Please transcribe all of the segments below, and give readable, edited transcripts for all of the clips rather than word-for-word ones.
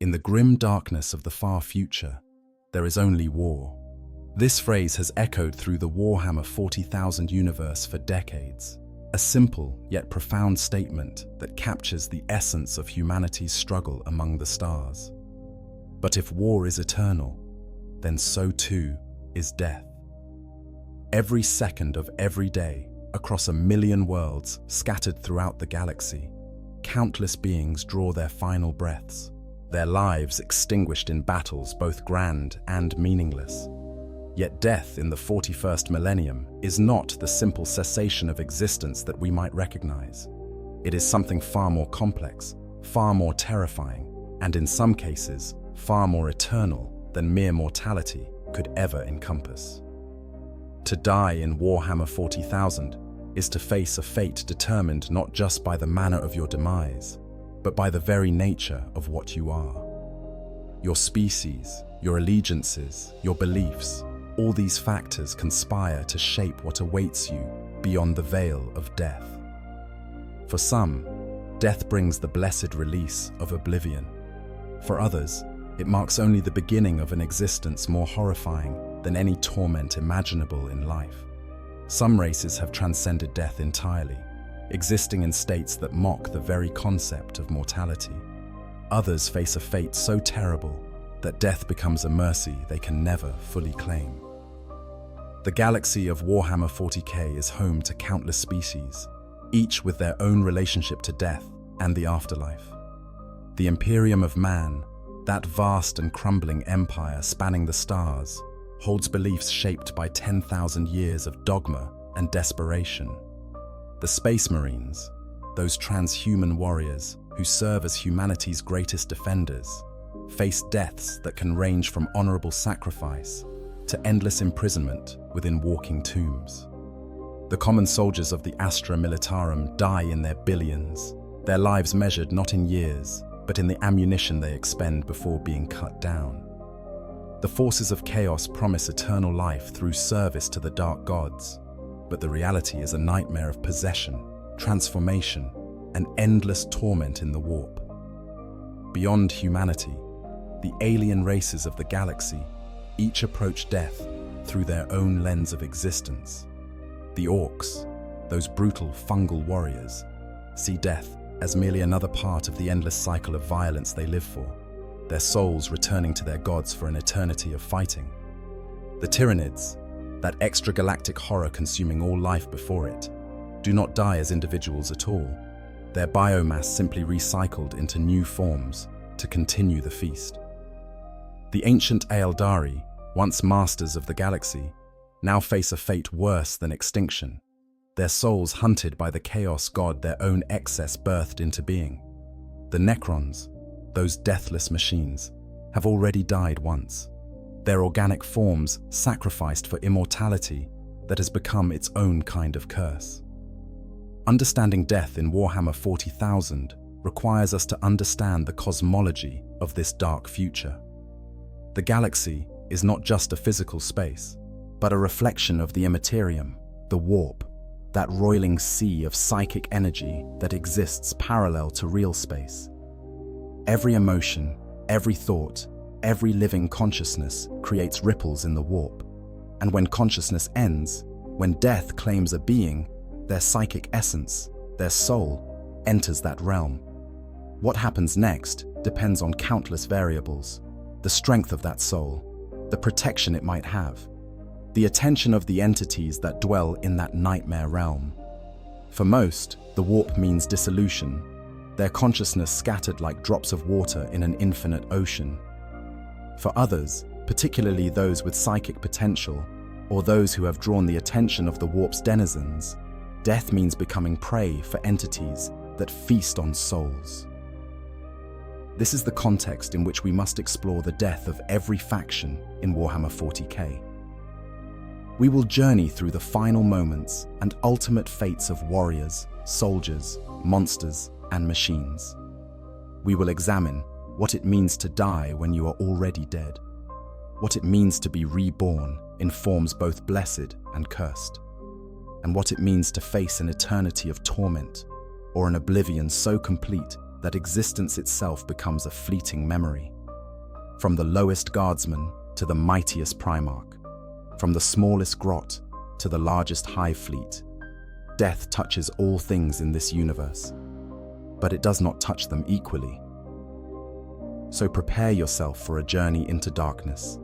In the grim darkness of the far future, there is only war. This phrase has echoed through the Warhammer 40,000 universe for decades, a simple yet profound statement that captures the essence of humanity's struggle among the stars. But if war is eternal, then so too is death. Every second of every day, across 1,000,000 worlds scattered throughout the galaxy, countless beings draw their final breaths, their lives extinguished in battles both grand and meaningless. Yet death in the 41st millennium is not the simple cessation of existence that we might recognize. It is something far more complex, far more terrifying, and in some cases, far more eternal than mere mortality could ever encompass. To die in Warhammer 40,000 is to face a fate determined not just by the manner of your demise, but by the very nature of what you are. Your species, your allegiances, your beliefs, all these factors conspire to shape what awaits you beyond the veil of death. For some, death brings the blessed release of oblivion. For others, it marks only the beginning of an existence more horrifying than any torment imaginable in life. Some races have transcended death entirely, existing in states that mock the very concept of mortality. Others face a fate so terrible that death becomes a mercy they can never fully claim. The galaxy of Warhammer 40k is home to countless species, each with their own relationship to death and the afterlife. The Imperium of man, that vast and crumbling empire spanning the stars, holds beliefs shaped by 10,000 years of dogma and desperation. The Space Marines, those transhuman warriors who serve as humanity's greatest defenders, face deaths that can range from honorable sacrifice to endless imprisonment within walking tombs. The common soldiers of the Astra Militarum die in their billions, their lives measured not in years, but in the ammunition they expend before being cut down. The forces of chaos promise eternal life through service to the dark gods, but the reality is a nightmare of possession, transformation, and endless torment in the warp. Beyond humanity, the alien races of the galaxy each approach death through their own lens of existence. The orcs, those brutal fungal warriors, see death as merely another part of the endless cycle of violence they live for, their souls returning to their gods for an eternity of fighting. The Tyranids, that extragalactic horror consuming all life before it, do not die as individuals at all, their biomass simply recycled into new forms to continue the feast. The ancient Aeldari, once masters of the galaxy, now face a fate worse than extinction, their souls hunted by the chaos god their own excess birthed into being. The Necrons, those deathless machines, have already died once, their organic forms sacrificed for immortality that has become its own kind of curse. Understanding death in Warhammer 40,000 requires us to understand the cosmology of this dark future. The galaxy is not just a physical space, but a reflection of the immaterium, the warp, that roiling sea of psychic energy that exists parallel to real space. Every emotion, every thought, every living consciousness creates ripples in the warp. And when consciousness ends, when death claims a being, their psychic essence, their soul, enters that realm. What happens next depends on countless variables: the strength of that soul, the protection it might have, the attention of the entities that dwell in that nightmare realm. For most, the warp means dissolution, their consciousness scattered like drops of water in an infinite ocean. For others, particularly those with psychic potential, or those who have drawn the attention of the warp's denizens, death means becoming prey for entities that feast on souls. This is the context in which we must explore the death of every faction in Warhammer 40k. We will journey through the final moments and ultimate fates of warriors, soldiers, monsters, and machines. We will examine what it means to die when you are already dead, what it means to be reborn in forms both blessed and cursed, and what it means to face an eternity of torment or an oblivion so complete that existence itself becomes a fleeting memory. from the lowest guardsman to the mightiest primarch, from the smallest grot to the largest hive fleet. Death touches all things in this universe, but it does not touch them equally. So prepare yourself for a journey into darkness,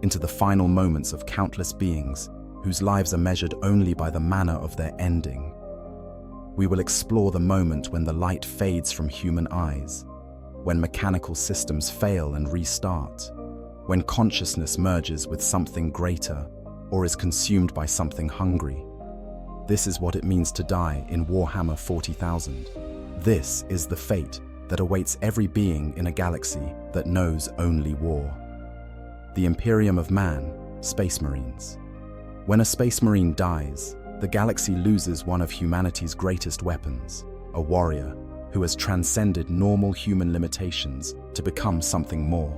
into the final moments of countless beings whose lives are measured only by the manner of their ending. We will explore the moment when the light fades from human eyes, when mechanical systems fail and restart, when consciousness merges with something greater or is consumed by something hungry. This is what it means to die in Warhammer 40,000. This is the fate that awaits every being in a galaxy that knows only war. The Imperium of Man, Space Marines. When a Space Marine dies, the galaxy loses one of humanity's greatest weapons, a warrior who has transcended normal human limitations to become something more.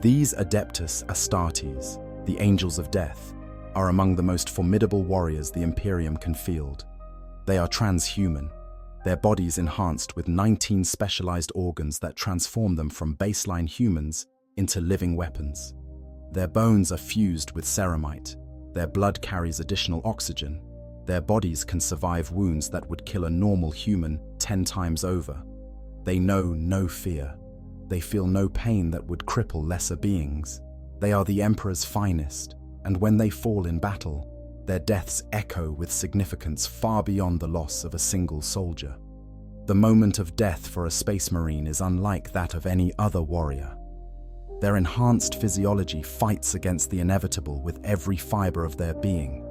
These Adeptus Astartes, the Angels of Death, are among the most formidable warriors the Imperium can field. They are transhuman, their bodies enhanced with 19 specialized organs that transform them from baseline humans into living weapons. Their bones are fused with ceramite, their blood carries additional oxygen, their bodies can survive wounds that would kill a normal human 10 times over. They know no fear. They feel no pain that would cripple lesser beings. They are the Emperor's finest, and when they fall in battle, their deaths echo with significance far beyond the loss of a single soldier. The moment of death for a Space Marine is unlike that of any other warrior. Their enhanced physiology fights against the inevitable with every fiber of their being.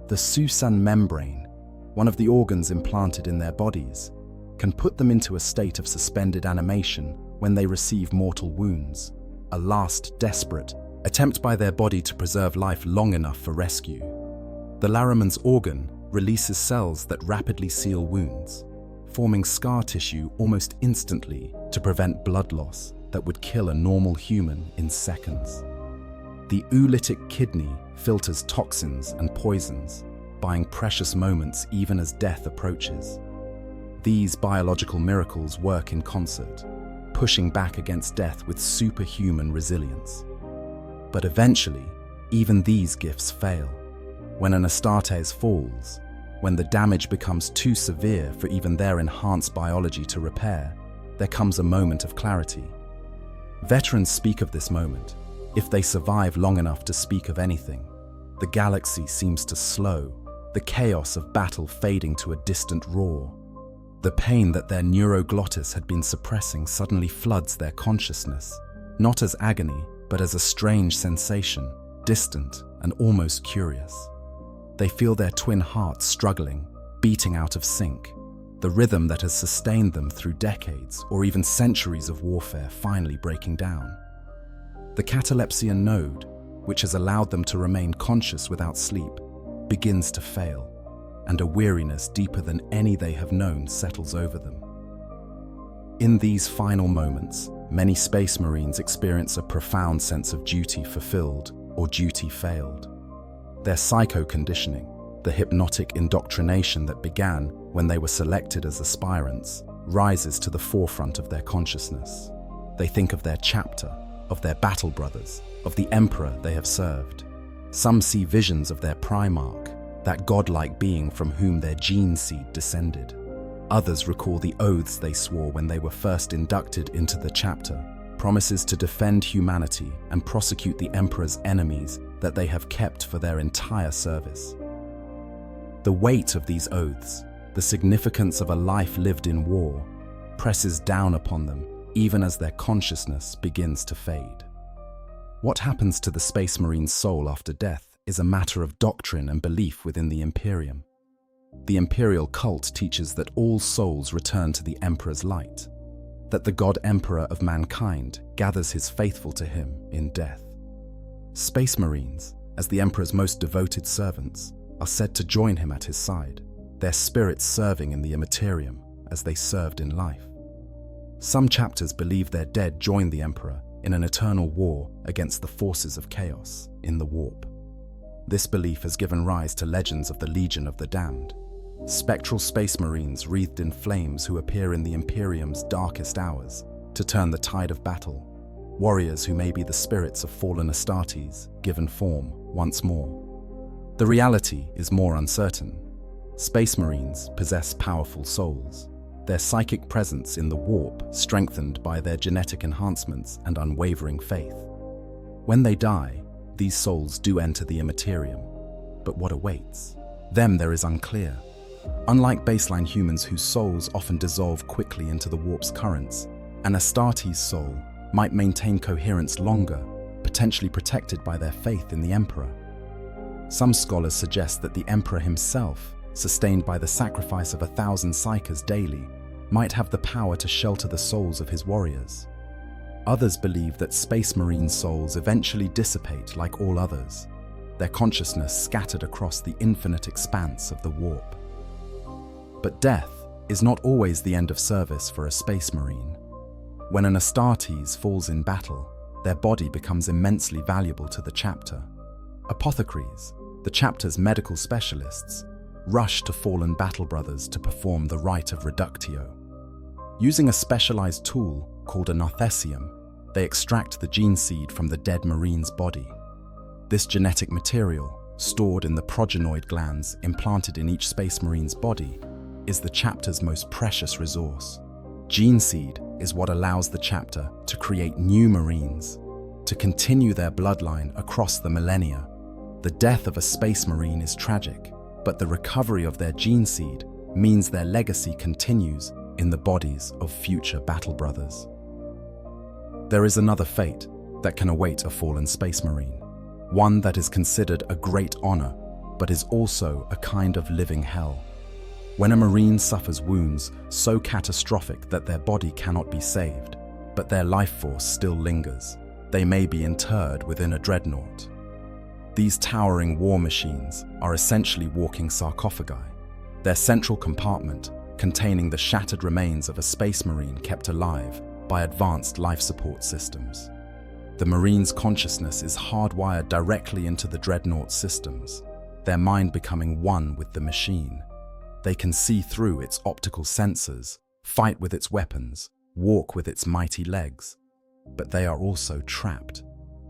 The Susan membrane, one of the organs implanted in their bodies, can put them into a state of suspended animation when they receive mortal wounds, a last desperate attempt by their body to preserve life long enough for rescue. The Laraman's organ releases cells that rapidly seal wounds, forming scar tissue almost instantly to prevent blood loss that would kill a normal human in seconds. The oolytic kidney filters toxins and poisons, buying precious moments even as death approaches. These biological miracles work in concert, pushing back against death with superhuman resilience. But eventually, even these gifts fail. When an Astartes falls, when the damage becomes too severe for even their enhanced biology to repair, there comes a moment of clarity. Veterans speak of this moment, if they survive long enough to speak of anything. The galaxy seems to slow, the chaos of battle fading to a distant roar. The pain that their neuroglottis had been suppressing suddenly floods their consciousness, not as agony, but as a strange sensation, distant and almost curious. They feel their twin hearts struggling, beating out of sync, the rhythm that has sustained them through decades or even centuries of warfare finally breaking down. The catalepsian node, which has allowed them to remain conscious without sleep, begins to fail, and a weariness deeper than any they have known settles over them. In these final moments, many Space Marines experience a profound sense of duty fulfilled or duty failed. Their psycho-conditioning, the hypnotic indoctrination that began when they were selected as aspirants, rises to the forefront of their consciousness. They think of their chapter, of their battle brothers, of the Emperor they have served. Some see visions of their primarch, that godlike being from whom their gene seed descended. Others recall the oaths they swore when they were first inducted into the chapter, promises to defend humanity and prosecute the Emperor's enemies that they have kept for their entire service. The weight of these oaths, the significance of a life lived in war, presses down upon them even as their consciousness begins to fade. What happens to the Space Marine's soul after death is a matter of doctrine and belief within the Imperium. The Imperial cult teaches that all souls return to the Emperor's light, that the God Emperor of mankind gathers his faithful to him in death. Space Marines, as the Emperor's most devoted servants, are said to join him at his side, their spirits serving in the Imperium as they served in life. Some chapters believe their dead join the Emperor in an eternal war against the forces of chaos in the warp. This belief has given rise to legends of the Legion of the Damned, spectral Space Marines wreathed in flames who appear in the Imperium's darkest hours to turn the tide of battle. warriors who may be the spirits of fallen Astartes, given form once more. The reality is more uncertain. Space Marines possess powerful souls, their psychic presence in the warp strengthened by their genetic enhancements and unwavering faith. When they die, these souls do enter the Imperium, but what awaits them there is unclear. Unlike baseline humans whose souls often dissolve quickly into the warp's currents, an Astartes soul might maintain coherence longer, potentially protected by their faith in the Emperor. Some scholars suggest that the Emperor himself, sustained by the sacrifice of 1,000 psykers daily, might have the power to shelter the souls of his warriors. Others believe that Space Marine souls eventually dissipate like all others, their consciousness scattered across the infinite expanse of the warp. But death is not always the end of service for a Space Marine. When an Astartes falls in battle, their body becomes immensely valuable to the chapter. Apothecaries, the chapter's medical specialists, rush to fallen battle brothers to perform the rite of reductio. Using a specialized tool called a narthecium, they extract the gene seed from the dead Marine's body. This genetic material, stored in the progenoid glands implanted in each Space Marine's body, is the chapter's most precious resource. Gene seed is what allows the chapter to create new Marines, to continue their bloodline across the millennia. The death of a Space Marine is tragic, but the recovery of their gene seed means their legacy continues in the bodies of future battle brothers. There is another fate that can await a fallen Space Marine, one that is considered a great honor, but is also a kind of living hell. When a Marine suffers wounds so catastrophic that their body cannot be saved, but their life force still lingers, they may be interred within a dreadnought. These towering war machines are essentially walking sarcophagi, their central compartment containing the shattered remains of a Space Marine kept alive by advanced life support systems. The Marine's consciousness is hardwired directly into the dreadnought systems, their mind becoming one with the machine. They can see through its optical sensors, fight with its weapons, walk with its mighty legs. But they are also trapped,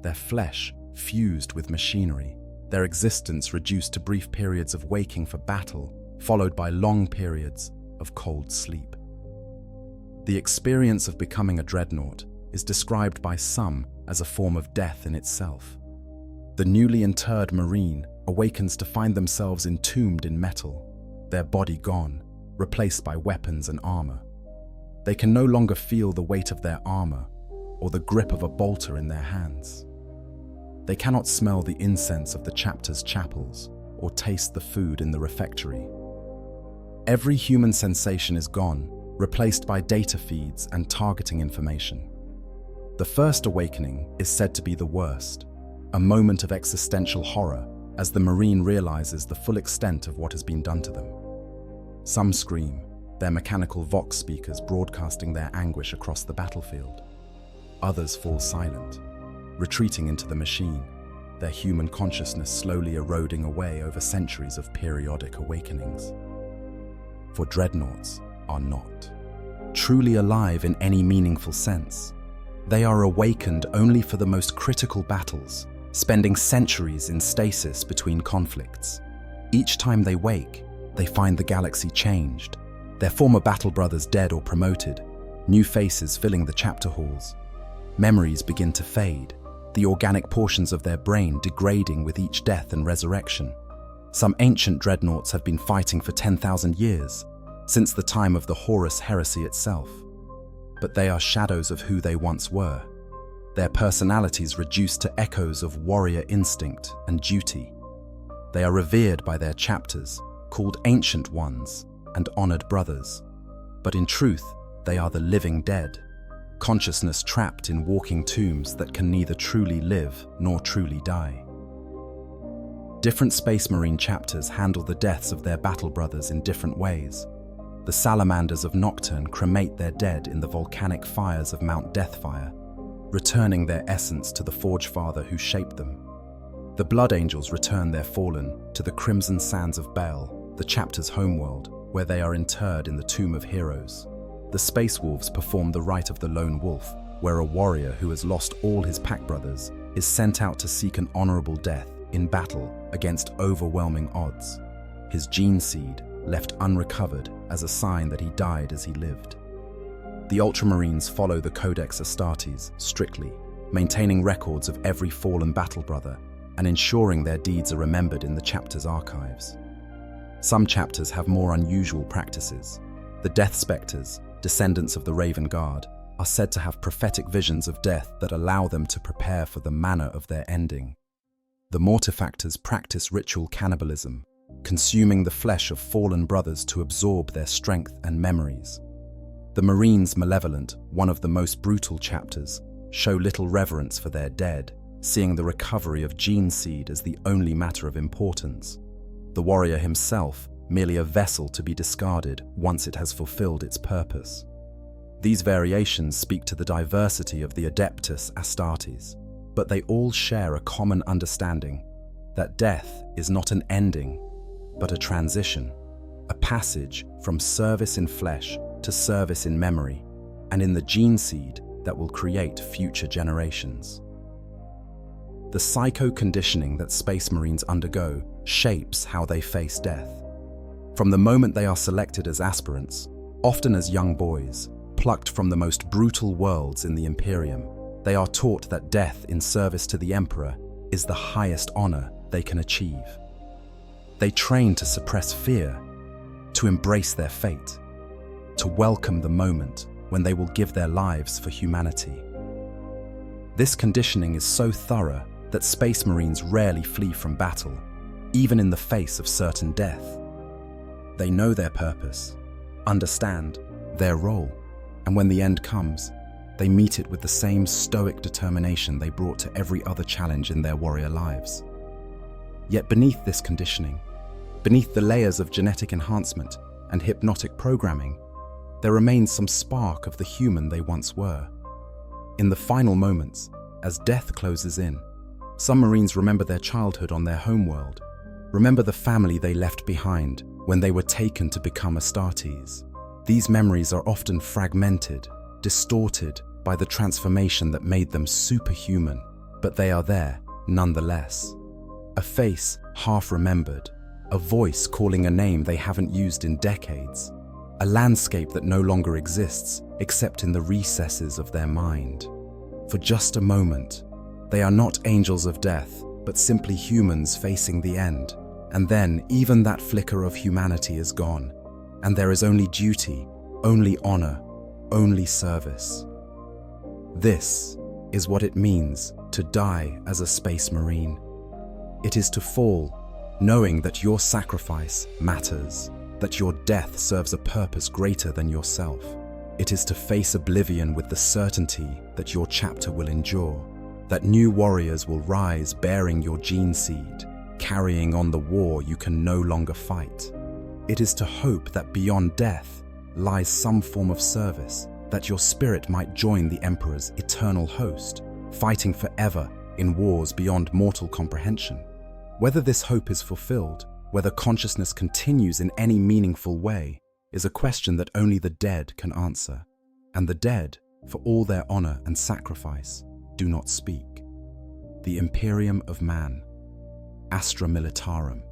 their flesh fused with machinery, their existence reduced to brief periods of waking for battle, followed by long periods of cold sleep. The experience of becoming a dreadnought is described by some as a form of death in itself. The newly interred Marine awakens to find themselves entombed in metal, their body gone, replaced by weapons and armor. They can no longer feel the weight of their armor or the grip of a bolter in their hands. They cannot smell the incense of the chapter's chapels or taste the food in the refectory. Every human sensation is gone, replaced by data feeds and targeting information. The first awakening is said to be the worst, a moment of existential horror as the Marine realizes the full extent of what has been done to them. Some scream, their mechanical vox speakers broadcasting their anguish across the battlefield. Others fall silent, retreating into the machine, their human consciousness slowly eroding away over centuries of periodic awakenings. For dreadnoughts are not truly alive in any meaningful sense. They are awakened only for the most critical battles, spending centuries in stasis between conflicts. Each time they wake, they find the galaxy changed, their former battle brothers dead or promoted, new faces filling the chapter halls. Memories begin to fade, the organic portions of their brain degrading with each death and resurrection. Some ancient dreadnoughts have been fighting for 10,000 years, since the time of the Horus heresy itself. But they are shadows of who they once were, their personalities reduced to echoes of warrior instinct and duty. They are revered by their chapters, called Ancient Ones and Honored Brothers. But in truth, they are the living dead, consciousness trapped in walking tombs that can neither truly live nor truly die. Different Space Marine chapters handle the deaths of their battle brothers in different ways. The salamanders of Nocturne cremate their dead in the volcanic fires of Mount Deathfire, returning their essence to the Forge Father who shaped them. The Blood Angels return their fallen to the Crimson Sands of Bel, the chapter's homeworld, where they are interred in the Tomb of Heroes. The Space Wolves perform the rite of the Lone Wolf, where a warrior who has lost all his pack brothers is sent out to seek an honorable death in battle against overwhelming odds. His gene seed left unrecovered as a sign that he died as he lived. The Ultramarines follow the Codex Astartes strictly, maintaining records of every fallen battle brother and ensuring their deeds are remembered in the chapter's archives. Some chapters have more unusual practices. The Death Spectres, descendants of the Raven Guard, are said to have prophetic visions of death that allow them to prepare for the manner of their ending. The Mortifactors practice ritual cannibalism, consuming the flesh of fallen brothers to absorb their strength and memories. The Marines' Malevolent, one of the most brutal chapters, show little reverence for their dead, seeing the recovery of gene seed as the only matter of importance. The warrior himself, merely a vessel to be discarded once it has fulfilled its purpose. These variations speak to the diversity of the Adeptus Astartes, but they all share a common understanding that death is not an ending, but a transition, a passage from service in flesh to service in memory, and in the gene seed that will create future generations. The psycho-conditioning that Space Marines undergo shapes how they face death. From the moment they are selected as aspirants, often as young boys, plucked from the most brutal worlds in the Imperium, they are taught that death in service to the Emperor is the highest honor they can achieve. They train to suppress fear, to embrace their fate, to welcome the moment when they will give their lives for humanity. This conditioning is so thorough that Space Marines rarely flee from battle, even in the face of certain death. They know their purpose, understand their role, and when the end comes, they meet it with the same stoic determination they brought to every other challenge in their warrior lives. Yet beneath this conditioning, beneath the layers of genetic enhancement and hypnotic programming, there remains some spark of the human they once were. In the final moments, as death closes in, some Marines remember their childhood on their homeworld, remember the family they left behind when they were taken to become Astartes. These memories are often fragmented, distorted by the transformation that made them superhuman, but they are there nonetheless. A face half remembered, a voice calling a name they haven't used in decades, a landscape that no longer exists except in the recesses of their mind. For just a moment, they are not angels of death, but simply humans facing the end. And then even that flicker of humanity is gone, and there is only duty, only honor, only service. This is what it means to die as a Space Marine. It is to fall, knowing that your sacrifice matters, that your death serves a purpose greater than yourself. It is to face oblivion with the certainty that your chapter will endure, that new warriors will rise bearing your gene seed, carrying on the war you can no longer fight. It is to hope that beyond death lies some form of service, that your spirit might join the Emperor's eternal host, fighting forever in wars beyond mortal comprehension. Whether this hope is fulfilled, whether consciousness continues in any meaningful way, is a question that only the dead can answer. And the dead, for all their honor and sacrifice, do not speak. The Imperium of Man, Astra Militarum.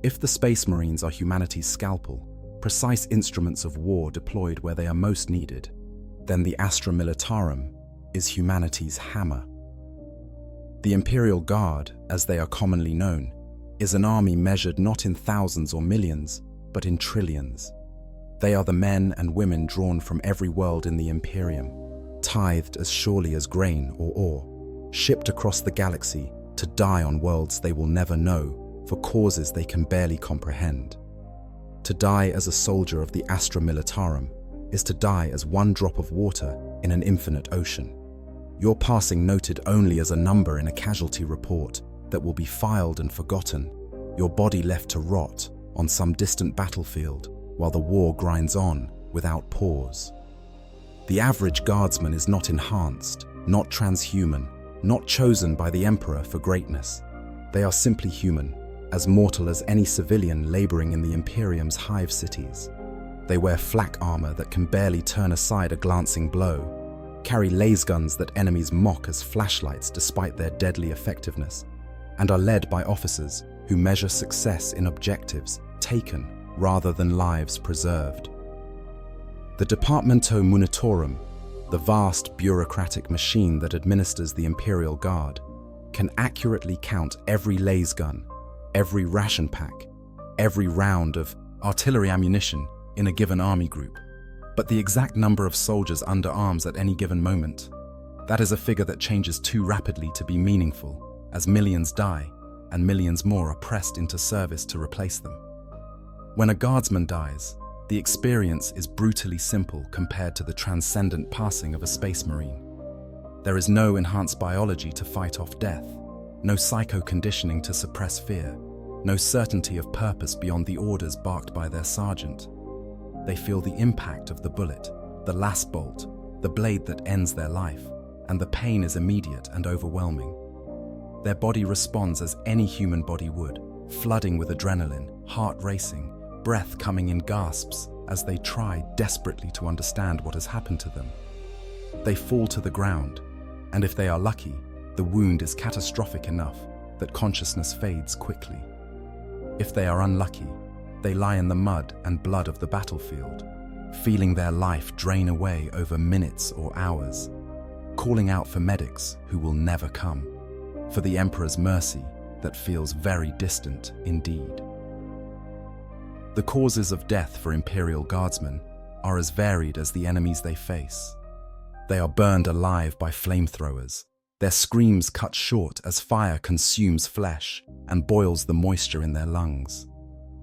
If the Space Marines are humanity's scalpel, precise instruments of war deployed where they are most needed, then the Astra Militarum is humanity's hammer. The Imperial Guard, as they are commonly known, is an army measured not in thousands or millions, but in trillions. They are the men and women drawn from every world in the Imperium, tithed as surely as grain or ore, shipped across the galaxy to die on worlds they will never know for causes they can barely comprehend. To die as a soldier of the Astra Militarum is to die as one drop of water in an infinite ocean. Your passing noted only as a number in a casualty report that will be filed and forgotten, your body left to rot on some distant battlefield while the war grinds on without pause. The average guardsman is not enhanced, not transhuman, not chosen by the Emperor for greatness. They are simply human, as mortal as any civilian laboring in the Imperium's hive cities. They wear flak armor that can barely turn aside a glancing blow. carry lasguns that enemies mock as flashlights despite their deadly effectiveness, and are led by officers who measure success in objectives taken rather than lives preserved. The Departamento Munitorum, the vast bureaucratic machine that administers the Imperial Guard, can accurately count every lasgun, every ration pack, every round of artillery ammunition in a given army group. But the exact number of soldiers under arms at any given moment, that is a figure that changes too rapidly to be meaningful, as millions die and millions more are pressed into service to replace them. When a guardsman dies, the experience is brutally simple compared to the transcendent passing of a space marine. There is no enhanced biology to fight off death, no psycho-conditioning to suppress fear, no certainty of purpose beyond the orders barked by their sergeant. They feel the impact of the bullet, the last bolt, the blade that ends their life, and the pain is immediate and overwhelming. Their body responds as any human body would, flooding with adrenaline, heart racing, breath coming in gasps as they try desperately to understand what has happened to them. They fall to the ground, and if they are lucky, the wound is catastrophic enough that consciousness fades quickly. If they are unlucky, they lie in the mud and blood of the battlefield, feeling their life drain away over minutes or hours, calling out for medics who will never come, for the Emperor's mercy that feels very distant indeed. The causes of death for Imperial Guardsmen are as varied as the enemies they face. They are burned alive by flamethrowers, their screams cut short as fire consumes flesh and boils the moisture in their lungs.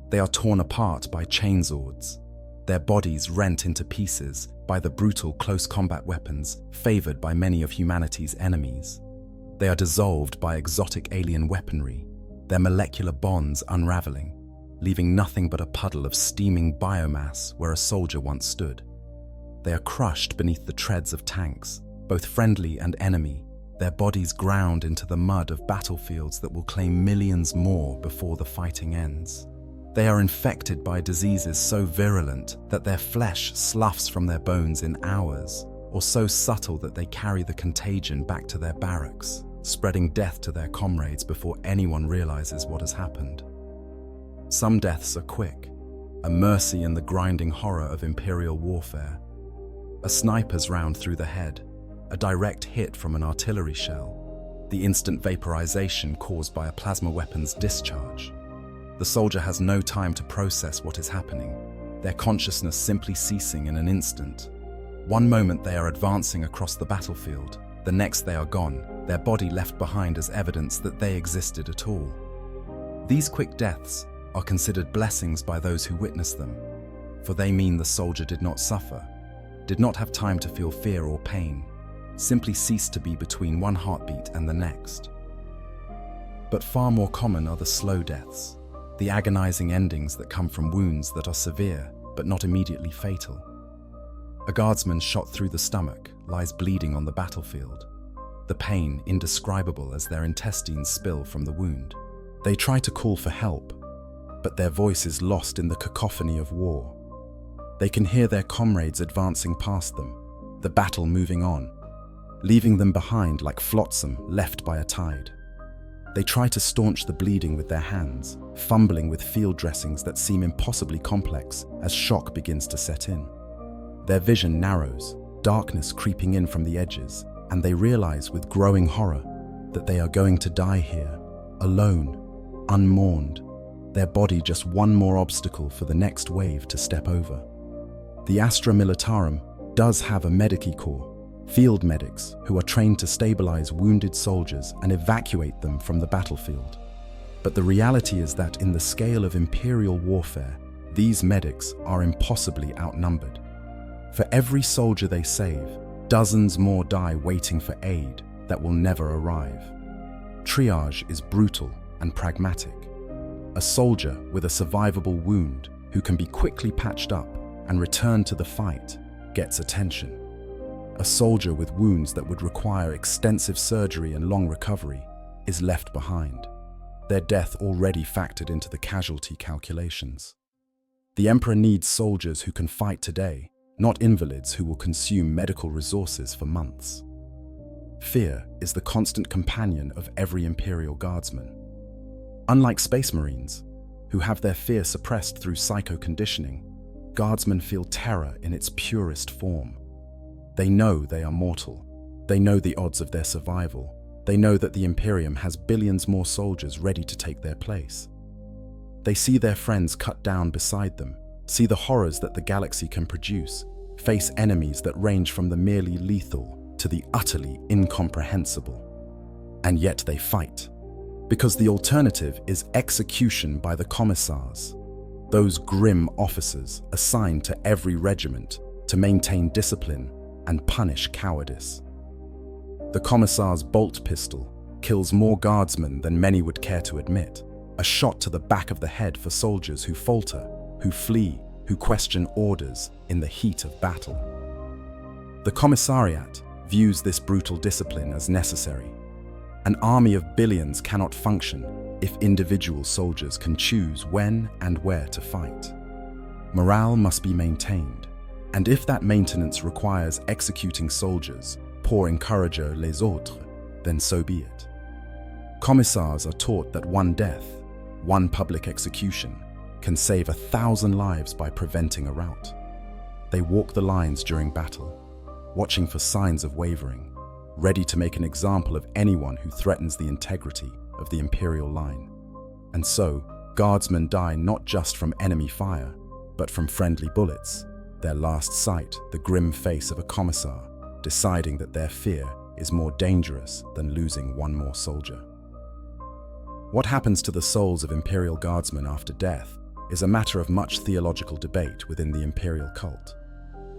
They are torn apart by chainsaws, their bodies rent into pieces by the brutal close combat weapons favored by many of humanity's enemies. They are dissolved by exotic alien weaponry, their molecular bonds unraveling, leaving nothing but a puddle of steaming biomass where a soldier once stood. They are crushed beneath the treads of tanks, both friendly and enemy, their bodies ground into the mud of battlefields that will claim millions more before the fighting ends. They are infected by diseases so virulent that their flesh sloughs from their bones in hours, or so subtle that they carry the contagion back to their barracks, spreading death to their comrades before anyone realizes what has happened. Some deaths are quick, a mercy in the grinding horror of Imperial warfare. A sniper's round through the head, a direct hit from an artillery shell, the instant vaporization caused by a plasma weapon's discharge. The soldier has no time to process what is happening, their consciousness simply ceasing in an instant. One moment they are advancing across the battlefield, the next they are gone, their body left behind as evidence that they existed at all. These quick deaths are considered blessings by those who witness them, for they mean the soldier did not suffer, did not have time to feel fear or pain, simply ceased to be between one heartbeat and the next. But far more common are the slow deaths, the agonizing endings that come from wounds that are severe but not immediately fatal. A guardsman shot through the stomach lies bleeding on the battlefield, the pain indescribable as their intestines spill from the wound. They try to call for help, but their voice is lost in the cacophony of war. They can hear their comrades advancing past them, the battle moving on, leaving them behind like flotsam left by a tide. They try to staunch the bleeding with their hands, fumbling with field dressings that seem impossibly complex as shock begins to set in. Their vision narrows, darkness creeping in from the edges, and they realize with growing horror that they are going to die here, alone, unmourned, their body just one more obstacle for the next wave to step over. The Astra Militarum does have a medici corps, field medics who are trained to stabilize wounded soldiers and evacuate them from the battlefield. But the reality is that in the scale of Imperial warfare, these medics are impossibly outnumbered. For every soldier they save, dozens more die waiting for aid that will never arrive. Triage is brutal and pragmatic. A soldier with a survivable wound who can be quickly patched up and returned to the fight gets attention. A soldier with wounds that would require extensive surgery and long recovery is left behind, their death already factored into the casualty calculations. The Emperor needs soldiers who can fight today, not invalids who will consume medical resources for months. Fear is the constant companion of every Imperial Guardsman. Unlike Space Marines, who have their fear suppressed through psycho-conditioning, Guardsmen feel terror in its purest form. They know they are mortal. They know the odds of their survival. They know that the Imperium has billions more soldiers ready to take their place. They see their friends cut down beside them, see the horrors that the galaxy can produce, face enemies that range from the merely lethal to the utterly incomprehensible. And yet they fight, because the alternative is execution by the commissars, those grim officers assigned to every regiment to maintain discipline and punish cowardice. The commissar's bolt pistol kills more guardsmen than many would care to admit, a shot to the back of the head for soldiers who falter, who flee, who question orders in the heat of battle. The commissariat views this brutal discipline as necessary. An army of billions cannot function if individual soldiers can choose when and where to fight. Morale must be maintained, and if that maintenance requires executing soldiers pour encourager les autres, then so be it. Commissars are taught that one death, one public execution, can save 1,000 lives by preventing a rout. They walk the lines during battle, watching for signs of wavering, ready to make an example of anyone who threatens the integrity of the Imperial line. And so, Guardsmen die not just from enemy fire, but from friendly bullets, their last sight the grim face of a commissar, deciding that their fear is more dangerous than losing one more soldier. What happens to the souls of Imperial Guardsmen after death is a matter of much theological debate within the Imperial cult.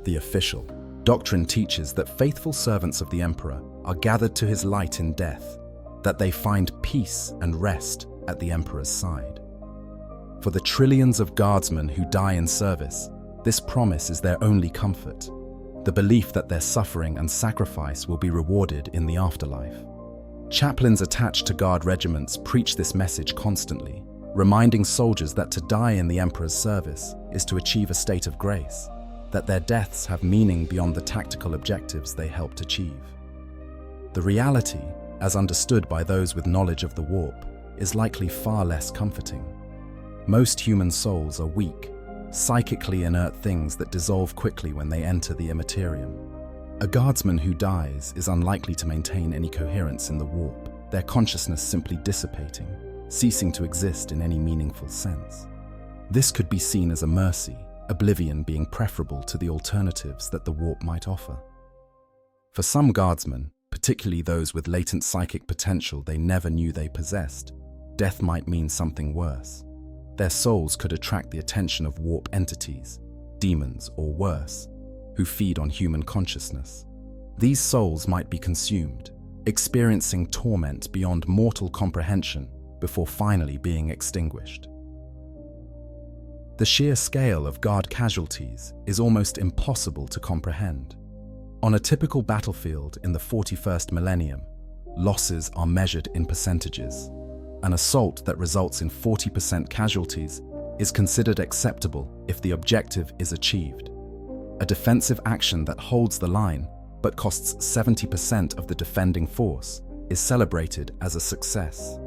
The official doctrine teaches that faithful servants of the Emperor are gathered to his light in death, that they find peace and rest at the Emperor's side. For the trillions of Guardsmen who die in service, this promise is their only comfort, the belief that their suffering and sacrifice will be rewarded in the afterlife. Chaplains attached to Guard regiments preach this message constantly, reminding soldiers that to die in the Emperor's service is to achieve a state of grace, that their deaths have meaning beyond the tactical objectives they helped achieve. The reality, as understood by those with knowledge of the warp, is likely far less comforting. Most human souls are weak, psychically inert things that dissolve quickly when they enter the immaterium. A guardsman who dies is unlikely to maintain any coherence in the warp, their consciousness simply dissipating, ceasing to exist in any meaningful sense. This could be seen as a mercy, oblivion being preferable to the alternatives that the warp might offer. For some guardsmen, particularly those with latent psychic potential they never knew they possessed, death might mean something worse. Their souls could attract the attention of warp entities, demons or worse, who feed on human consciousness. These souls might be consumed, experiencing torment beyond mortal comprehension before finally being extinguished. The sheer scale of Guard casualties is almost impossible to comprehend. On a typical battlefield in the 41st millennium, losses are measured in percentages. An assault that results in 40% casualties is considered acceptable if the objective is achieved. A defensive action that holds the line but costs 70% of the defending force is celebrated as a success.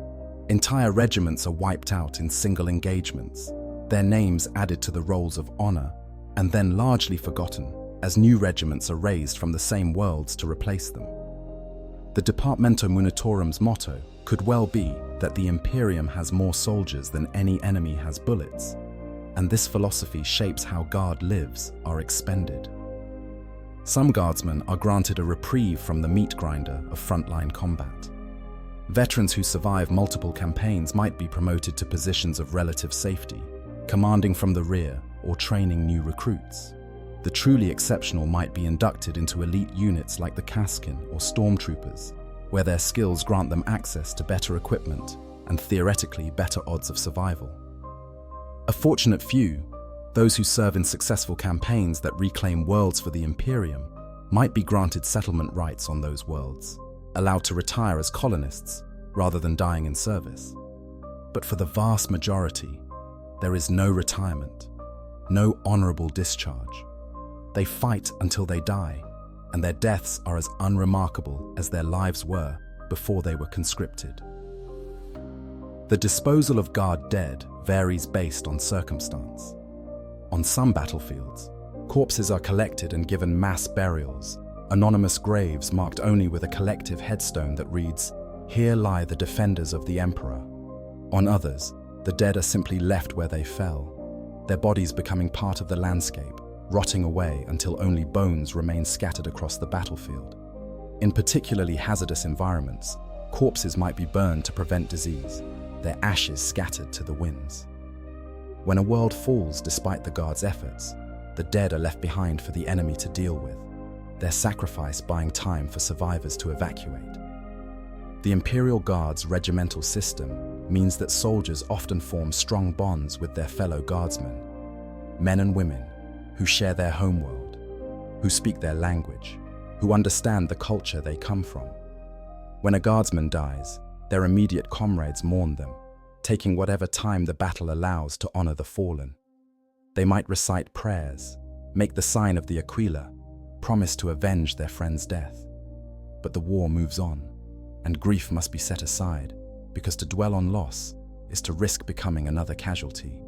Entire regiments are wiped out in single engagements, their names added to the rolls of honor, and then largely forgotten as new regiments are raised from the same worlds to replace them. The Departamento Munitorum's motto could well be that the Imperium has more soldiers than any enemy has bullets, and this philosophy shapes how Guard lives are expended. Some Guardsmen are granted a reprieve from the meat grinder of frontline combat. Veterans who survive multiple campaigns might be promoted to positions of relative safety, commanding from the rear or training new recruits. The truly exceptional might be inducted into elite units like the Kaskin or Stormtroopers, where their skills grant them access to better equipment and theoretically better odds of survival. A fortunate few, those who serve in successful campaigns that reclaim worlds for the Imperium, might be granted settlement rights on those worlds, allowed to retire as colonists rather than dying in service. But for the vast majority, there is no retirement, no honorable discharge. They fight until they die, and their deaths are as unremarkable as their lives were before they were conscripted. The disposal of guard dead varies based on circumstance. On some battlefields, corpses are collected and given mass burials, anonymous graves marked only with a collective headstone that reads, "Here lie the defenders of the Emperor." On others, the dead are simply left where they fell, their bodies becoming part of the landscape, rotting away until only bones remain scattered across the battlefield. In particularly hazardous environments, corpses might be burned to prevent disease, their ashes scattered to the winds. When a world falls despite the guard's efforts, the dead are left behind for the enemy to deal with, their sacrifice buying time for survivors to evacuate. The Imperial Guard's regimental system means that soldiers often form strong bonds with their fellow guardsmen, men and women who share their homeworld, who speak their language, who understand the culture they come from. When a guardsman dies, their immediate comrades mourn them, taking whatever time the battle allows to honor the fallen. They might recite prayers, make the sign of the Aquila, promise to avenge their friend's death. But the war moves on, and grief must be set aside, because to dwell on loss is to risk becoming another casualty.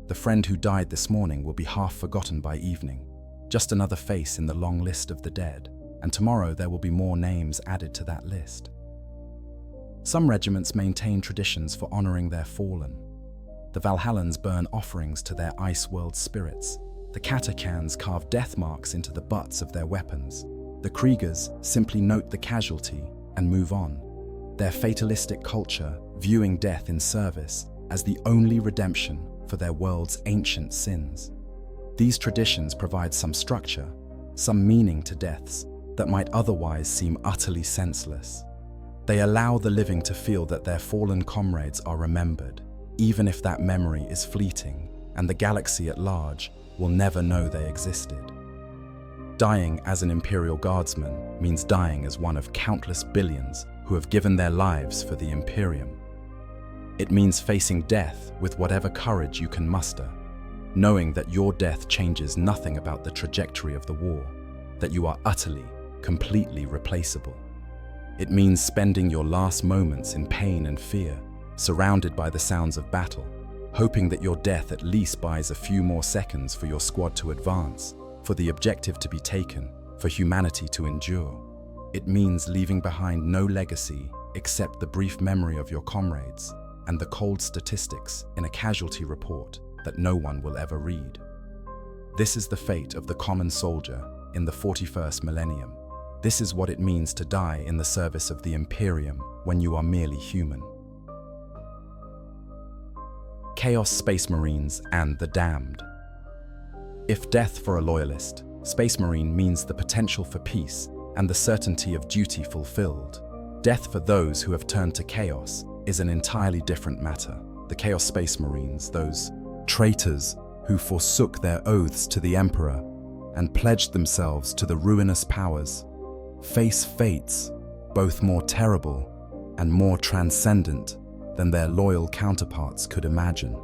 The friend who died this morning will be half forgotten by evening, just another face in the long list of the dead, and tomorrow there will be more names added to that list. Some regiments maintain traditions for honoring their fallen. The Valhallans burn offerings to their ice world spirits. The Katakans carve death marks into the butts of their weapons. The Kriegers simply note the casualty and move on, their fatalistic culture viewing death in service as the only redemption for their world's ancient sins. These traditions provide some structure, some meaning to deaths that might otherwise seem utterly senseless. They allow the living to feel that their fallen comrades are remembered, even if that memory is fleeting, and the galaxy at large will never know they existed. Dying as an Imperial Guardsman means dying as one of countless billions who have given their lives for the Imperium. It means facing death with whatever courage you can muster, knowing that your death changes nothing about the trajectory of the war, that you are utterly, completely replaceable. It means spending your last moments in pain and fear, surrounded by the sounds of battle, hoping that your death at least buys a few more seconds for your squad to advance, for the objective to be taken, for humanity to endure. It means leaving behind no legacy except the brief memory of your comrades and the cold statistics in a casualty report that no one will ever read. This is the fate of the common soldier in the 41st millennium. This is what it means to die in the service of the Imperium when you are merely human. Chaos Space Marines and the Damned. If death for a loyalist, Space Marine means the potential for peace and the certainty of duty fulfilled. Death for those who have turned to chaos is an entirely different matter. The Chaos Space Marines, those traitors who forsook their oaths to the Emperor and pledged themselves to the ruinous powers, face fates both more terrible and more transcendent than their loyal counterparts could imagine.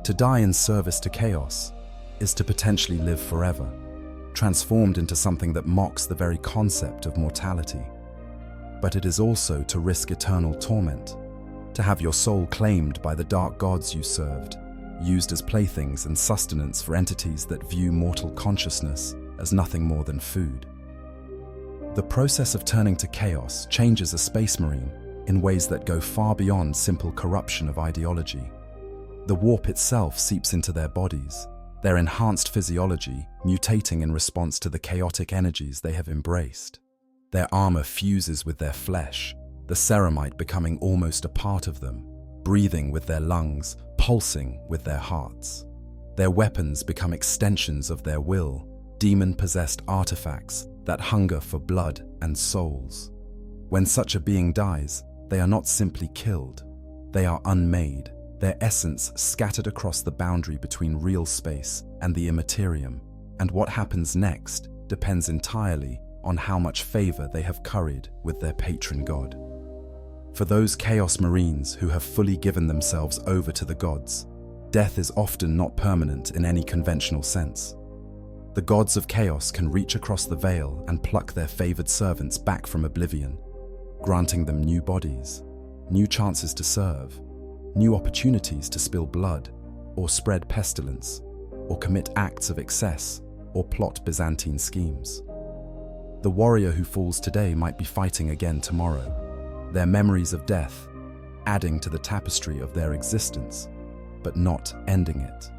To die in service to chaos is to potentially live forever, transformed into something that mocks the very concept of mortality. But it is also to risk eternal torment, to have your soul claimed by the dark gods you served, used as playthings and sustenance for entities that view mortal consciousness as nothing more than food. The process of turning to chaos changes a Space Marine in ways that go far beyond simple corruption of ideology. The warp itself seeps into their bodies, their enhanced physiology mutating in response to the chaotic energies they have embraced. Their armor fuses with their flesh, the ceramite becoming almost a part of them, breathing with their lungs, pulsing with their hearts. Their weapons become extensions of their will, demon-possessed artifacts that hunger for blood and souls. When such a being dies, they are not simply killed. They are unmade, their essence scattered across the boundary between real space and the immaterium, and what happens next depends entirely on how much favor they have curried with their patron god. For those Chaos Marines who have fully given themselves over to the gods, death is often not permanent in any conventional sense. The gods of chaos can reach across the veil and pluck their favored servants back from oblivion, granting them new bodies, new chances to serve, new opportunities to spill blood, or spread pestilence, or commit acts of excess, or plot Byzantine schemes. The warrior who falls today might be fighting again tomorrow, their memories of death adding to the tapestry of their existence, but not ending it.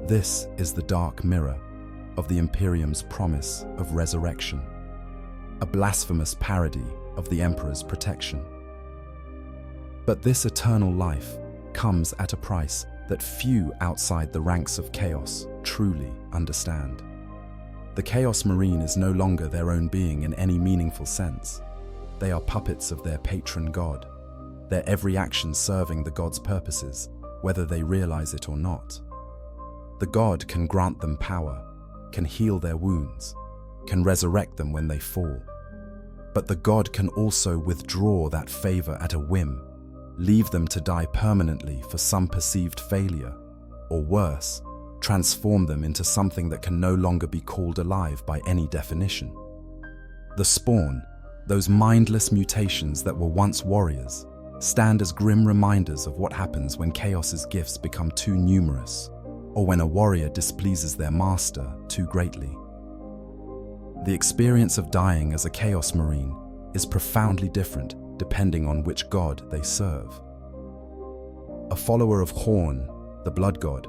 This is the dark mirror of the Imperium's promise of resurrection, a blasphemous parody of the Emperor's protection. But this eternal life comes at a price that few outside the ranks of chaos truly understand. The Chaos Marine is no longer their own being in any meaningful sense. They are puppets of their patron god, their every action serving the god's purposes, whether they realize it or not. The god can grant them power, can heal their wounds, can resurrect them when they fall. But the god can also withdraw that favor at a whim, leave them to die permanently for some perceived failure, or worse, transform them into something that can no longer be called alive by any definition. The spawn, those mindless mutations that were once warriors, stand as grim reminders of what happens when chaos's gifts become too numerous, or when a warrior displeases their master too greatly. The experience of dying as a Chaos Marine is profoundly different depending on which god they serve. A follower of Horn, the blood god,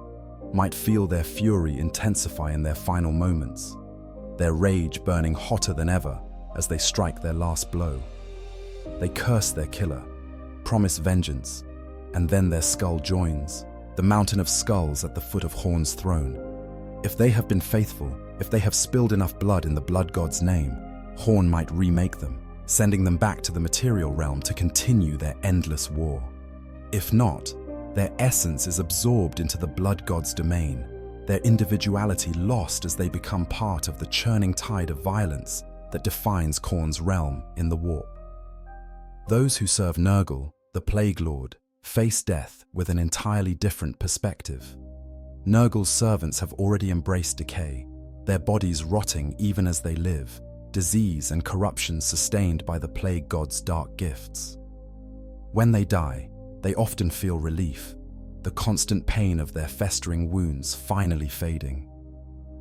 might feel their fury intensify in their final moments, their rage burning hotter than ever as they strike their last blow. They curse their killer, promise vengeance, and then their skull joins, the mountain of skulls at the foot of Horn's throne. If they have been faithful, if they have spilled enough blood in the blood god's name, Horn might remake them, sending them back to the material realm to continue their endless war. If not, their essence is absorbed into the blood god's domain, their individuality lost as they become part of the churning tide of violence that defines Khorne's realm in the warp. Those who serve Nurgle, the Plague Lord, face death with an entirely different perspective. Nurgle's servants have already embraced decay, their bodies rotting even as they live, disease and corruption sustained by the plague god's dark gifts. When they die, they often feel relief, the constant pain of their festering wounds finally fading.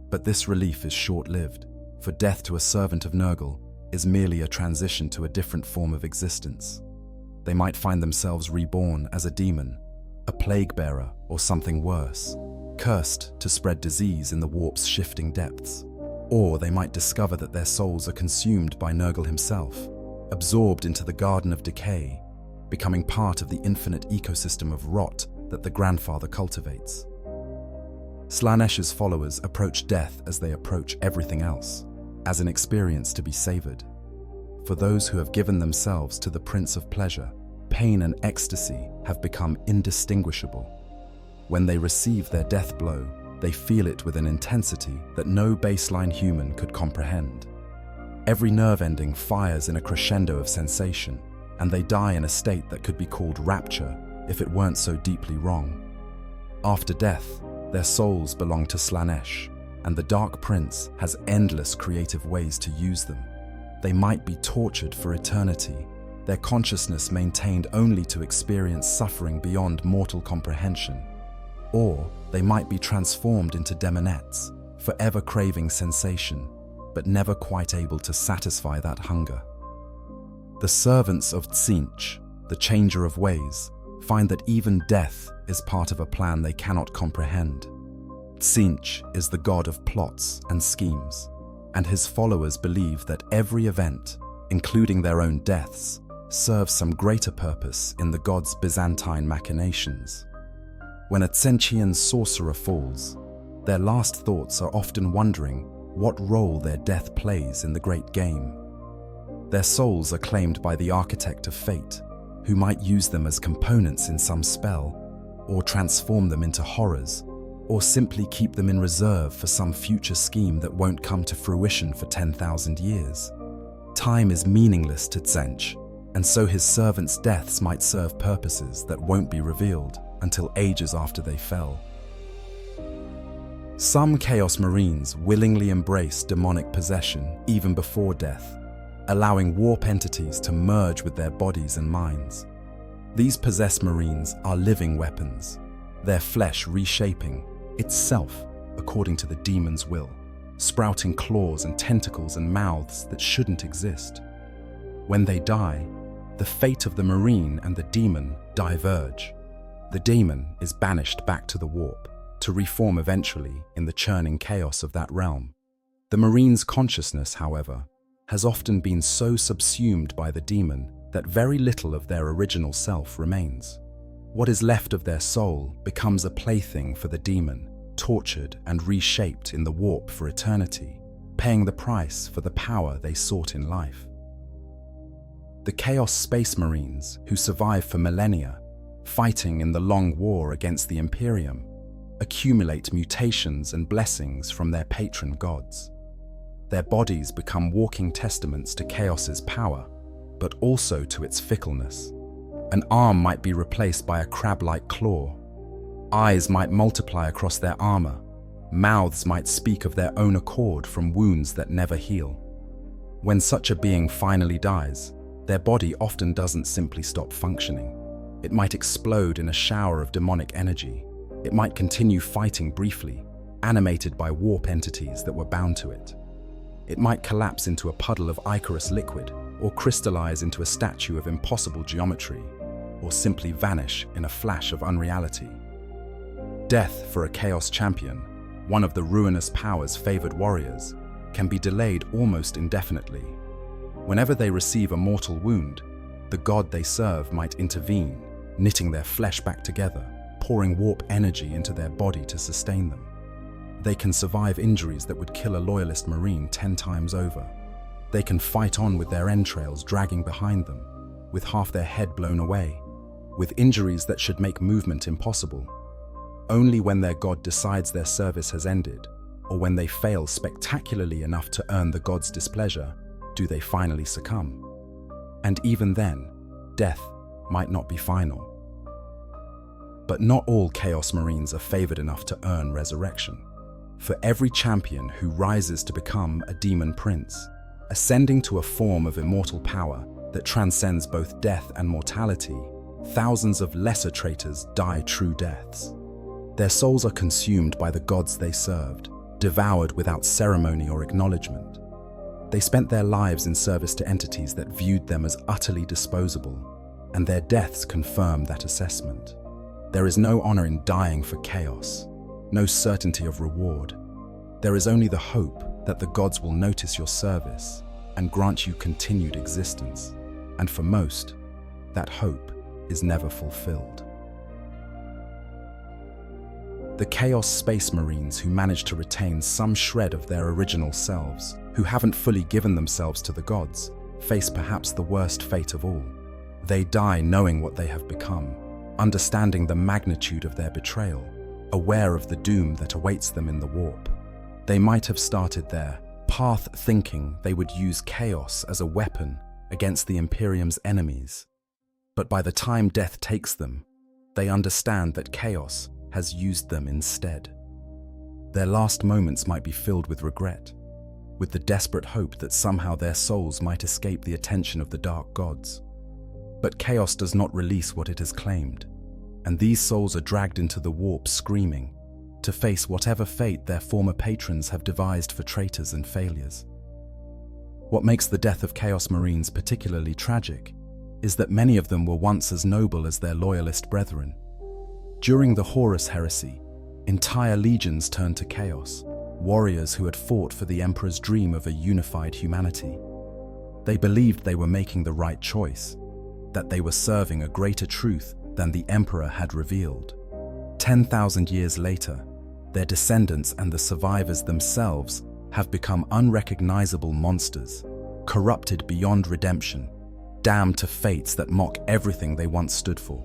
But this relief is short-lived, for death to a servant of Nurgle is merely a transition to a different form of existence. They might find themselves reborn as a demon, a plague bearer, or something worse, cursed to spread disease in the warp's shifting depths. Or they might discover that their souls are consumed by Nurgle himself, absorbed into the Garden of Decay, becoming part of the infinite ecosystem of rot that the Grandfather cultivates. Slaanesh followers approach death as they approach everything else, as an experience to be savored. For those who have given themselves to the Prince of Pleasure, pain and ecstasy have become indistinguishable. When they receive their death blow, they feel it with an intensity that no baseline human could comprehend. Every nerve ending fires in a crescendo of sensation, and they die in a state that could be called rapture if it weren't so deeply wrong. After death, their souls belong to Slaanesh, and the Dark Prince has endless creative ways to use them. They might be tortured for eternity, their consciousness maintained only to experience suffering beyond mortal comprehension. Or they might be transformed into demonettes, forever craving sensation, but never quite able to satisfy that hunger. The servants of Tzeentch, the changer of ways, find that even death is part of a plan they cannot comprehend. Tzeentch is the god of plots and schemes, and his followers believe that every event, including their own deaths, serves some greater purpose in the god's Byzantine machinations. When a Tzeentchian sorcerer falls, their last thoughts are often wondering what role their death plays in the great game. Their souls are claimed by the Architect of Fate, who might use them as components in some spell, or transform them into horrors, or simply keep them in reserve for some future scheme that won't come to fruition for 10,000 years. Time is meaningless to Tzeentch, and so his servants' deaths might serve purposes that won't be revealed until ages after they fell. Some Chaos Marines willingly embrace demonic possession even before death, allowing warp entities to merge with their bodies and minds. These possessed Marines are living weapons, their flesh reshaping itself according to the demon's will, sprouting claws and tentacles and mouths that shouldn't exist. When they die, the fate of the Marine and the demon diverge. The demon is banished back to the warp, to reform eventually in the churning chaos of that realm. The Marine's consciousness, however, has often been so subsumed by the demon that very little of their original self remains. What is left of their soul becomes a plaything for the demon, tortured and reshaped in the warp for eternity, paying the price for the power they sought in life. The Chaos Space Marines, who survive for millennia, fighting in the long war against the Imperium, accumulate mutations and blessings from their patron gods. Their bodies become walking testaments to Chaos's power, but also to its fickleness. An arm might be replaced by a crab-like claw. Eyes might multiply across their armor. Mouths might speak of their own accord from wounds that never heal. When such a being finally dies, their body often doesn't simply stop functioning. It might explode in a shower of demonic energy. It might continue fighting briefly, animated by warp entities that were bound to it. It might collapse into a puddle of ichorous liquid, or crystallize into a statue of impossible geometry, or simply vanish in a flash of unreality. Death for a Chaos Champion, one of the ruinous power's favored warriors, can be delayed almost indefinitely. Whenever they receive a mortal wound, the god they serve might intervene, knitting their flesh back together, pouring warp energy into their body to sustain them. They can survive injuries that would kill a loyalist Marine 10 times over. They can fight on with their entrails dragging behind them, with half their head blown away, with injuries that should make movement impossible. Only when their god decides their service has ended, or when they fail spectacularly enough to earn the god's displeasure, do they finally succumb. And even then, death might not be final. But not all Chaos Marines are favored enough to earn resurrection. For every champion who rises to become a demon prince, ascending to a form of immortal power that transcends both death and mortality, thousands of lesser traitors die true deaths. Their souls are consumed by the gods they served, devoured without ceremony or acknowledgement. They spent their lives in service to entities that viewed them as utterly disposable, and their deaths confirm that assessment. There is no honor in dying for chaos, no certainty of reward. There is only the hope that the gods will notice your service and grant you continued existence. And for most, that hope is never fulfilled. The Chaos Space Marines who manage to retain some shred of their original selves, who haven't fully given themselves to the gods, face perhaps the worst fate of all. They die knowing what they have become, understanding the magnitude of their betrayal, aware of the doom that awaits them in the warp. They might have started their path thinking they would use chaos as a weapon against the Imperium's enemies. But by the time death takes them, they understand that chaos has used them instead. Their last moments might be filled with regret, with the desperate hope that somehow their souls might escape the attention of the dark gods. But chaos does not release what it has claimed, and these souls are dragged into the warp screaming, to face whatever fate their former patrons have devised for traitors and failures. What makes the death of Chaos Marines particularly tragic is that many of them were once as noble as their loyalist brethren. During the Horus heresy, entire legions turned to chaos, warriors who had fought for the Emperor's dream of a unified humanity. They believed they were making the right choice, that they were serving a greater truth than the Emperor had revealed. 10,000 years later, their descendants and the survivors themselves have become unrecognizable monsters, corrupted beyond redemption, damned to fates that mock everything they once stood for.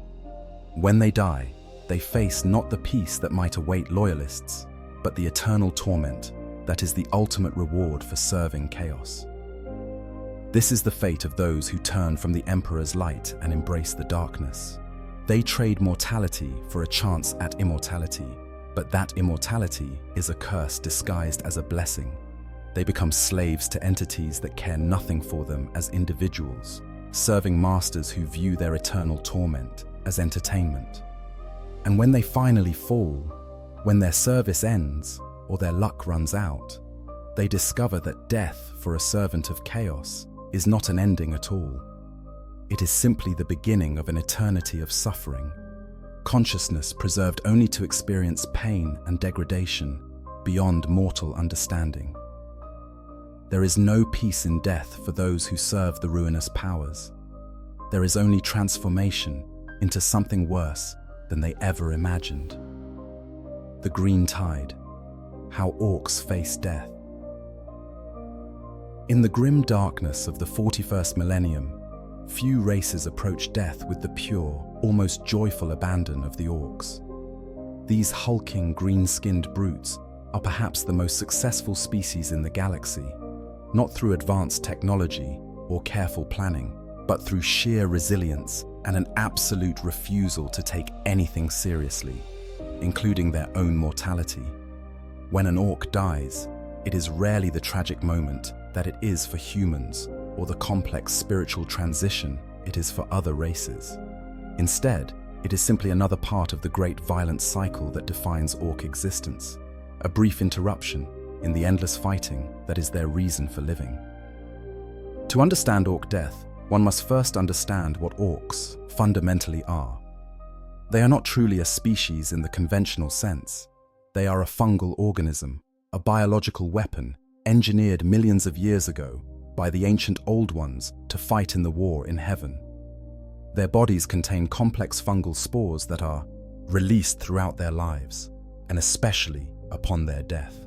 When they die, they face not the peace that might await loyalists, but the eternal torment that is the ultimate reward for serving chaos. This is the fate of those who turn from the Emperor's light and embrace the darkness. They trade mortality for a chance at immortality, But that immortality is a curse disguised as a blessing. They become slaves to entities that care nothing for them as individuals, serving masters who view their eternal torment as entertainment. And when they finally fall, when their service ends or their luck runs out, they discover that death for a servant of chaos is not an ending at all. It is simply the beginning of an eternity of suffering, consciousness preserved only to experience pain and degradation beyond mortal understanding. There is no peace in death for those who serve the ruinous powers. There is only transformation into something worse than they ever imagined. The Green Tide: How Orcs Face Death. In the grim darkness of the 41st millennium, few races approach death with the pure, almost joyful abandon of the orcs. These hulking, green-skinned brutes are perhaps the most successful species in the galaxy, not through advanced technology or careful planning, but through sheer resilience and an absolute refusal to take anything seriously, including their own mortality. When an orc dies, it is rarely the tragic moment that it is for humans, or the complex spiritual transition it is for other races. Instead, it is simply another part of the great violent cycle that defines orc existence, a brief interruption in the endless fighting that is their reason for living. To understand orc death, one must first understand what orcs fundamentally are. They are not truly a species in the conventional sense. They are a fungal organism, a biological weapon engineered millions of years ago by the ancient Old Ones to fight in the war in heaven. Their bodies contain complex fungal spores that are released throughout their lives, and especially upon their death.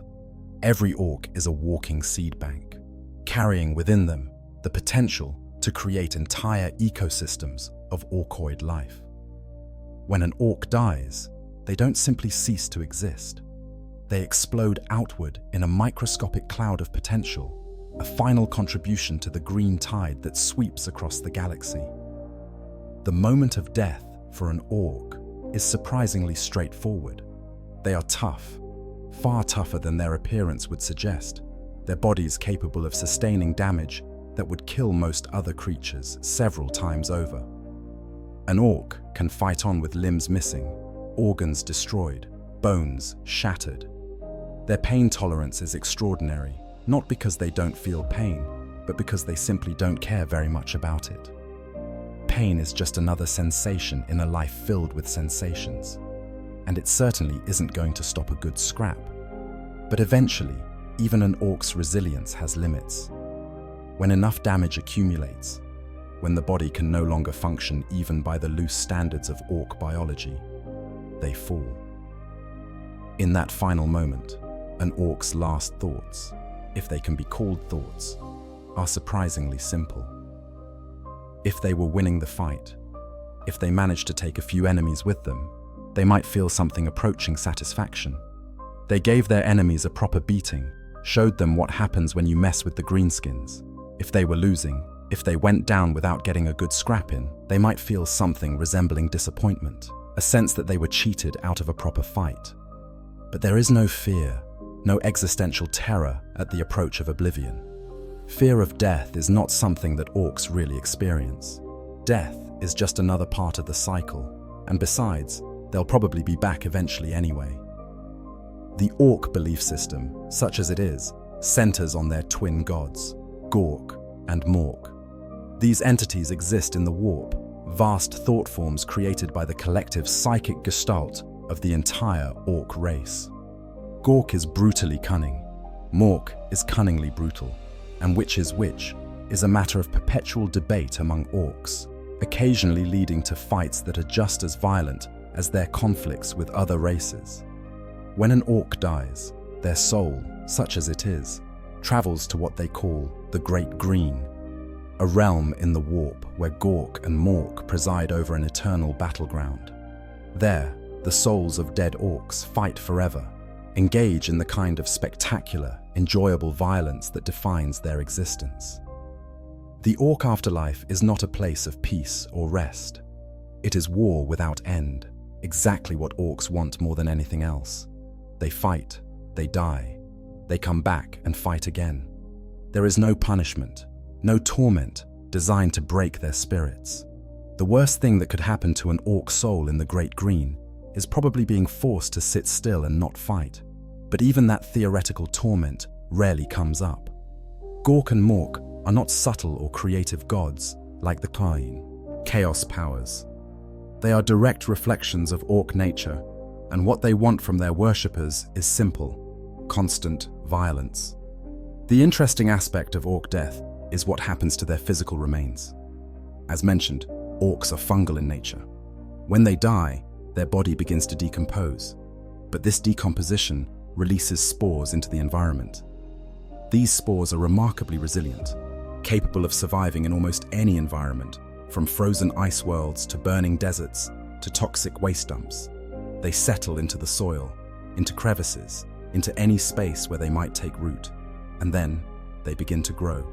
Every orc is a walking seed bank, carrying within them the potential to create entire ecosystems of orcoid life. When an orc dies, they don't simply cease to exist. They explode outward in a microscopic cloud of potential, a final contribution to the green tide that sweeps across the galaxy. The moment of death for an orc is surprisingly straightforward. They are tough, far tougher than their appearance would suggest, their bodies capable of sustaining damage that would kill most other creatures several times over. An orc can fight on with limbs missing, organs destroyed, bones shattered. Their pain tolerance is extraordinary, not because they don't feel pain, but because they simply don't care very much about it. Pain is just another sensation in a life filled with sensations, and it certainly isn't going to stop a good scrap. But eventually, even an orc's resilience has limits. When enough damage accumulates, when the body can no longer function even by the loose standards of orc biology, they fall. In that final moment, an orc's last thoughts, if they can be called thoughts, are surprisingly simple. If they were winning the fight, if they managed to take a few enemies with them, they might feel something approaching satisfaction. They gave their enemies a proper beating, showed them what happens when you mess with the greenskins. If they were losing, if they went down without getting a good scrap in, they might feel something resembling disappointment, a sense that they were cheated out of a proper fight. But there is no fear, no existential terror at the approach of oblivion. Fear of death is not something that orcs really experience. Death is just another part of the cycle, and besides, they'll probably be back eventually anyway. The orc belief system, such as it is, centers on their twin gods, Gork and Mork. These entities exist in the warp, vast thought forms created by the collective psychic gestalt of the entire orc race. Gork is brutally cunning, Mork is cunningly brutal, and which is a matter of perpetual debate among orcs, occasionally leading to fights that are just as violent as their conflicts with other races. When an orc dies, their soul, such as it is, travels to what they call the Great Green, a realm in the warp where Gork and Mork preside over an eternal battleground. There, the souls of dead orcs fight forever, engage in the kind of spectacular, enjoyable violence that defines their existence. The orc afterlife is not a place of peace or rest. It is war without end, exactly what orcs want more than anything else. They fight, they die, they come back and fight again. There is no punishment, no torment designed to break their spirits. The worst thing that could happen to an orc soul in the Great Green is probably being forced to sit still and not fight. But even that theoretical torment rarely comes up. Gork and Mork are not subtle or creative gods like the Kain, chaos powers. They are direct reflections of orc nature, and what they want from their worshippers is simple, constant violence. The interesting aspect of orc death is what happens to their physical remains. As mentioned, orcs are fungal in nature. When they die, their body begins to decompose, but this decomposition releases spores into the environment. These spores are remarkably resilient, capable of surviving in almost any environment, from frozen ice worlds to burning deserts to toxic waste dumps. They settle into the soil, into crevices, into any space where they might take root, and then they begin to grow.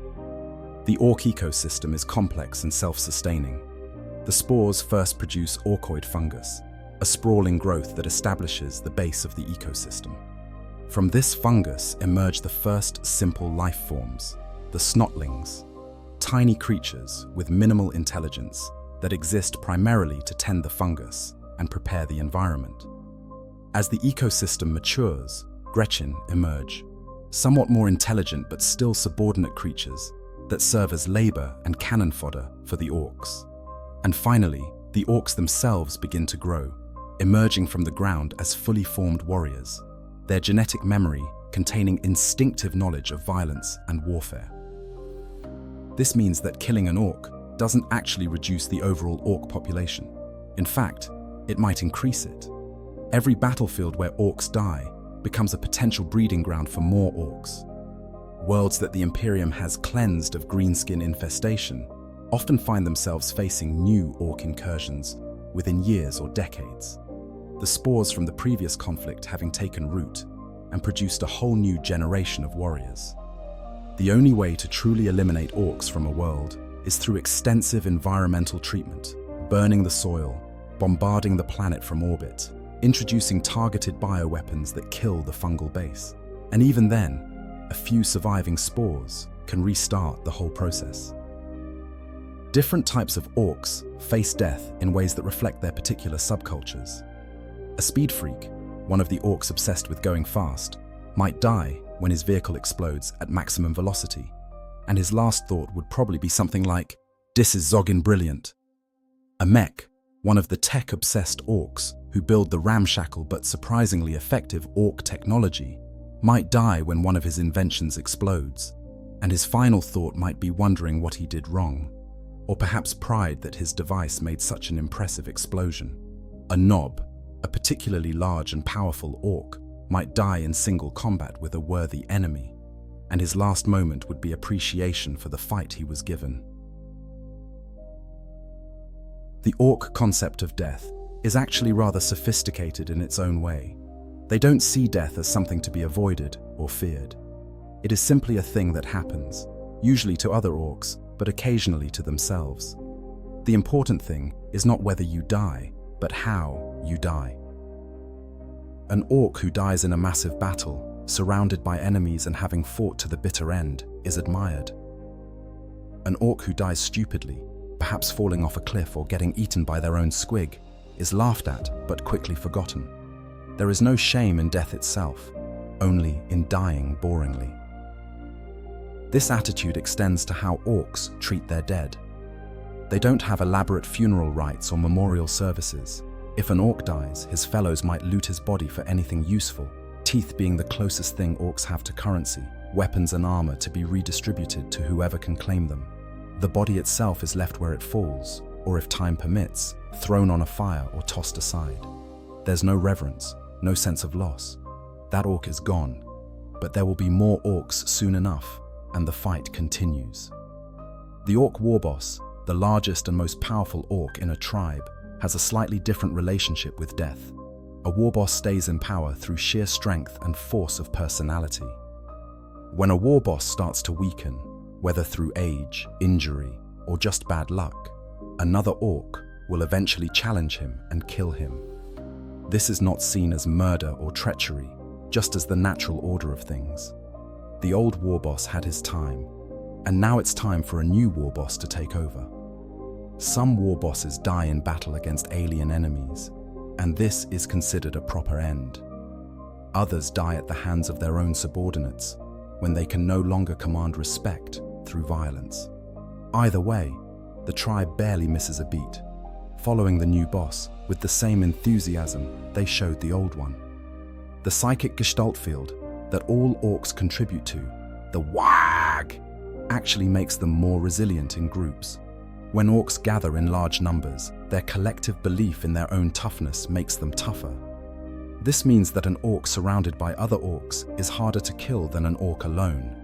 The orc ecosystem is complex and self-sustaining. The spores first produce orcoid fungus, a sprawling growth that establishes the base of the ecosystem. From this fungus emerge the first simple life forms, the snotlings, tiny creatures with minimal intelligence that exist primarily to tend the fungus and prepare the environment. As the ecosystem matures, Gretchen emerge, somewhat more intelligent but still subordinate creatures that serve as labor and cannon fodder for the orcs. And finally, the orcs themselves begin to grow, emerging from the ground as fully formed warriors, their genetic memory containing instinctive knowledge of violence and warfare. This means that killing an orc doesn't actually reduce the overall orc population. In fact, it might increase it. Every battlefield where orcs die becomes a potential breeding ground for more orcs. Worlds that the Imperium has cleansed of greenskin infestation often find themselves facing new orc incursions within years or decades, the spores from the previous conflict having taken root and produced a whole new generation of warriors. The only way to truly eliminate orcs from a world is through extensive environmental treatment, burning the soil, bombarding the planet from orbit, introducing targeted bioweapons that kill the fungal base. And even then, a few surviving spores can restart the whole process. Different types of orcs face death in ways that reflect their particular subcultures. A speed freak, one of the orcs obsessed with going fast, might die when his vehicle explodes at maximum velocity, and his last thought would probably be something like, "This is zoggin' brilliant." A mech, one of the tech-obsessed orcs who build the ramshackle but surprisingly effective orc technology, might die when one of his inventions explodes, and his final thought might be wondering what he did wrong, or perhaps pride that his device made such an impressive explosion. A nob, a particularly large and powerful orc, might die in single combat with a worthy enemy, and his last moment would be appreciation for the fight he was given. The orc concept of death is actually rather sophisticated in its own way. They don't see death as something to be avoided or feared. It is simply a thing that happens, usually to other orcs, but occasionally to themselves. The important thing is not whether you die, but how you die. An orc who dies in a massive battle, surrounded by enemies and having fought to the bitter end, is admired. An orc who dies stupidly, perhaps falling off a cliff or getting eaten by their own squig, is laughed at but quickly forgotten. There is no shame in death itself, only in dying boringly. This attitude extends to how orcs treat their dead. They don't have elaborate funeral rites or memorial services. If an orc dies, his fellows might loot his body for anything useful, teeth being the closest thing orcs have to currency, weapons and armor to be redistributed to whoever can claim them. The body itself is left where it falls, or if time permits, thrown on a fire or tossed aside. There's no reverence, no sense of loss. That orc is gone, but there will be more orcs soon enough, and the fight continues. The orc warboss, the largest and most powerful orc in a tribe, has a slightly different relationship with death. A warboss stays in power through sheer strength and force of personality. When a warboss starts to weaken, whether through age, injury, or just bad luck, another orc will eventually challenge him and kill him. This is not seen as murder or treachery, just as the natural order of things. The old war boss had his time, and now it's time for a new war boss to take over. Some war bosses die in battle against alien enemies, and this is considered a proper end. Others die at the hands of their own subordinates, when they can no longer command respect through violence. Either way, the tribe barely misses a beat, following the new boss with the same enthusiasm they showed the old one. The psychic gestalt field that all orcs contribute to, the WAG, actually makes them more resilient in groups. When orcs gather in large numbers, their collective belief in their own toughness makes them tougher. This means that an orc surrounded by other orcs is harder to kill than an orc alone.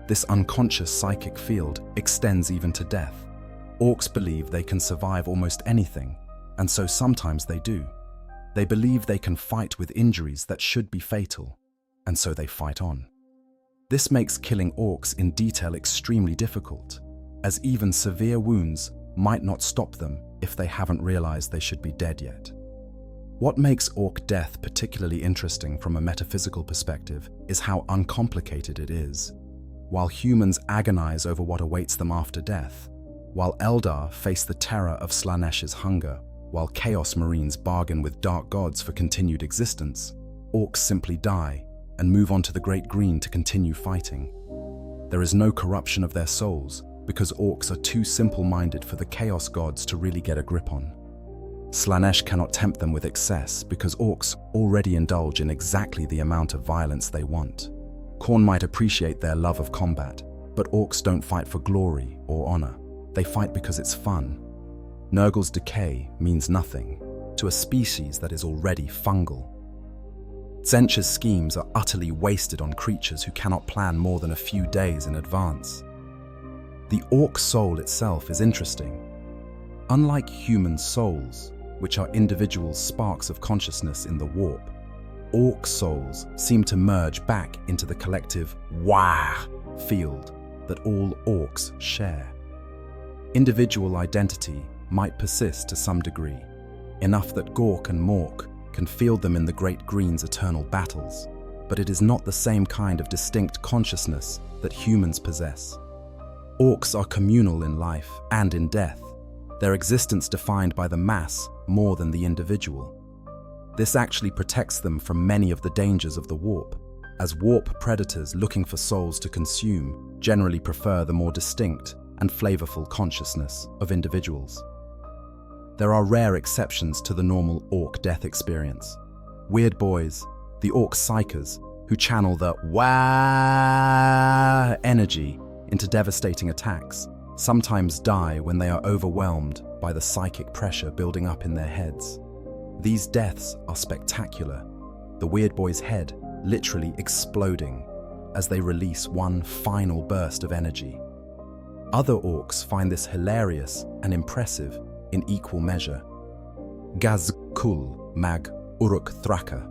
This unconscious psychic field extends even to death. Orcs believe they can survive almost anything, and so sometimes they do. They believe they can fight with injuries that should be fatal, and so they fight on. This makes killing orcs in detail extremely difficult, as even severe wounds might not stop them if they haven't realized they should be dead yet. What makes orc death particularly interesting from a metaphysical perspective is how uncomplicated it is. While humans agonize over what awaits them after death, while Eldar face the terror of Slanesh's hunger, while Chaos Marines bargain with dark gods for continued existence, orcs simply die and move on to the Great Green to continue fighting. There is no corruption of their souls, because orcs are too simple-minded for the Chaos gods to really get a grip on. Slanesh cannot tempt them with excess because orcs already indulge in exactly the amount of violence they want. Khorne might appreciate their love of combat, but orcs don't fight for glory or honor. They fight because it's fun. Nurgle's decay means nothing to a species that is already fungal. Tzeentch's schemes are utterly wasted on creatures who cannot plan more than a few days in advance. The orc soul itself is interesting. Unlike human souls, which are individual sparks of consciousness in the warp, orc souls seem to merge back into the collective Wah field that all orcs share. Individual identity might persist to some degree, enough that Gork and Mork can field them in the Great Green's eternal battles, but it is not the same kind of distinct consciousness that humans possess. Orcs are communal in life and in death, their existence defined by the mass more than the individual. This actually protects them from many of the dangers of the warp, as warp predators looking for souls to consume generally prefer the more distinct and flavorful consciousness of individuals. There are rare exceptions to the normal orc death experience. Weird boys, the orc psychers, who channel the Wah energy into devastating attacks, sometimes die when they are overwhelmed by the psychic pressure building up in their heads. These deaths are spectacular, the weird boy's head literally exploding as they release one final burst of energy. Other orcs find this hilarious and impressive in equal measure. Gazkul Mag Uruk Thraka,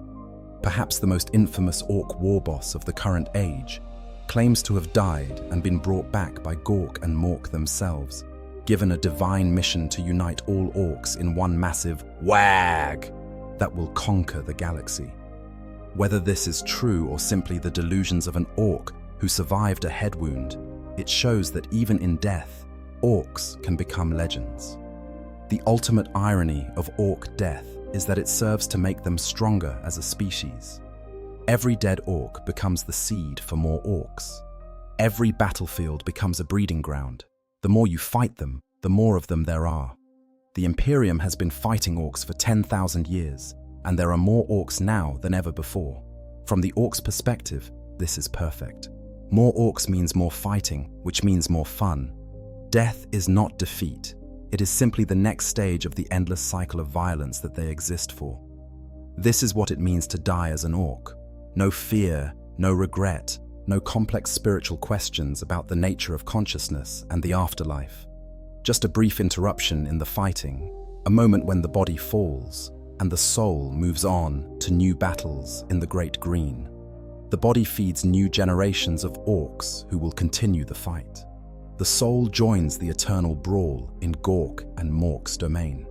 perhaps the most infamous orc war boss of the current age, claims to have died and been brought back by Gork and Mork themselves, given a divine mission to unite all orcs in one massive WAG that will conquer the galaxy. Whether this is true or simply the delusions of an orc who survived a head wound, it shows that even in death, orcs can become legends. The ultimate irony of orc death is that it serves to make them stronger as a species. Every dead orc becomes the seed for more orcs. Every battlefield becomes a breeding ground. The more you fight them, the more of them there are. The Imperium has been fighting orcs for 10,000 years, and there are more orcs now than ever before. From the orcs' perspective, this is perfect. More orcs means more fighting, which means more fun. Death is not defeat. It is simply the next stage of the endless cycle of violence that they exist for. This is what it means to die as an orc. No fear, no regret, no complex spiritual questions about the nature of consciousness and the afterlife. Just a brief interruption in the fighting, a moment when the body falls and the soul moves on to new battles in the Great Green. The body feeds new generations of orcs who will continue the fight. The soul joins the eternal brawl in Gork and Mork's domain.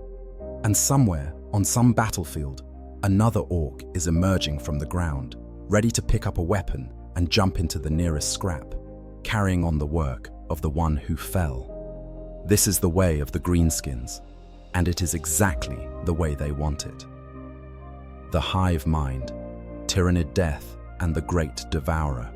And somewhere, on some battlefield, another orc is emerging from the ground, ready to pick up a weapon and jump into the nearest scrap, carrying on the work of the one who fell. This is the way of the greenskins, and it is exactly the way they want it. The hive mind, Tyrannid Death, and the Great Devourer.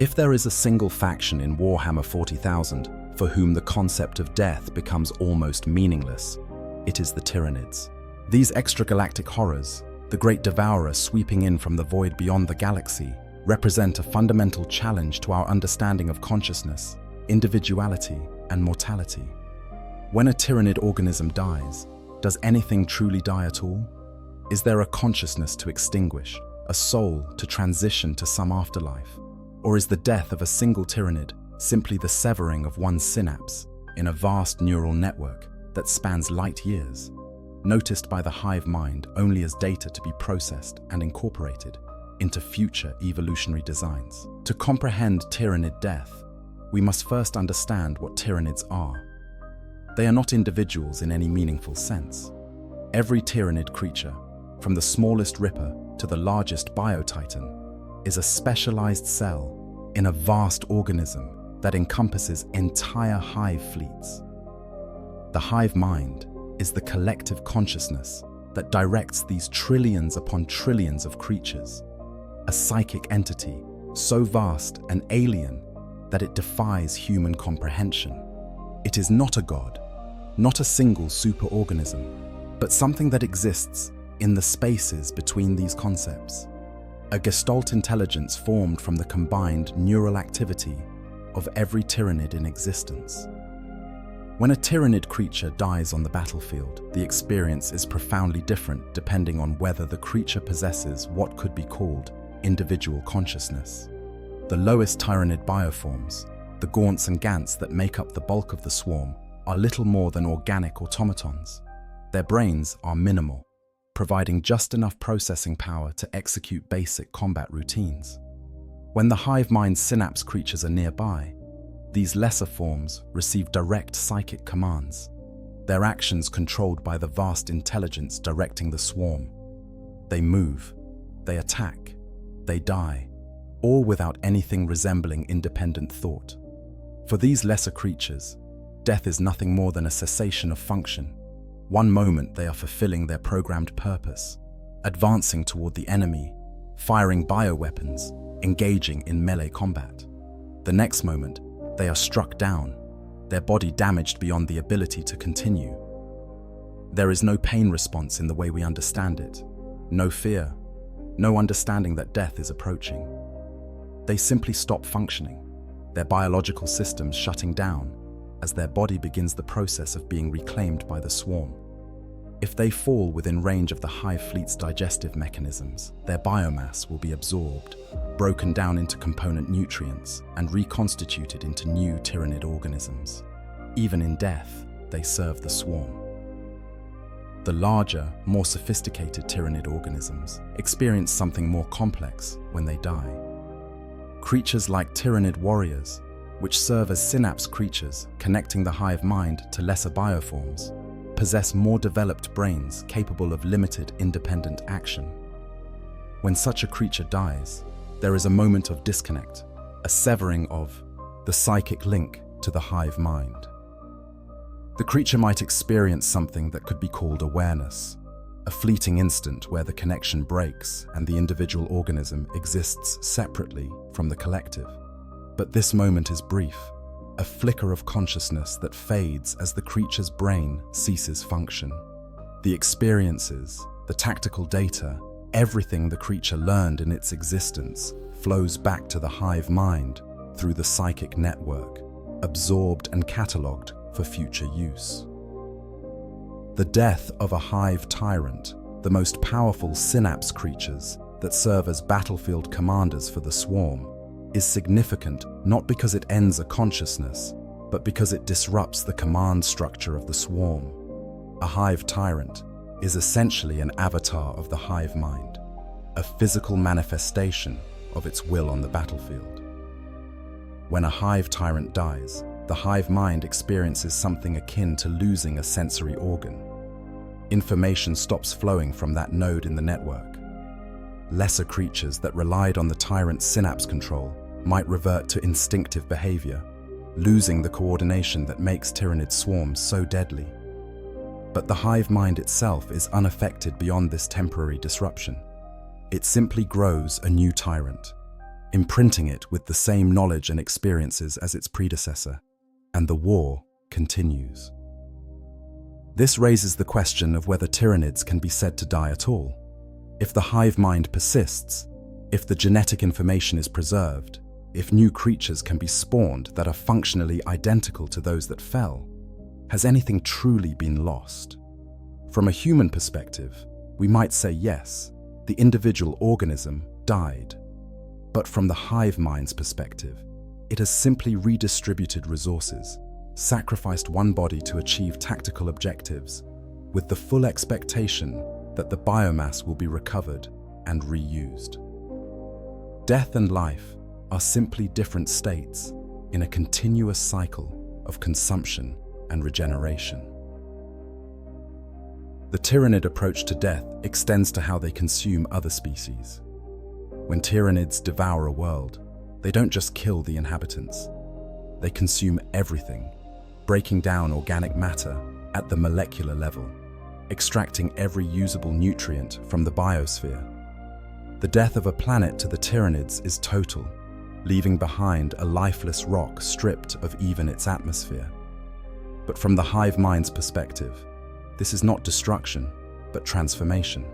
If there is a single faction in Warhammer 40,000 for whom the concept of death becomes almost meaningless, it is the Tyrannids. These extragalactic horrors, the Great Devourer sweeping in from the void beyond the galaxy, represent a fundamental challenge to our understanding of consciousness, individuality, and mortality. When a Tyrannid organism dies, does anything truly die at all? Is there a consciousness to extinguish, a soul to transition to some afterlife? Or is the death of a single Tyrannid simply the severing of one synapse in a vast neural network that spans light years, noticed by the hive mind only as data to be processed and incorporated into future evolutionary designs? To comprehend Tyrannid death, we must first understand what Tyrannids are. They are not individuals in any meaningful sense. Every Tyrannid creature, from the smallest ripper to the largest biotitan, is a specialized cell in a vast organism that encompasses entire hive fleets. The hive mind is the collective consciousness that directs these trillions upon trillions of creatures, a psychic entity so vast and alien that it defies human comprehension. It is not a god, not a single superorganism, but something that exists in the spaces between these concepts. A gestalt intelligence formed from the combined neural activity of every Tyrannid in existence. When a Tyrannid creature dies on the battlefield, the experience is profoundly different depending on whether the creature possesses what could be called individual consciousness. The lowest Tyrannid bioforms, the gaunts and gants that make up the bulk of the swarm, are little more than organic automatons. Their brains are minimal, providing just enough processing power to execute basic combat routines. When the hive mind synapse creatures are nearby, these lesser forms receive direct psychic commands, their actions controlled by the vast intelligence directing the swarm. They move, they attack, they die, all without anything resembling independent thought. For these lesser creatures, death is nothing more than a cessation of function. One moment they are fulfilling their programmed purpose, advancing toward the enemy, firing bioweapons, engaging in melee combat. The next moment, they are struck down, their body damaged beyond the ability to continue. There is no pain response in the way we understand it, no fear, no understanding that death is approaching. They simply stop functioning, their biological systems shutting down as their body begins the process of being reclaimed by the swarm. If they fall within range of the hive fleet's digestive mechanisms, their biomass will be absorbed, broken down into component nutrients, and reconstituted into new Tyrannid organisms. Even in death, they serve the swarm. The larger, more sophisticated Tyrannid organisms experience something more complex when they die. Creatures like Tyrannid warriors, which serve as synapse creatures connecting the hive mind to lesser bioforms, possess more developed brains capable of limited independent action. When such a creature dies, there is a moment of disconnect, a severing of the psychic link to the hive mind. The creature might experience something that could be called awareness, a fleeting instant where the connection breaks and the individual organism exists separately from the collective. But this moment is brief, a flicker of consciousness that fades as the creature's brain ceases function. The experiences, the tactical data, everything the creature learned in its existence flows back to the hive mind through the psychic network, absorbed and catalogued for future use. The death of a hive tyrant, the most powerful synapse creatures that serve as battlefield commanders for the swarm, is significant not because it ends a consciousness, but because it disrupts the command structure of the swarm. A hive tyrant is essentially an avatar of the hive mind, a physical manifestation of its will on the battlefield. When a hive tyrant dies, the hive mind experiences something akin to losing a sensory organ. Information stops flowing from that node in the network. lesser creatures that relied on the tyrant's synapse control might revert to instinctive behavior, losing the coordination that makes tyrannid swarms so deadly. But the hive mind itself is unaffected beyond this temporary disruption. It simply grows a new tyrant, imprinting it with the same knowledge and experiences as its predecessor, and the war continues. This raises the question of whether tyrannids can be said to die at all. If the hive mind persists, if the genetic information is preserved, if new creatures can be spawned that are functionally identical to those that fell, has anything truly been lost? From a human perspective, we might say yes, the individual organism died. But from the hive mind's perspective, it has simply redistributed resources, sacrificed one body to achieve tactical objectives, with the full expectation that the biomass will be recovered and reused. Death and life are simply different states in a continuous cycle of consumption and regeneration. The tyrannid approach to death extends to how they consume other species. When tyrannids devour a world, they don't just kill the inhabitants. They consume everything, breaking down organic matter at the molecular level, extracting every usable nutrient from the biosphere. The death of a planet to the tyrannids is total, leaving behind a lifeless rock stripped of even its atmosphere. But from the hive mind's perspective, this is not destruction, but transformation.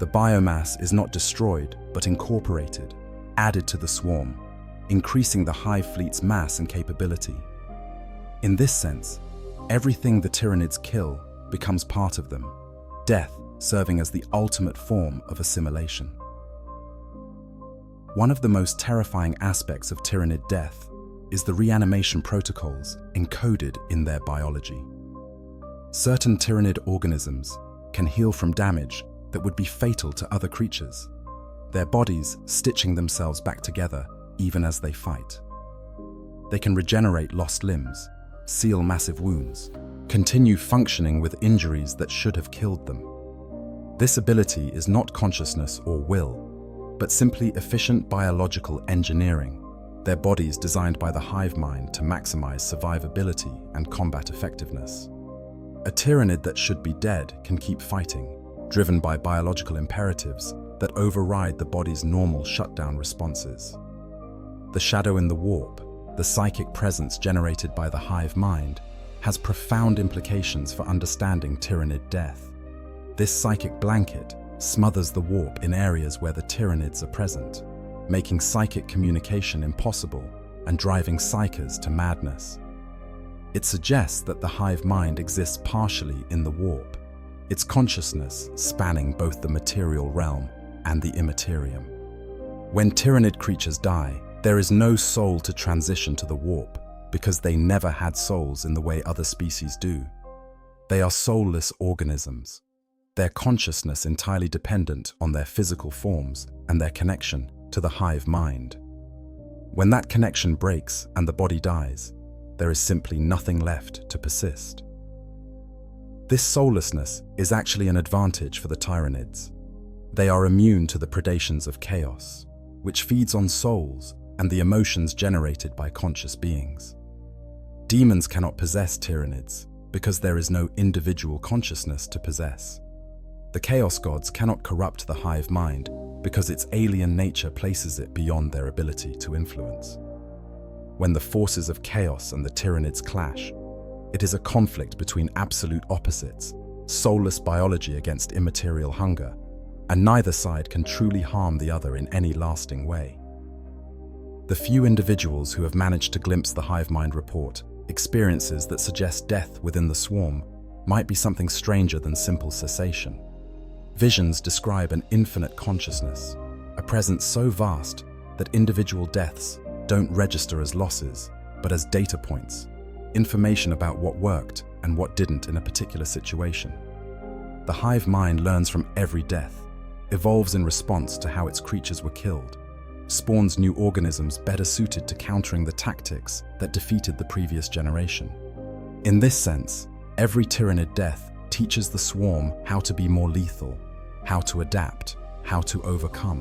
The biomass is not destroyed, but incorporated, added to the swarm, increasing the hive fleet's mass and capability. In this sense, everything the tyrannids kill becomes part of them, death serving as the ultimate form of assimilation. One of the most terrifying aspects of tyrannid death is the reanimation protocols encoded in their biology. Certain tyrannid organisms can heal from damage that would be fatal to other creatures, their bodies stitching themselves back together even as they fight. They can regenerate lost limbs, seal massive wounds, continue functioning with injuries that should have killed them. This ability is not consciousness or will, but simply efficient biological engineering, their bodies designed by the hive mind to maximize survivability and combat effectiveness. A tyrannid that should be dead can keep fighting, driven by biological imperatives that override the body's normal shutdown responses. The shadow in the warp, the psychic presence generated by the hive mind, has profound implications for understanding tyrannid death. This psychic blanket smothers the warp in areas where the tyrannids are present, making psychic communication impossible and driving psychers to madness. It suggests that the hive mind exists partially in the warp, its consciousness spanning both the material realm and the immaterium. When tyrannid creatures die, there is no soul to transition to the warp because they never had souls in the way other species do. They are soulless organisms, their consciousness entirely dependent on their physical forms and their connection to the hive mind. When that connection breaks and the body dies, there is simply nothing left to persist. This soullessness is actually an advantage for the tyrannids. They are immune to the predations of chaos, which feeds on souls and the emotions generated by conscious beings. Demons cannot possess tyrannids because there is no individual consciousness to possess. The chaos gods cannot corrupt the hive mind because its alien nature places it beyond their ability to influence. When the forces of chaos and the tyrannids clash, it is a conflict between absolute opposites, soulless biology against immaterial hunger, and neither side can truly harm the other in any lasting way. The few individuals who have managed to glimpse the hive mind report experiences that suggest death within the swarm might be something stranger than simple cessation. Visions describe an infinite consciousness, a presence so vast that individual deaths don't register as losses, but as data points, information about what worked and what didn't in a particular situation. The hive mind learns from every death, evolves in response to how its creatures were killed, spawns new organisms better suited to countering the tactics that defeated the previous generation. In this sense, every tyrannid death teaches the swarm how to be more lethal, how to adapt, how to overcome.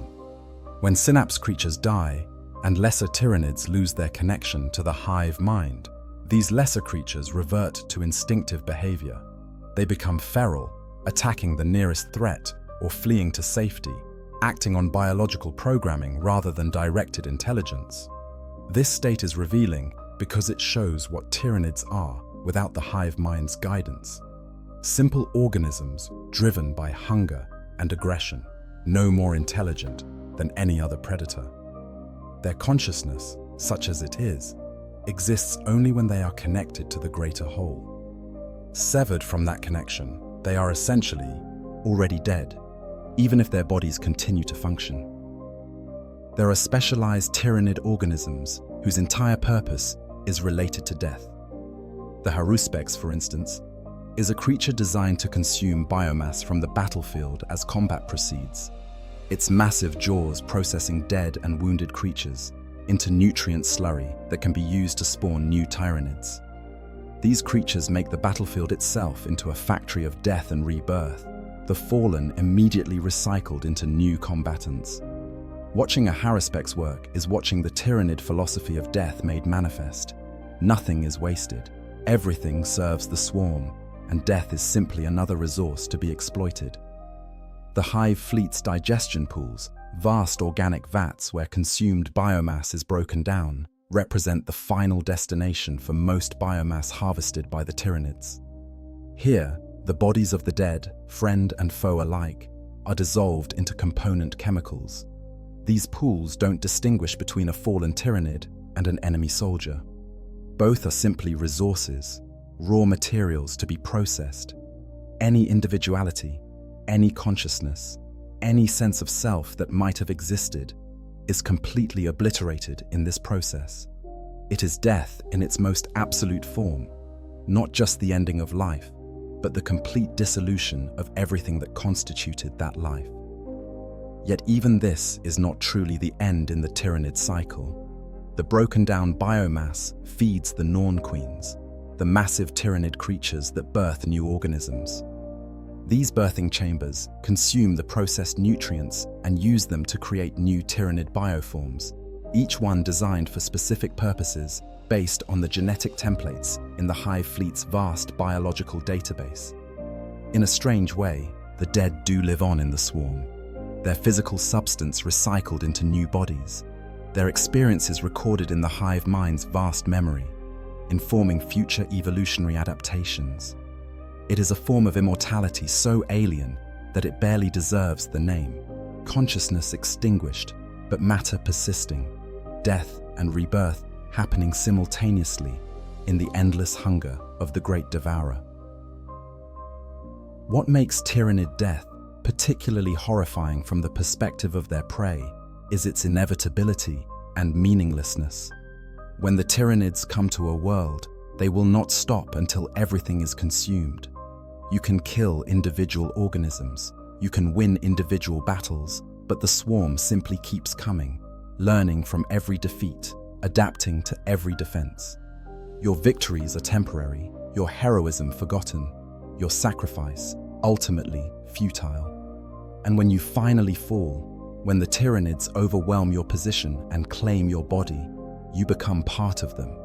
When synapse creatures die, and lesser tyranids lose their connection to the hive mind, these lesser creatures revert to instinctive behavior. They become feral, attacking the nearest threat or fleeing to safety, acting on biological programming rather than directed intelligence. This state is revealing because it shows what tyranids are without the hive mind's guidance. Simple organisms driven by hunger and aggression, no more intelligent than any other predator. Their consciousness, such as it is, exists only when they are connected to the greater whole. Severed from that connection, they are essentially already dead, even if their bodies continue to function. There are specialized tyranid organisms whose entire purpose is related to death. The haruspex, for instance, is a creature designed to consume biomass from the battlefield as combat proceeds, its massive jaws processing dead and wounded creatures into nutrient slurry that can be used to spawn new tyranids. These creatures make the battlefield itself into a factory of death and rebirth, the fallen immediately recycled into new combatants. Watching a haruspex work is watching the tyranid philosophy of death made manifest. Nothing is wasted, everything serves the swarm, and death is simply another resource to be exploited. The hive fleet's digestion pools, vast organic vats where consumed biomass is broken down, represent the final destination for most biomass harvested by the tyranids. Here, the bodies of the dead, friend and foe alike, are dissolved into component chemicals. These pools don't distinguish between a fallen tyranid and an enemy soldier. Both are simply resources, raw materials to be processed. Any individuality, any consciousness, any sense of self that might have existed is completely obliterated in this process. It is death in its most absolute form, not just the ending of life, but the complete dissolution of everything that constituted that life. Yet even this is not truly the end in the tyranid cycle. The broken down biomass feeds the Norn queens, the massive tyranid creatures that birth new organisms. These birthing chambers consume the processed nutrients and use them to create new tyranid bioforms, each one designed for specific purposes based on the genetic templates in the hive fleet's vast biological database. In a strange way, the dead do live on in the swarm, their physical substance recycled into new bodies, their experiences recorded in the hive mind's vast memory, informing future evolutionary adaptations. It is a form of immortality so alien that it barely deserves the name. Consciousness extinguished, but matter persisting, death and rebirth happening simultaneously in the endless hunger of the great devourer. What makes tyrannid death particularly horrifying from the perspective of their prey is its inevitability and meaninglessness. When the tyrannids come to a world, they will not stop until everything is consumed. You can kill individual organisms, you can win individual battles, but the swarm simply keeps coming, learning from every defeat, adapting to every defense. Your victories are temporary, your heroism forgotten, your sacrifice ultimately futile. And when you finally fall, when the tyrannids overwhelm your position and claim your body, you become part of them,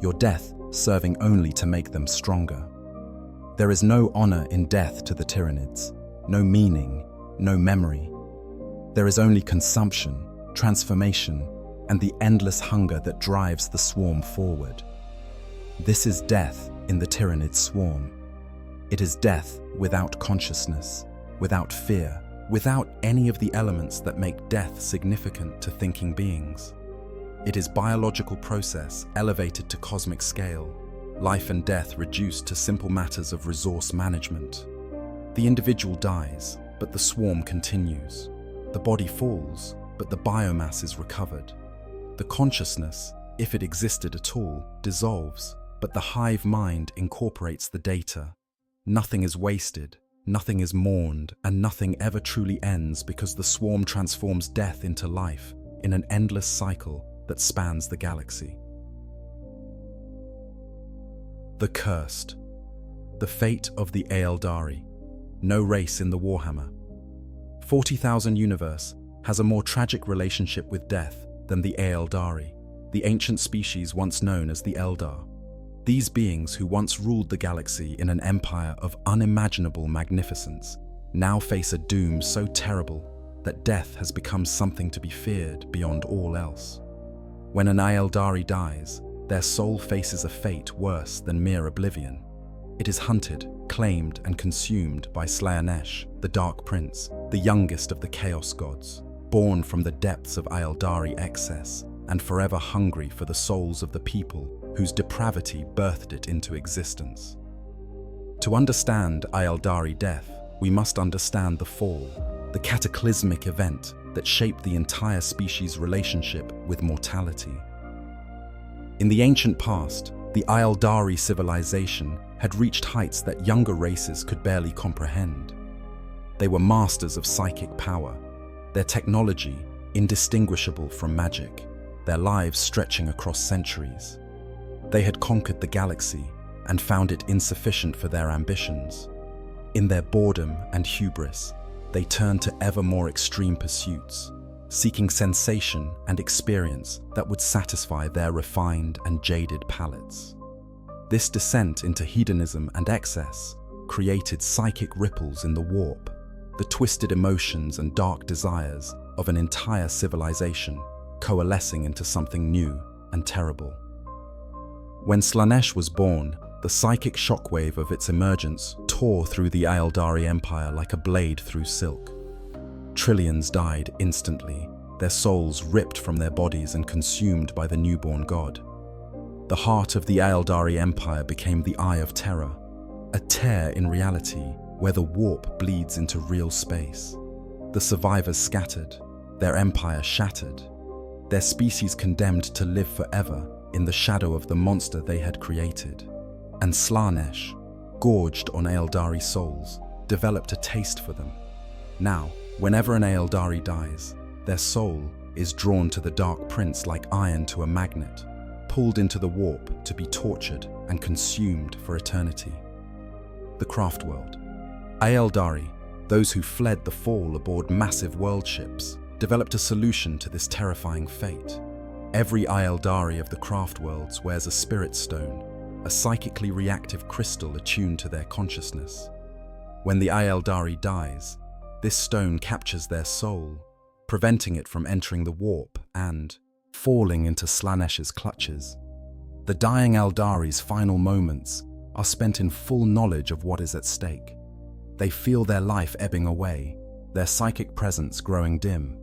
your death serving only to make them stronger. There is no honor in death to the tyrannids, no meaning, no memory. There is only consumption, transformation, and the endless hunger that drives the swarm forward. This is death in the tyrannid swarm. It is death without consciousness, without fear, without any of the elements that make death significant to thinking beings. It is biological process elevated to cosmic scale, life and death reduced to simple matters of resource management. The individual dies, but the swarm continues. The body falls, but the biomass is recovered. The consciousness, if it existed at all, dissolves, but the hive mind incorporates the data. Nothing is wasted, nothing is mourned, and nothing ever truly ends because the swarm transforms death into life in an endless cycle that spans the galaxy. The Cursed. The fate of the Aeldari. No race in the Warhammer. 40,000 universe has a more tragic relationship with death than the Aeldari, the ancient species once known as the Eldar. These beings who once ruled the galaxy in an empire of unimaginable magnificence now face a doom so terrible that death has become something to be feared beyond all else. When an Aeldari dies, their soul faces a fate worse than mere oblivion. It is hunted, claimed, and consumed by Slaanesh, the Dark Prince, the youngest of the Chaos Gods, born from the depths of Aeldari excess and forever hungry for the souls of the people whose depravity birthed it into existence. To understand Aeldari death, we must understand the Fall, the cataclysmic event that shaped the entire species' relationship with mortality. In the ancient past, the Aeldari civilization had reached heights that younger races could barely comprehend. They were masters of psychic power, their technology indistinguishable from magic, their lives stretching across centuries. They had conquered the galaxy and found it insufficient for their ambitions. In their boredom and hubris, they turned to ever more extreme pursuits, seeking sensation and experience that would satisfy their refined and jaded palates. This descent into hedonism and excess created psychic ripples in the warp, the twisted emotions and dark desires of an entire civilization coalescing into something new and terrible. When Slaanesh was born, the psychic shockwave of its emergence tore through the Aeldari Empire like a blade through silk. Trillions died instantly, their souls ripped from their bodies and consumed by the newborn god. The heart of the Aeldari Empire became the Eye of Terror, a tear in reality where the warp bleeds into real space. The survivors scattered, their empire shattered, their species condemned to live forever in the shadow of the monster they had created. And Slaanesh, gorged on Aeldari souls, developed a taste for them. Now, whenever an Aeldari dies, their soul is drawn to the Dark Prince like iron to a magnet, pulled into the warp to be tortured and consumed for eternity. The Craft World. Aeldari, those who fled the Fall aboard massive world ships, developed a solution to this terrifying fate. Every Aeldari of the Craft Worlds wears a spirit stone, a psychically reactive crystal attuned to their consciousness. When the Aeldari dies, this stone captures their soul, preventing it from entering the warp and falling into Slaanesh's clutches. The dying Aeldari's final moments are spent in full knowledge of what is at stake. They feel their life ebbing away, their psychic presence growing dim,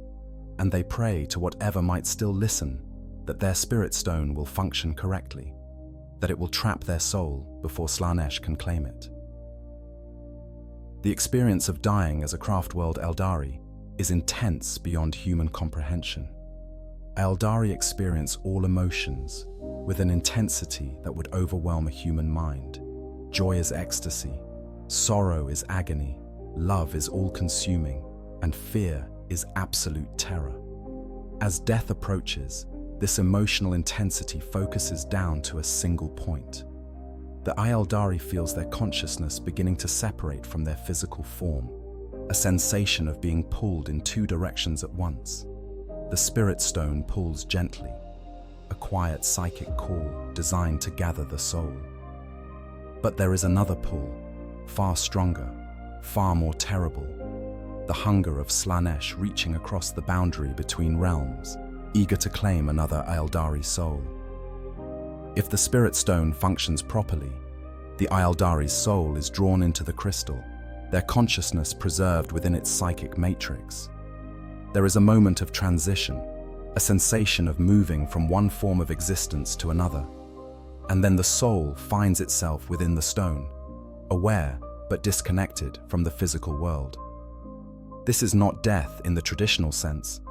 and they pray to whatever might still listen that their spirit stone will function correctly, that it will trap their soul before Slaanesh can claim it. The experience of dying as a Craftworld Aeldari is intense beyond human comprehension. Aeldari experience all emotions with an intensity that would overwhelm a human mind. Joy is ecstasy, sorrow is agony, love is all-consuming, and fear is absolute terror. As death approaches, this emotional intensity focuses down to a single point. The Aeldari feels their consciousness beginning to separate from their physical form, a sensation of being pulled in two directions at once. The spirit stone pulls gently, a quiet psychic call designed to gather the soul. But there is another pull, far stronger, far more terrible, the hunger of Slaanesh reaching across the boundary between realms, eager to claim another Aeldari soul. If the spirit stone functions properly, the Aeldari's soul is drawn into the crystal, their consciousness preserved within its psychic matrix. There is a moment of transition, a sensation of moving from one form of existence to another, and then the soul finds itself within the stone, aware but disconnected from the physical world. This is not death in the traditional sense,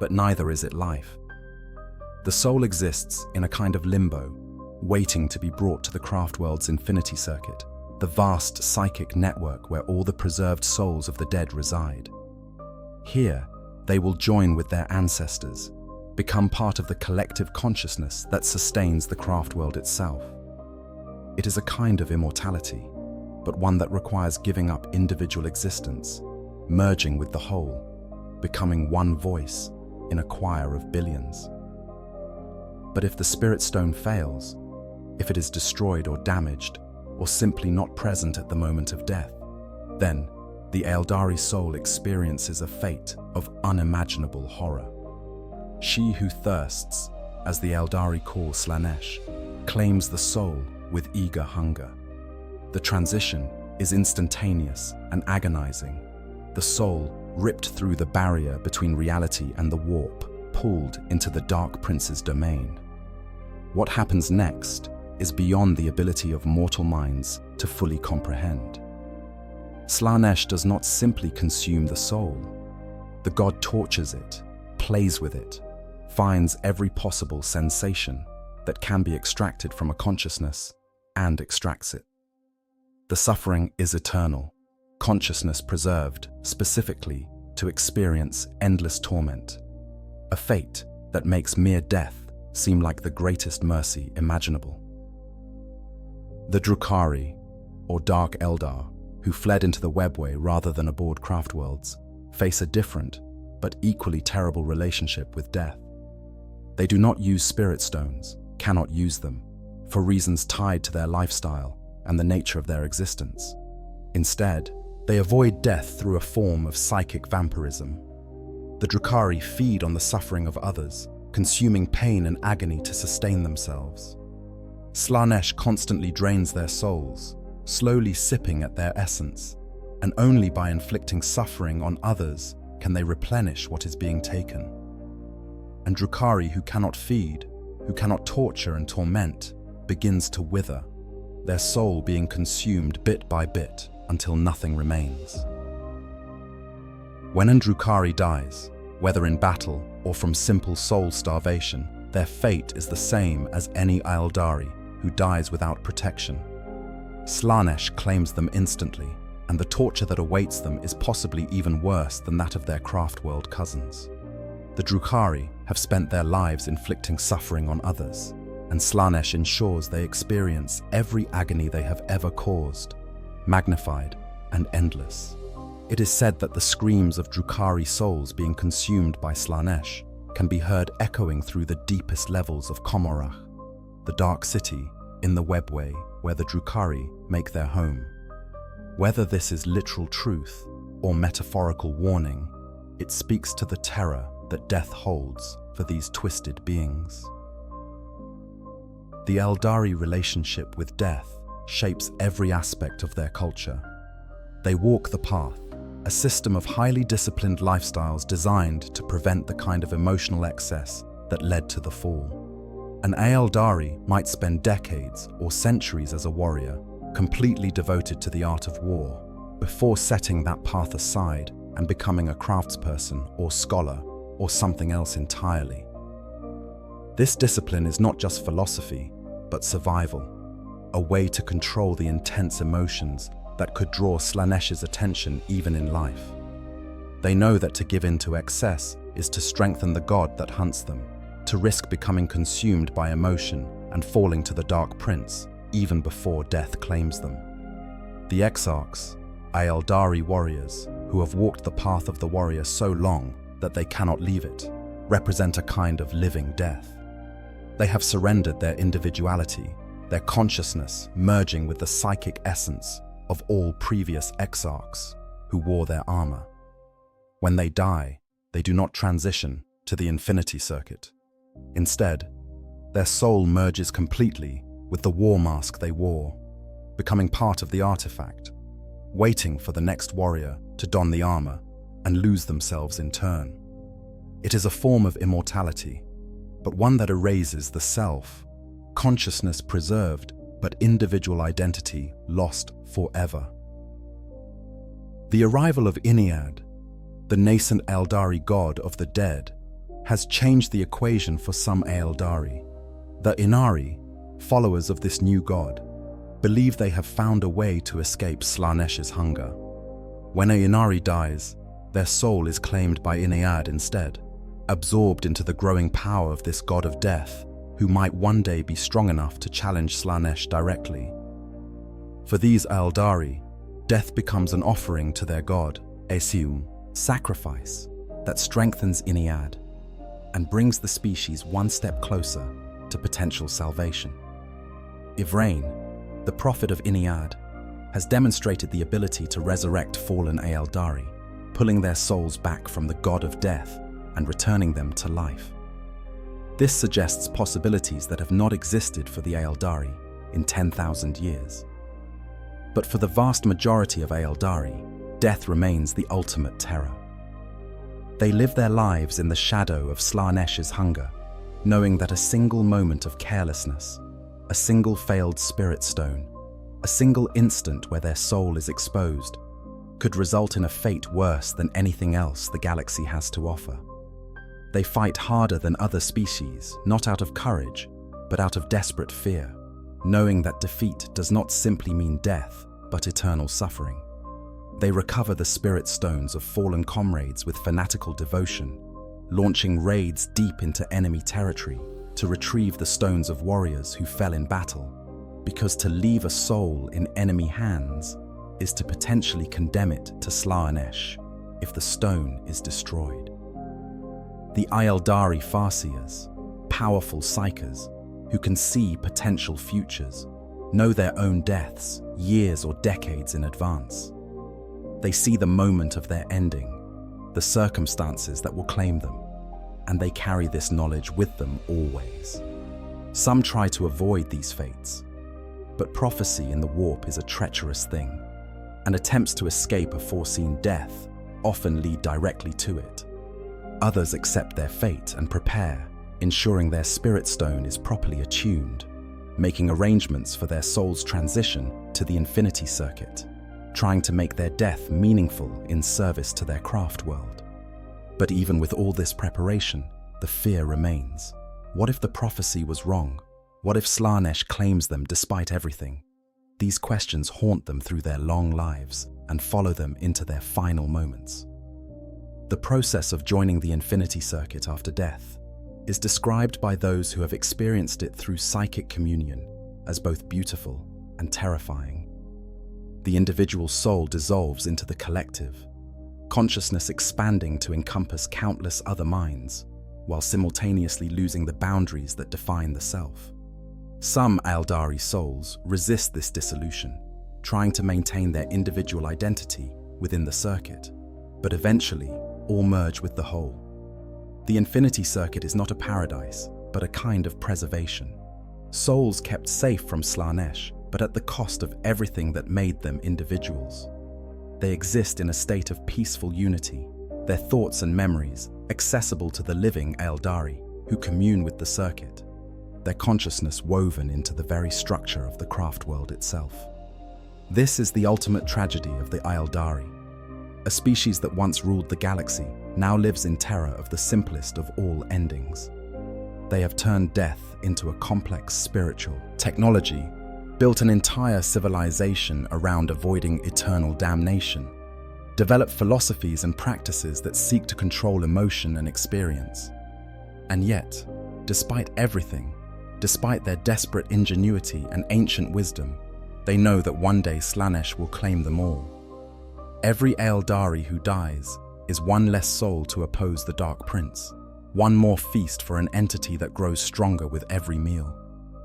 but neither is it life. The soul exists in a kind of limbo, waiting to be brought to the Craftworld's infinity circuit, the vast psychic network where all the preserved souls of the dead reside. Here, they will join with their ancestors, become part of the collective consciousness that sustains the Craftworld itself. It is a kind of immortality, but one that requires giving up individual existence, merging with the whole, becoming one voice in a choir of billions. But if the spirit stone fails, if it is destroyed or damaged, or simply not present at the moment of death, then the Eldari soul experiences a fate of unimaginable horror. She who thirsts, as the Eldari call Slaanesh, claims the soul with eager hunger. The transition is instantaneous and agonizing. The soul, ripped through the barrier between reality and the warp, pulled into the Dark Prince's domain. What happens next is beyond the ability of mortal minds to fully comprehend. Slaanesh does not simply consume the soul. The god tortures it, plays with it, finds every possible sensation that can be extracted from a consciousness and extracts it. The suffering is eternal, consciousness preserved specifically to experience endless torment, a fate that makes mere death seem like the greatest mercy imaginable. The Drukhari, or Dark Eldar, who fled into the webway rather than aboard craftworlds, face a different but equally terrible relationship with death. They do not use spirit stones, cannot use them, for reasons tied to their lifestyle and the nature of their existence. Instead, they avoid death through a form of psychic vampirism. The Drukhari feed on the suffering of others, consuming pain and agony to sustain themselves. Slaanesh constantly drains their souls, slowly sipping at their essence, and only by inflicting suffering on others can they replenish what is being taken. And Drukhari who cannot feed, who cannot torture and torment, begins to wither, their soul being consumed bit by bit until nothing remains. When an Drukhari dies, whether in battle or from simple soul starvation, their fate is the same as any Eldari who dies without protection. Slaanesh claims them instantly, and the torture that awaits them is possibly even worse than that of their craftworld cousins. The Drukhari have spent their lives inflicting suffering on others, and Slaanesh ensures they experience every agony they have ever caused, magnified and endless. It is said that the screams of Drukhari souls being consumed by Slaanesh can be heard echoing through the deepest levels of Komorach, the dark city in the webway where the Drukhari make their home. Whether this is literal truth or metaphorical warning, it speaks to the terror that death holds for these twisted beings. The Eldari relationship with death shapes every aspect of their culture. They walk the path, a system of highly disciplined lifestyles designed to prevent the kind of emotional excess that led to the fall. An Eldari might spend decades or centuries as a warrior, completely devoted to the art of war, before setting that path aside and becoming a craftsperson or scholar or something else entirely. This discipline is not just philosophy, but survival, a way to control the intense emotions that could draw Slaanesh's attention even in life. They know that to give in to excess is to strengthen the god that hunts them, to risk becoming consumed by emotion and falling to the Dark Prince even before death claims them. The Exarchs, Eldari warriors who have walked the path of the warrior so long that they cannot leave it, represent a kind of living death. They have surrendered their individuality, their consciousness merging with the psychic essence of all previous Exarchs who wore their armor. When they die, they do not transition to the infinity circuit. Instead, their soul merges completely with the war mask they wore, becoming part of the artifact, waiting for the next warrior to don the armor and lose themselves in turn. It is a form of immortality, but one that erases the self, consciousness preserved, but individual identity lost forever. The arrival of Inead, the nascent Eldari god of the dead, has changed the equation for some Eldari. The Inari, followers of this new god, believe they have found a way to escape Slaanesh's hunger. When a Inari dies, their soul is claimed by Inead instead, absorbed into the growing power of this god of death, who might one day be strong enough to challenge Slaanesh directly. For these Eldari, death becomes an offering to their god, Esium, sacrifice, that strengthens Inead and brings the species one step closer to potential salvation. Ivrain, the prophet of Inead, has demonstrated the ability to resurrect fallen Aeldari, pulling their souls back from the god of death and returning them to life. This suggests possibilities that have not existed for the Aeldari in 10,000 years. But for the vast majority of Aeldari, death remains the ultimate terror. They live their lives in the shadow of Slaanesh's hunger, knowing that a single moment of carelessness, a single failed spirit stone, a single instant where their soul is exposed, could result in a fate worse than anything else the galaxy has to offer. They fight harder than other species, not out of courage, but out of desperate fear, knowing that defeat does not simply mean death, but eternal suffering. They recover the spirit stones of fallen comrades with fanatical devotion, launching raids deep into enemy territory to retrieve the stones of warriors who fell in battle, because to leave a soul in enemy hands is to potentially condemn it to Slaanesh if the stone is destroyed. The Aeldari Farseers, powerful psychers who can see potential futures, know their own deaths years or decades in advance. They see the moment of their ending, the circumstances that will claim them, and they carry this knowledge with them always. Some try to avoid these fates, but prophecy in the warp is a treacherous thing, and attempts to escape a foreseen death often lead directly to it. Others accept their fate and prepare, ensuring their spirit stone is properly attuned, making arrangements for their soul's transition to the infinity circuit, trying to make their death meaningful in service to their craft world. But even with all this preparation, the fear remains. What if the prophecy was wrong? What if Slaanesh claims them despite everything? These questions haunt them through their long lives and follow them into their final moments. The process of joining the infinity circuit after death is described by those who have experienced it through psychic communion as both beautiful and terrifying. The individual soul dissolves into the collective, consciousness expanding to encompass countless other minds, while simultaneously losing the boundaries that define the self. Some Aeldari souls resist this dissolution, trying to maintain their individual identity within the circuit, but eventually all merge with the whole. The infinity circuit is not a paradise, but a kind of preservation. Souls kept safe from Slaanesh, but at the cost of everything that made them individuals. They exist in a state of peaceful unity, their thoughts and memories accessible to the living Aeldari who commune with the circuit, their consciousness woven into the very structure of the craft world itself. This is the ultimate tragedy of the Aeldari. A species that once ruled the galaxy now lives in terror of the simplest of all endings. They have turned death into a complex spiritual technology, built an entire civilization around avoiding eternal damnation, developed philosophies and practices that seek to control emotion and experience. And yet, despite everything, despite their desperate ingenuity and ancient wisdom, they know that one day Slaanesh will claim them all. Every Aeldari who dies is one less soul to oppose the Dark Prince, one more feast for an entity that grows stronger with every meal.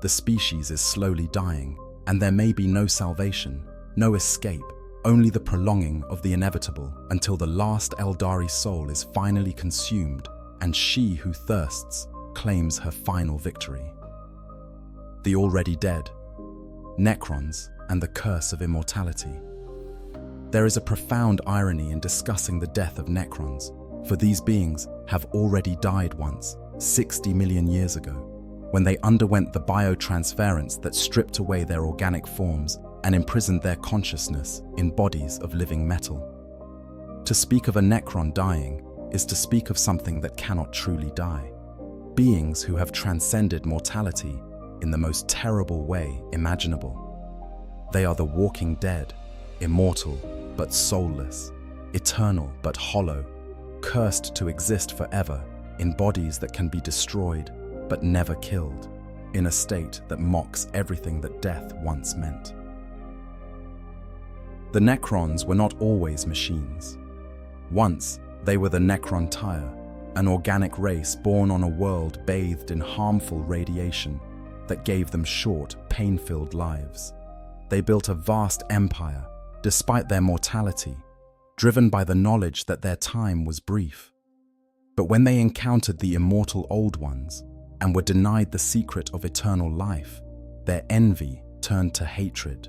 The species is slowly dying, and there may be no salvation, no escape, only the prolonging of the inevitable until the last Aeldari soul is finally consumed and she who thirsts claims her final victory. The already dead, Necrons, and the curse of immortality. There is a profound irony in discussing the death of Necrons, for these beings have already died once, 60 million years ago, when they underwent the biotransference that stripped away their organic forms and imprisoned their consciousness in bodies of living metal. To speak of a Necron dying is to speak of something that cannot truly die. Beings who have transcended mortality in the most terrible way imaginable. They are the walking dead, immortal but soulless, eternal but hollow, cursed to exist forever in bodies that can be destroyed but never killed, in a state that mocks everything that death once meant. The Necrons were not always machines. Once, they were the Necron-Tyre, an organic race born on a world bathed in harmful radiation that gave them short, pain-filled lives. They built a vast empire, despite their mortality, driven by the knowledge that their time was brief. But when they encountered the immortal Old Ones and were denied the secret of eternal life, their envy turned to hatred.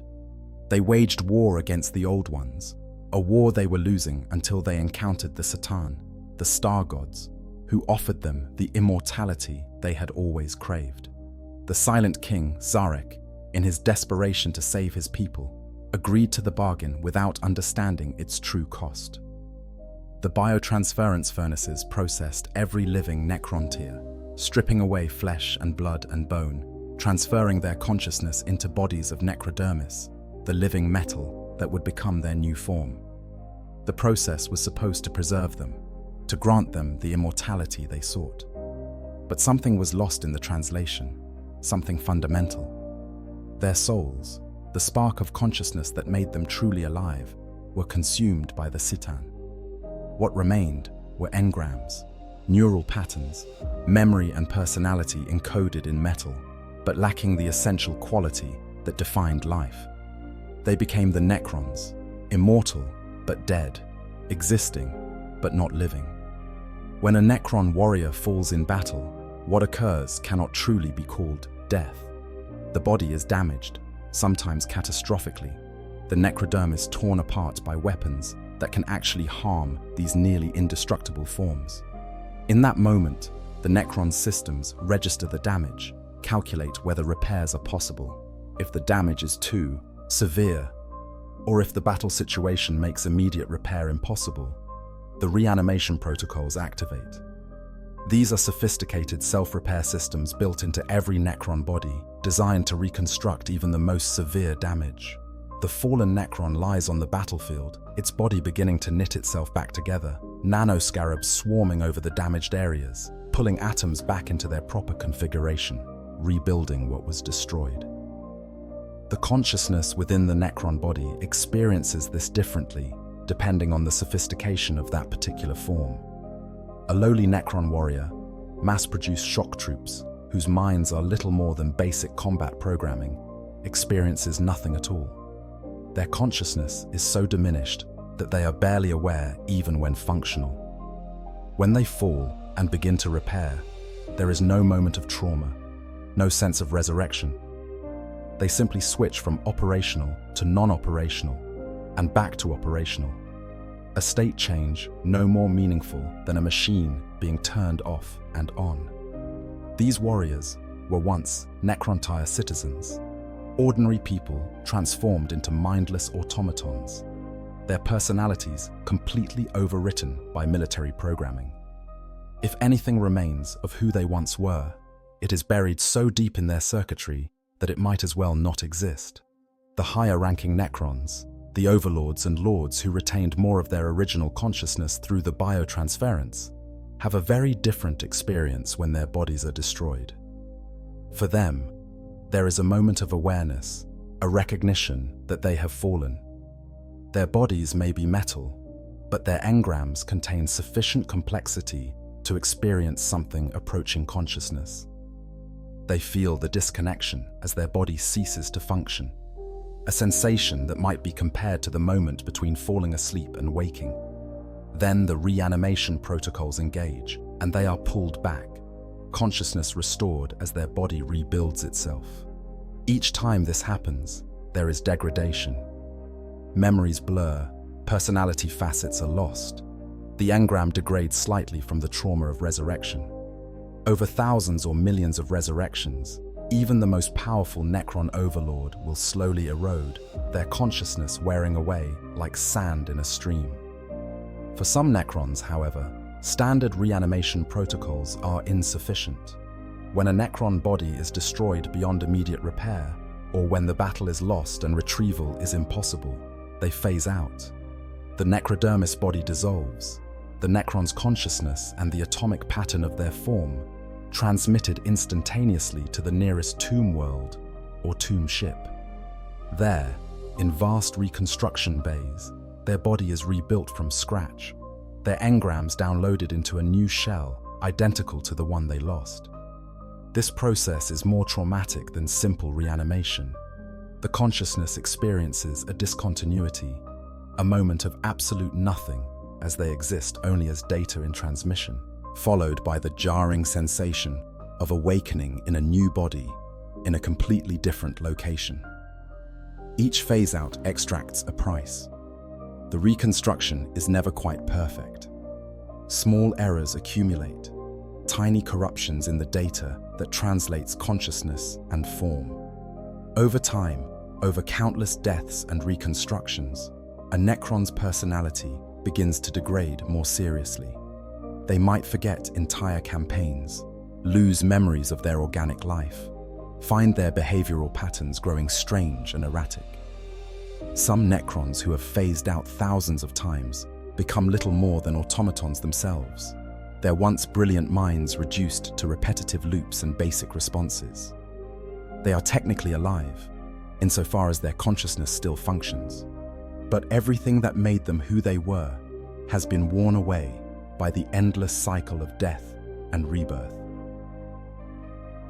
They waged war against the Old Ones, a war they were losing until they encountered the Satan, the star gods, who offered them the immortality they had always craved. The Silent King, Zarek, in his desperation to save his people, agreed to the bargain without understanding its true cost. The biotransference furnaces processed every living Necron-Tyre, stripping away flesh and blood and bone, transferring their consciousness into bodies of necrodermis, the living metal that would become their new form. The process was supposed to preserve them, to grant them the immortality they sought. But something was lost in the translation, something fundamental. Their souls, the spark of consciousness that made them truly alive, were consumed by the Satan. What remained were engrams, neural patterns, memory and personality encoded in metal, but lacking the essential quality that defined life. They became the Necrons, immortal but dead, existing but not living. When a Necron warrior falls in battle, what occurs cannot truly be called death. The body is damaged, sometimes catastrophically, the necrodermis torn apart by weapons that can actually harm these nearly indestructible forms. In that moment, the Necron's systems register the damage, calculate whether repairs are possible, if the damage is too severe, or if the battle situation makes immediate repair impossible. The reanimation protocols activate. These are sophisticated self-repair systems built into every Necron body, designed to reconstruct even the most severe damage. The fallen Necron lies on the battlefield, its body beginning to knit itself back together, nanoscarabs swarming over the damaged areas, pulling atoms back into their proper configuration, rebuilding what was destroyed. The consciousness within the Necron body experiences this differently, depending on the sophistication of that particular form. A lowly Necron warrior, mass-produced shock troops, whose minds are little more than basic combat programming, experiences nothing at all. Their consciousness is so diminished that they are barely aware even when functional. When they fall and begin to repair, there is no moment of trauma, no sense of resurrection. They simply switch from operational to non-operational and back to operational. A state change no more meaningful than a machine being turned off and on. These warriors were once Necron-Tyre citizens, ordinary people transformed into mindless automatons, their personalities completely overwritten by military programming. If anything remains of who they once were, it is buried so deep in their circuitry that it might as well not exist. The higher-ranking Necrons, the overlords and lords who retained more of their original consciousness through the biotransference, have a very different experience when their bodies are destroyed. For them, there is a moment of awareness, a recognition that they have fallen. Their bodies may be metal, but their engrams contain sufficient complexity to experience something approaching consciousness. They feel the disconnection as their body ceases to function, a sensation that might be compared to the moment between falling asleep and waking. Then the reanimation protocols engage, and they are pulled back, consciousness restored as their body rebuilds itself. Each time this happens, there is degradation. Memories blur, personality facets are lost. The engram degrades slightly from the trauma of resurrection. Over thousands or millions of resurrections, even the most powerful Necron overlord will slowly erode, their consciousness wearing away like sand in a stream. For some Necrons, however, standard reanimation protocols are insufficient. When a Necron body is destroyed beyond immediate repair, or when the battle is lost and retrieval is impossible, they phase out. The necrodermis body dissolves, the Necron's consciousness and the atomic pattern of their form transmitted instantaneously to the nearest tomb world or tomb ship. There, in vast reconstruction bays, their body is rebuilt from scratch. their engrams downloaded into a new shell identical to the one they lost. This process is more traumatic than simple reanimation. The consciousness experiences a discontinuity, a moment of absolute nothing as they exist only as data in transmission, followed by the jarring sensation of awakening in a new body in a completely different location. Each phase-out extracts a price. The reconstruction is never quite perfect. Small errors accumulate, tiny corruptions in the data that translates consciousness and form. Over time, over countless deaths and reconstructions, a Necron's personality begins to degrade more seriously. They might forget entire campaigns, lose memories of their organic life, find their behavioral patterns growing strange and erratic. Some Necrons who have phased out thousands of times become little more than automatons themselves, their once brilliant minds reduced to repetitive loops and basic responses. They are technically alive, insofar as their consciousness still functions, but everything that made them who they were has been worn away by the endless cycle of death and rebirth.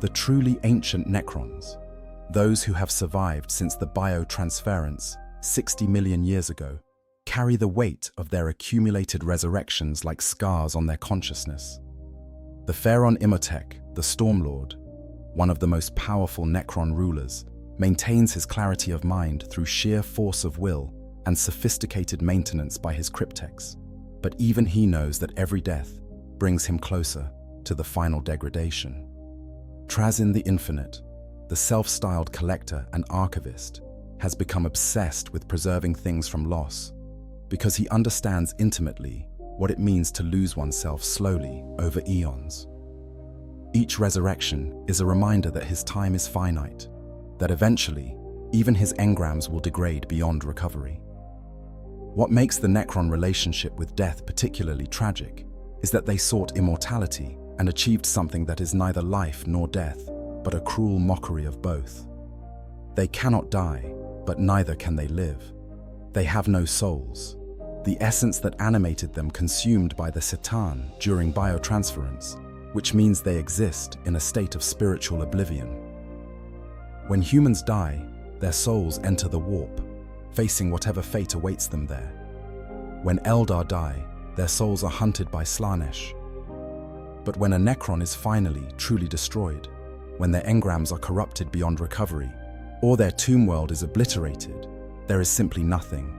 The truly ancient Necrons, those who have survived since the biotransference 60 million years ago, carry the weight of their accumulated resurrections like scars on their consciousness. The Pharaon Imhotep, the Stormlord, one of the most powerful Necron rulers, maintains his clarity of mind through sheer force of will and sophisticated maintenance by his cryptex. But even he knows that every death brings him closer to the final degradation. Trazyn the Infinite, the self-styled collector and archivist, has become obsessed with preserving things from loss because he understands intimately what it means to lose oneself slowly over eons. Each resurrection is a reminder that his time is finite, that eventually even his engrams will degrade beyond recovery. What makes the Necron relationship with death particularly tragic is that they sought immortality and achieved something that is neither life nor death, but a cruel mockery of both. They cannot die, but neither can they live. They have no souls. The essence that animated them consumed by the Satan during biotransference, which means they exist in a state of spiritual oblivion. When humans die, their souls enter the warp, facing whatever fate awaits them there. When Eldar die, their souls are hunted by Slanesh. But when a Necron is finally truly destroyed, when their engrams are corrupted beyond recovery, or their tomb world is obliterated, there is simply nothing.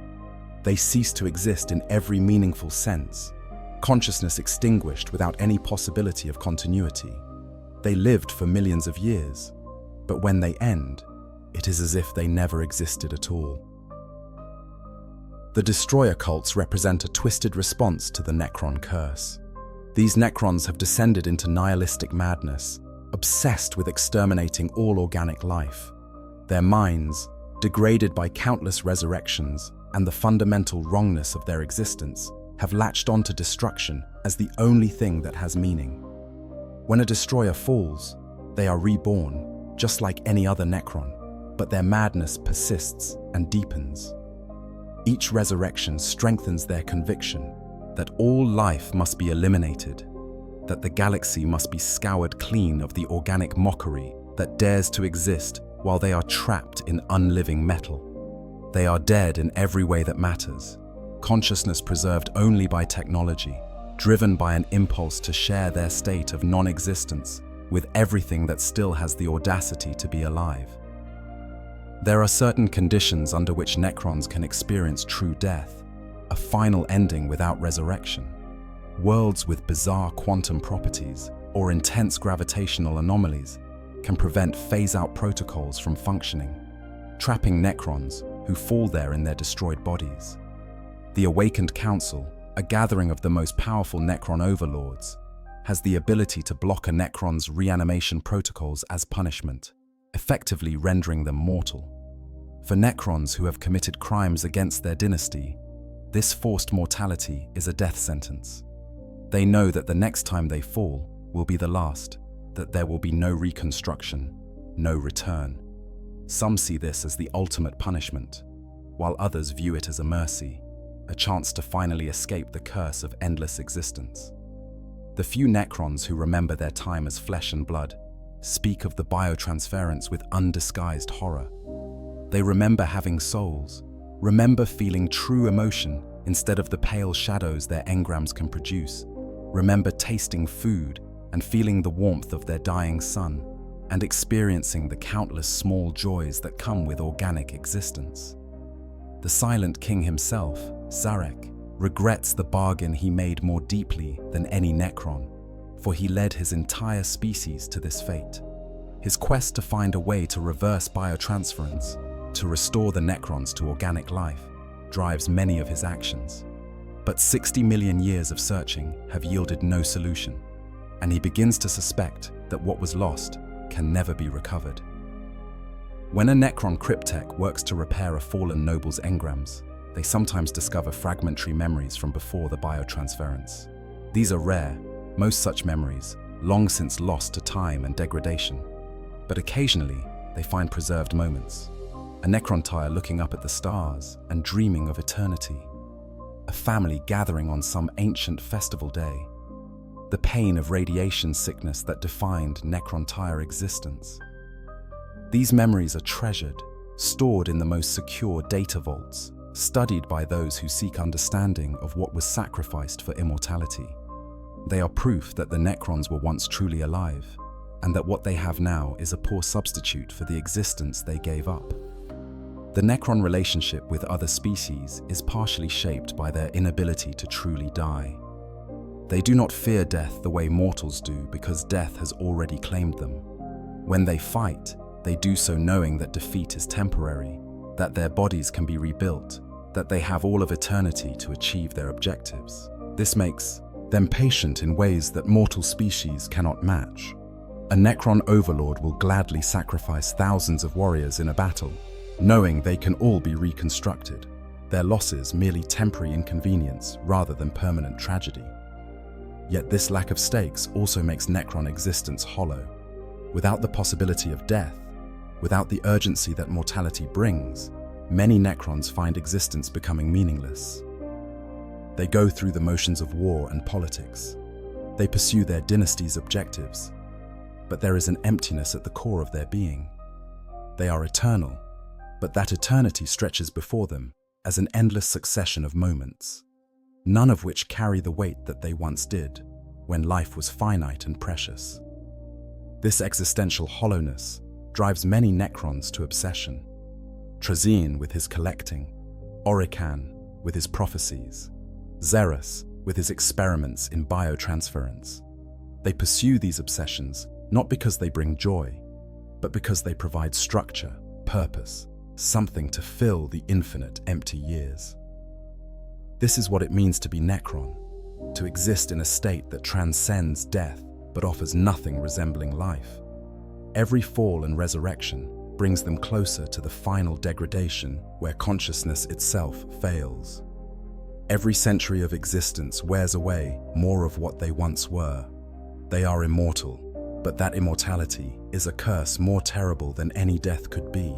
They cease to exist in every meaningful sense, consciousness extinguished without any possibility of continuity. They lived for millions of years, but when they end, it is as if they never existed at all. The Destroyer cults represent a twisted response to the Necron curse. These Necrons have descended into nihilistic madness, obsessed with exterminating all organic life. Their minds, degraded by countless resurrections and the fundamental wrongness of their existence, have latched onto destruction as the only thing that has meaning. When a destroyer falls, they are reborn, just like any other Necron, but their madness persists and deepens. Each resurrection strengthens their conviction that all life must be eliminated, that the galaxy must be scoured clean of the organic mockery that dares to exist while they are trapped in unliving metal. They are dead in every way that matters, consciousness preserved only by technology, driven by an impulse to share their state of non-existence with everything that still has the audacity to be alive. There are certain conditions under which Necrons can experience true death, a final ending without resurrection. Worlds with bizarre quantum properties or intense gravitational anomalies can prevent phase-out protocols from functioning, trapping Necrons who fall there in their destroyed bodies. The Awakened Council, a gathering of the most powerful Necron overlords, has the ability to block a Necron's reanimation protocols as punishment, effectively rendering them mortal. For Necrons who have committed crimes against their dynasty, this forced mortality is a death sentence. They know that the next time they fall will be the last, that there will be no reconstruction, no return. Some see this as the ultimate punishment, while others view it as a mercy. a chance to finally escape the curse of endless existence. The few Necrons who remember their time as flesh and blood speak of the biotransference with undisguised horror. They remember having souls, remember feeling true emotion instead of the pale shadows their engrams can produce, remember tasting food and feeling the warmth of their dying sun, and experiencing the countless small joys that come with organic existence. The Silent King himself, Zarek, regrets the bargain he made more deeply than any Necron, for he led his entire species to this fate. His quest to find a way to reverse biotransference, to restore the Necrons to organic life, drives many of his actions. But 60 million years of searching have yielded no solution, and he begins to suspect that what was lost can never be recovered. When a Necron cryptech works to repair a fallen noble's engrams, they sometimes discover fragmentary memories from before the biotransference. These are rare, most such memories long since lost to time and degradation. But occasionally, they find preserved moments. A Necron tire looking up at the stars and dreaming of eternity. A family gathering on some ancient festival day. The pain of radiation sickness that defined Necron tire existence. These memories are treasured, stored in the most secure data vaults, studied by those who seek understanding of what was sacrificed for immortality. They are proof that the Necrons were once truly alive, and that what they have now is a poor substitute for the existence they gave up. The Necron relationship with other species is partially shaped by their inability to truly die. They do not fear death the way mortals do because death has already claimed them. When they fight, they do so knowing that defeat is temporary, that their bodies can be rebuilt, that they have all of eternity to achieve their objectives. This makes them patient in ways that mortal species cannot match. A Necron overlord will gladly sacrifice thousands of warriors in a battle, knowing they can all be reconstructed, their losses merely temporary inconvenience rather than permanent tragedy. Yet this lack of stakes also makes Necron existence hollow. Without the possibility of death, without the urgency that mortality brings, many Necrons find existence becoming meaningless. They go through the motions of war and politics. They pursue their dynasty's objectives, but there is an emptiness at the core of their being. They are eternal, but that eternity stretches before them as an endless succession of moments, none of which carry the weight that they once did, when life was finite and precious. This existential hollowness drives many Necrons to obsession. Trazeen with his collecting, Orican with his prophecies, Xerus with his experiments in biotransference. They pursue these obsessions not because they bring joy, but because they provide structure, purpose, something to fill the infinite empty years. This is what it means to be Necron, to exist in a state that transcends death but offers nothing resembling life. Every fall and resurrection brings them closer to the final degradation where consciousness itself fails. Every century of existence wears away more of what they once were. They are immortal, but that immortality is a curse more terrible than any death could be.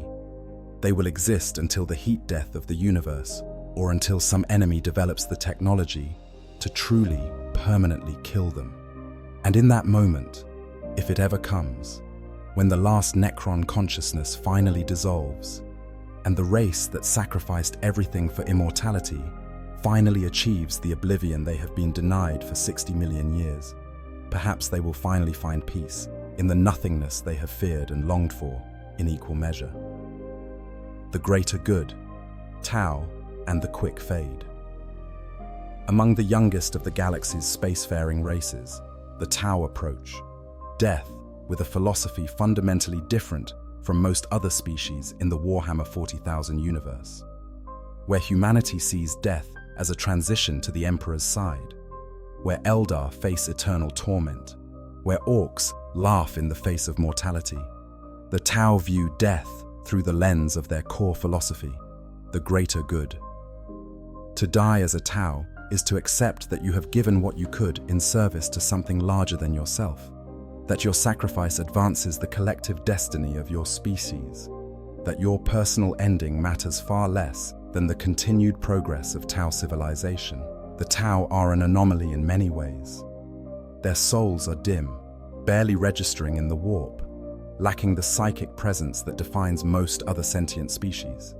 They will exist until the heat death of the universe, or until some enemy develops the technology to truly, permanently kill them. And in that moment, if it ever comes, when the last Necron consciousness finally dissolves, and the race that sacrificed everything for immortality finally achieves the oblivion they have been denied for 60 million years, perhaps they will finally find peace in the nothingness they have feared and longed for in equal measure. The greater good, Tau, and the quick fade. Among the youngest of the galaxy's spacefaring races, the Tau approach, death with a philosophy fundamentally different from most other species in the Warhammer 40,000 universe, where humanity sees death as a transition to the Emperor's side, where Eldar face eternal torment, where Orcs laugh in the face of mortality. The Tau view death through the lens of their core philosophy, the greater good. To die as a Tau is to accept that you have given what you could in service to something larger than yourself, that your sacrifice advances the collective destiny of your species, that your personal ending matters far less than the continued progress of Tau civilization. The Tau are an anomaly in many ways. Their souls are dim, barely registering in the warp, lacking the psychic presence that defines most other sentient species.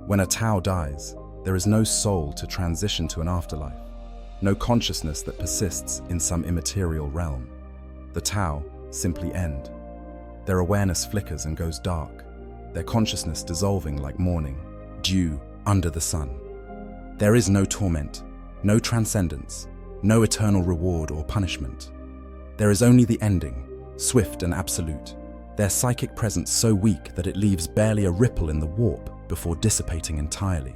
When a Tau dies, there is no soul to transition to an afterlife, no consciousness that persists in some immaterial realm. The Tau simply end. Their awareness flickers and goes dark, their consciousness dissolving like morning, dew under the sun. There is no torment, no transcendence, no eternal reward or punishment. There is only the ending, swift and absolute, their psychic presence so weak that it leaves barely a ripple in the warp before dissipating entirely.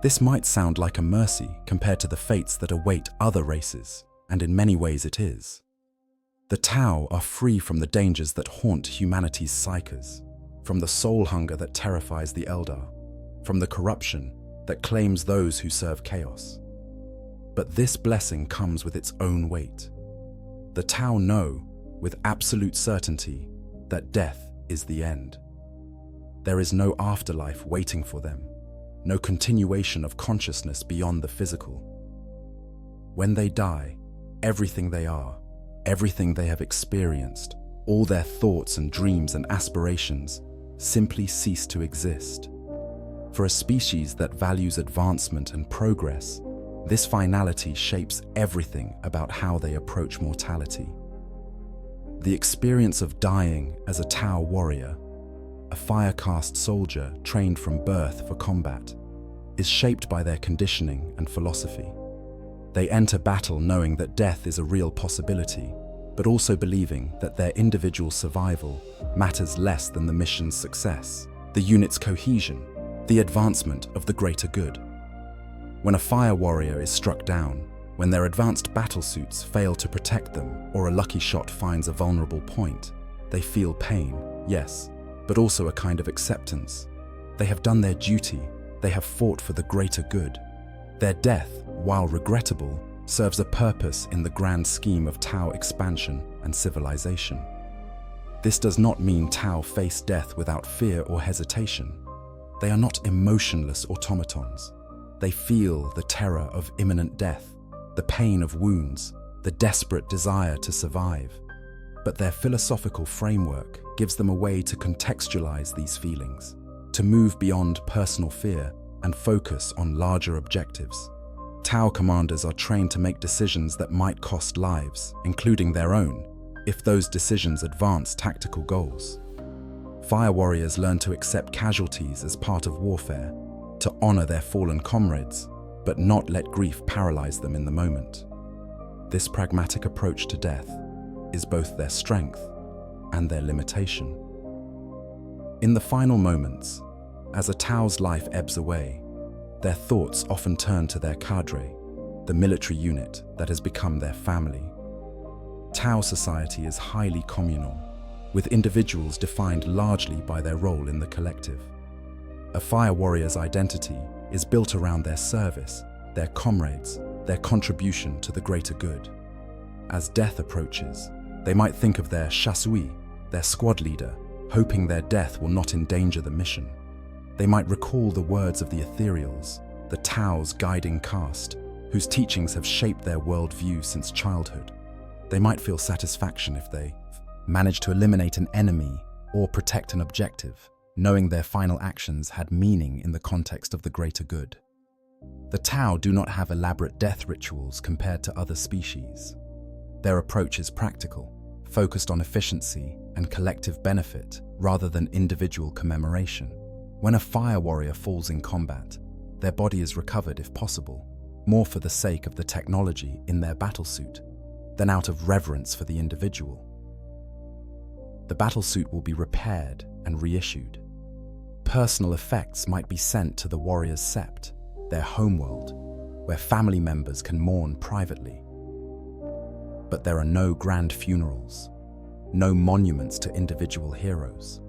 This might sound like a mercy compared to the fates that await other races, and in many ways it is. The Tau are free from the dangers that haunt humanity's psyches, from the soul hunger that terrifies the Eldar, from the corruption that claims those who serve chaos. But this blessing comes with its own weight. The Tau know, with absolute certainty, that death is the end. There is no afterlife waiting for them, no continuation of consciousness beyond the physical. When they die, everything they are, everything they have experienced, all their thoughts and dreams and aspirations simply cease to exist. For a species that values advancement and progress, this finality shapes everything about how they approach mortality. The experience of dying as a Tau warrior, a fire-caste soldier trained from birth for combat, is shaped by their conditioning and philosophy. They enter battle knowing that death is a real possibility, but also believing that their individual survival matters less than the mission's success, the unit's cohesion, the advancement of the greater good. When a fire warrior is struck down, when their advanced battlesuits fail to protect them or a lucky shot finds a vulnerable point, they feel pain, yes, but also a kind of acceptance. They have done their duty, they have fought for the greater good. Their death, while regrettable, serves a purpose in the grand scheme of Tau expansion and civilization. This does not mean Tau face death without fear or hesitation. They are not emotionless automatons. They feel the terror of imminent death, the pain of wounds, the desperate desire to survive. But their philosophical framework gives them a way to contextualize these feelings, to move beyond personal fear and focus on larger objectives. Tau commanders are trained to make decisions that might cost lives, including their own, if those decisions advance tactical goals. Fire warriors learn to accept casualties as part of warfare, to honor their fallen comrades, but not let grief paralyze them in the moment. This pragmatic approach to death is both their strength and their limitation. In the final moments, as a Tau's life ebbs away, their thoughts often turn to their cadre, the military unit that has become their family. Tau society is highly communal, with individuals defined largely by their role in the collective. A fire warrior's identity is built around their service, their comrades, their contribution to the greater good. As death approaches, they might think of their chasseur, their squad leader, hoping their death will not endanger the mission. They might recall the words of the ethereals, the Tau's guiding caste, whose teachings have shaped their worldview since childhood. They might feel satisfaction if they manage to eliminate an enemy or protect an objective, knowing their final actions had meaning in the context of the greater good. The Tau do not have elaborate death rituals compared to other species. Their approach is practical, focused on efficiency and collective benefit rather than individual commemoration. When a fire warrior falls in combat, their body is recovered if possible, more for the sake of the technology in their battlesuit than out of reverence for the individual. The battlesuit will be repaired and reissued. Personal effects might be sent to the warrior's sept, their homeworld, where family members can mourn privately. But there are no grand funerals, no monuments to individual heroes.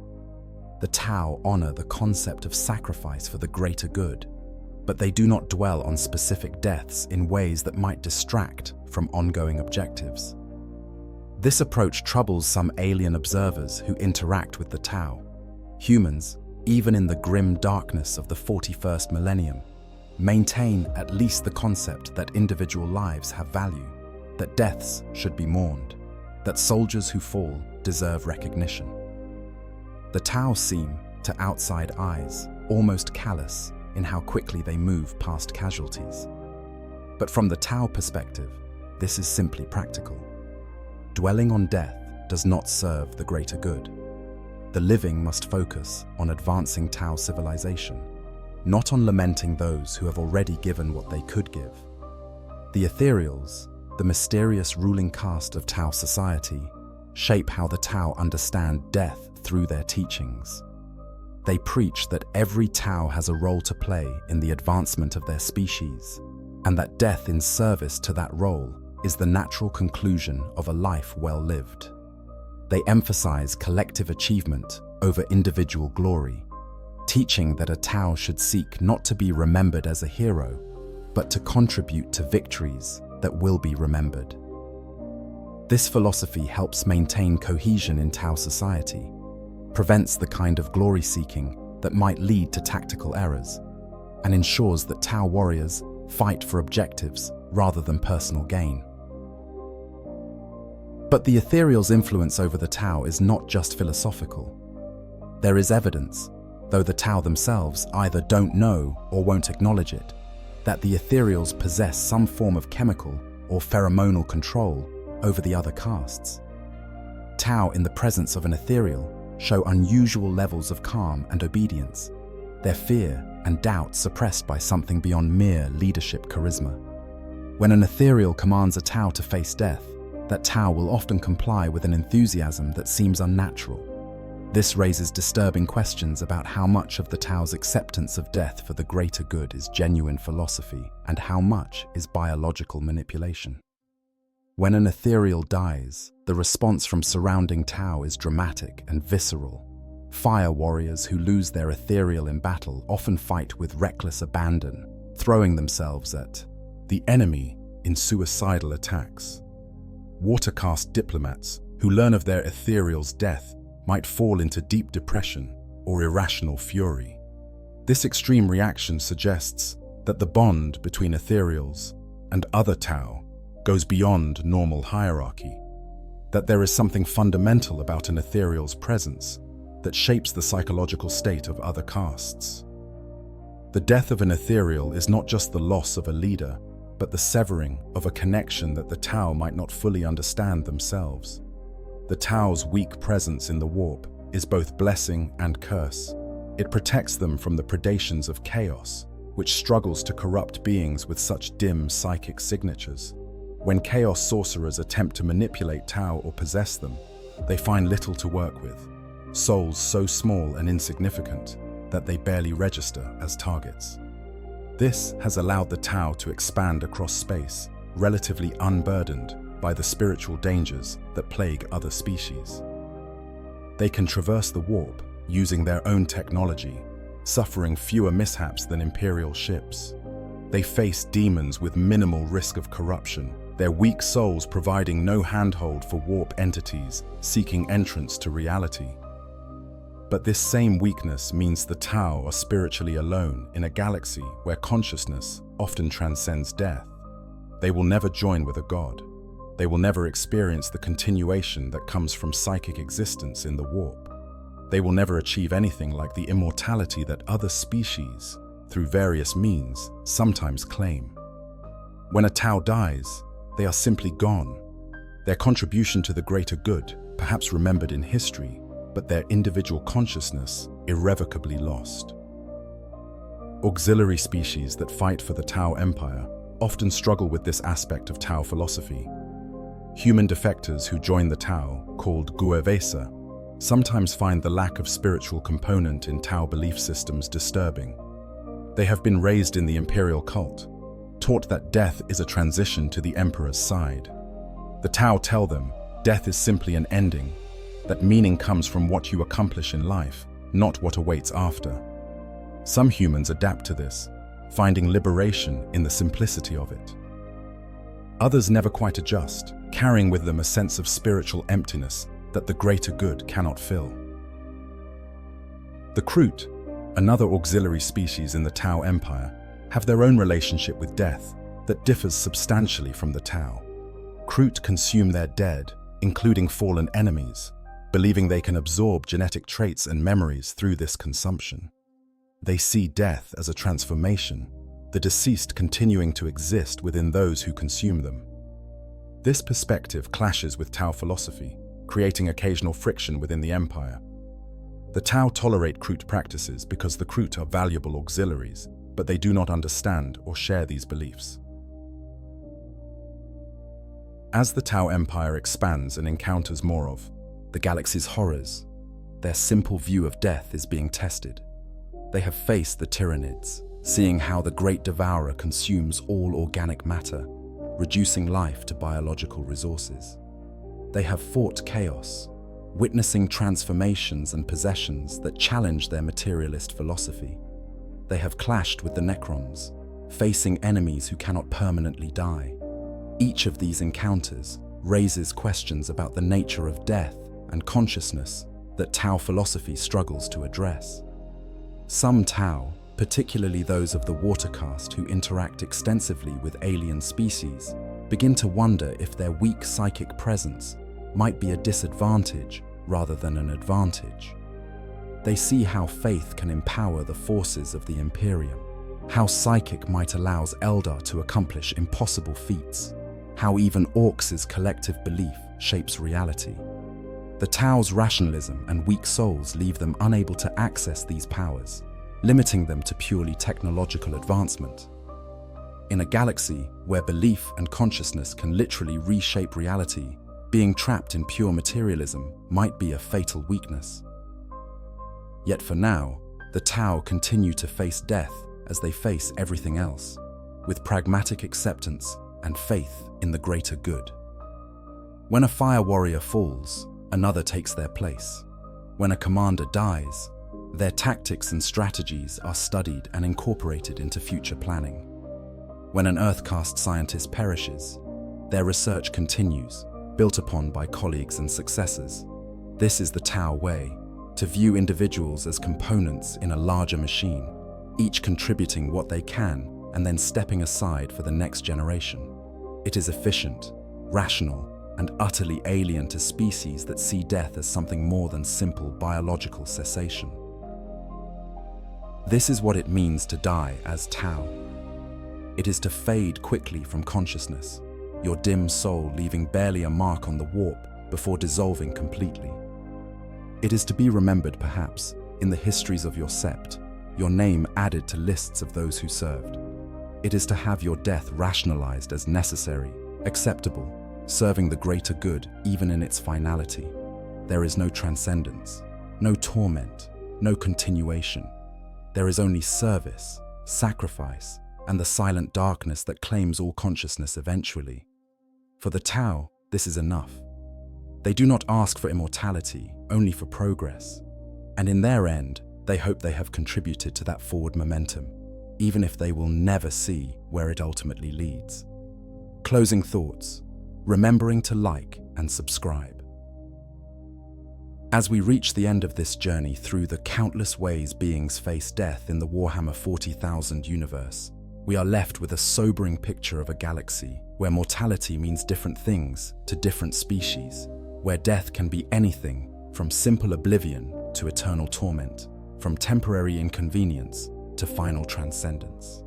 The Tau honor the concept of sacrifice for the greater good, but they do not dwell on specific deaths in ways that might distract from ongoing objectives. This approach troubles some alien observers who interact with the Tau. Humans, even in the grim darkness of the 41st millennium, maintain at least the concept that individual lives have value, that deaths should be mourned, that soldiers who fall deserve recognition. The Tau seem, to outside eyes, almost callous in how quickly they move past casualties. But from the Tau perspective, this is simply practical. Dwelling on death does not serve the greater good. The living must focus on advancing Tau civilization, not on lamenting those who have already given what they could give. The ethereals, the mysterious ruling caste of Tau society, shape how the Tau understand death through their teachings. They preach that every Tau has a role to play in the advancement of their species, and that death in service to that role is the natural conclusion of a life well lived. They emphasize collective achievement over individual glory, teaching that a Tau should seek not to be remembered as a hero, but to contribute to victories that will be remembered. This philosophy helps maintain cohesion in Tau society, prevents the kind of glory-seeking that might lead to tactical errors, and ensures that Tau warriors fight for objectives rather than personal gain. But the ethereal's influence over the Tau is not just philosophical. There is evidence, though the Tau themselves either don't know or won't acknowledge it, that the ethereals possess some form of chemical or pheromonal control over the other castes. Tau in the presence of an ethereal show unusual levels of calm and obedience, their fear and doubt suppressed by something beyond mere leadership charisma. When an ethereal commands a Tau to face death, that Tau will often comply with an enthusiasm that seems unnatural. This raises disturbing questions about how much of the Tau's acceptance of death for the greater good is genuine philosophy and how much is biological manipulation. When an ethereal dies, the response from surrounding Tau is dramatic and visceral. Fire warriors who lose their ethereal in battle often fight with reckless abandon, throwing themselves at the enemy in suicidal attacks. Water caste diplomats who learn of their ethereal's death might fall into deep depression or irrational fury. This extreme reaction suggests that the bond between ethereals and other Tau goes beyond normal hierarchy, that there is something fundamental about an ethereal's presence that shapes the psychological state of other castes. The death of an ethereal is not just the loss of a leader, but the severing of a connection that the Tau might not fully understand themselves. The Tau's weak presence in the warp is both blessing and curse. It protects them from the predations of chaos, which struggles to corrupt beings with such dim psychic signatures. When chaos sorcerers attempt to manipulate Tau or possess them, they find little to work with, souls so small and insignificant that they barely register as targets. This has allowed the Tau to expand across space, relatively unburdened by the spiritual dangers that plague other species. They can traverse the warp using their own technology, suffering fewer mishaps than Imperial ships. They face demons with minimal risk of corruption, their weak souls providing no handhold for warp entities seeking entrance to reality. But this same weakness means the Tau are spiritually alone in a galaxy where consciousness often transcends death. They will never join with a god. They will never experience the continuation that comes from psychic existence in the warp. They will never achieve anything like the immortality that other species, through various means, sometimes claim. When a Tau dies, they are simply gone. Their contribution to the greater good, perhaps remembered in history, but their individual consciousness irrevocably lost. Auxiliary species that fight for the Tau Empire often struggle with this aspect of Tau philosophy. Human defectors who join the Tau, called Guevesa, sometimes find the lack of spiritual component in Tau belief systems disturbing. They have been raised in the Imperial cult, taught that death is a transition to the Emperor's side. The Tau tell them death is simply an ending, that meaning comes from what you accomplish in life, not what awaits after. Some humans adapt to this, finding liberation in the simplicity of it. Others never quite adjust, carrying with them a sense of spiritual emptiness that the greater good cannot fill. The Kroot, Another auxiliary species in the Tau Empire have their own relationship with death that differs substantially from the Tau. Kroot consume their dead, including fallen enemies, believing they can absorb genetic traits and memories through this consumption. They see death as a transformation, the deceased continuing to exist within those who consume them. This perspective clashes with Tau philosophy, creating occasional friction within the Empire. The Tau tolerate Kroot practices because the Kroot are valuable auxiliaries, but they do not understand or share these beliefs. As the Tau Empire expands and encounters more of the galaxy's horrors, their simple view of death is being tested. They have faced the Tyranids, seeing how the Great Devourer consumes all organic matter, reducing life to biological resources. They have fought chaos, witnessing transformations and possessions that challenge their materialist philosophy. They have clashed with the Necrons, facing enemies who cannot permanently die. Each of these encounters raises questions about the nature of death and consciousness that Tau philosophy struggles to address. Some Tau, particularly those of the water caste who interact extensively with alien species, begin to wonder if their weak psychic presence might be a disadvantage rather than an advantage. They see how faith can empower the forces of the Imperium, how psychic might allow Eldar to accomplish impossible feats, how even Orcs' collective belief shapes reality. The Tau's rationalism and weak souls leave them unable to access these powers, limiting them to purely technological advancement. In a galaxy where belief and consciousness can literally reshape reality, being trapped in pure materialism might be a fatal weakness. Yet for now, the Tau continue to face death as they face everything else, with pragmatic acceptance and faith in the greater good. When a fire warrior falls, another takes their place. When a commander dies, their tactics and strategies are studied and incorporated into future planning. When an Earth-caste scientist perishes, their research continues, built upon by colleagues and successors. This is the Tau way, to view individuals as components in a larger machine, each contributing what they can and then stepping aside for the next generation. It is efficient, rational, and utterly alien to species that see death as something more than simple biological cessation. This is what it means to die as Tau. It is to fade quickly from consciousness, your dim soul leaving barely a mark on the warp before dissolving completely. It is to be remembered, perhaps, in the histories of your sept, your name added to lists of those who served. It is to have your death rationalized as necessary, acceptable, serving the greater good even in its finality. There is no transcendence, no torment, no continuation. There is only service, sacrifice, and the silent darkness that claims all consciousness eventually. For the Tau, this is enough. They do not ask for immortality, only for progress. And in their end, they hope they have contributed to that forward momentum, even if they will never see where it ultimately leads. Closing thoughts, remembering to like and subscribe. As we reach the end of this journey through the countless ways beings face death in the Warhammer 40,000 universe, we are left with a sobering picture of a galaxy where mortality means different things to different species, where death can be anything from simple oblivion to eternal torment, from temporary inconvenience to final transcendence.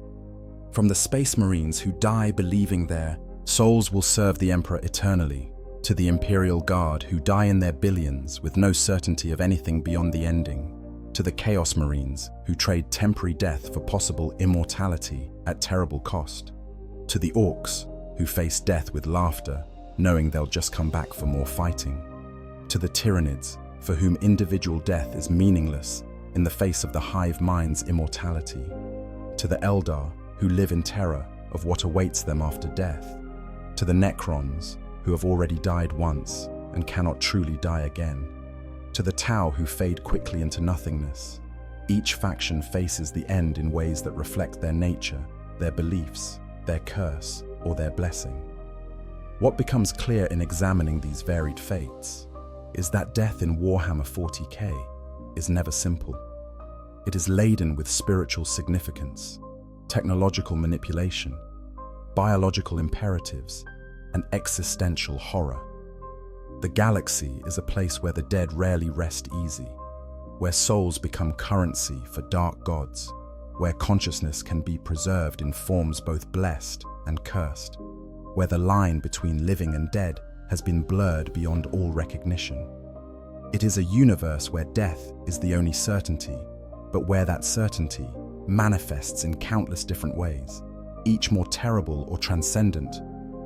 From the Space Marines who die believing their souls will serve the Emperor eternally, to the Imperial Guard who die in their billions with no certainty of anything beyond the ending, to the Chaos Marines who trade temporary death for possible immortality at terrible cost, to the Orcs who face death with laughter, knowing they'll just come back for more fighting, to the Tyranids for whom individual death is meaningless in the face of the hive mind's immortality, to the Eldar who live in terror of what awaits them after death, to the Necrons who have already died once and cannot truly die again, to the Tau who fade quickly into nothingness. Each faction faces the end in ways that reflect their nature, their beliefs, their curse, or their blessing. What becomes clear in examining these varied fates is that death in Warhammer 40k is never simple. It is laden with spiritual significance, technological manipulation, biological imperatives, and existential horror. The galaxy is a place where the dead rarely rest easy, where souls become currency for dark gods, where consciousness can be preserved in forms both blessed and cursed, where the line between living and dead has been blurred beyond all recognition. It is a universe where death is the only certainty, but where that certainty manifests in countless different ways, each more terrible or transcendent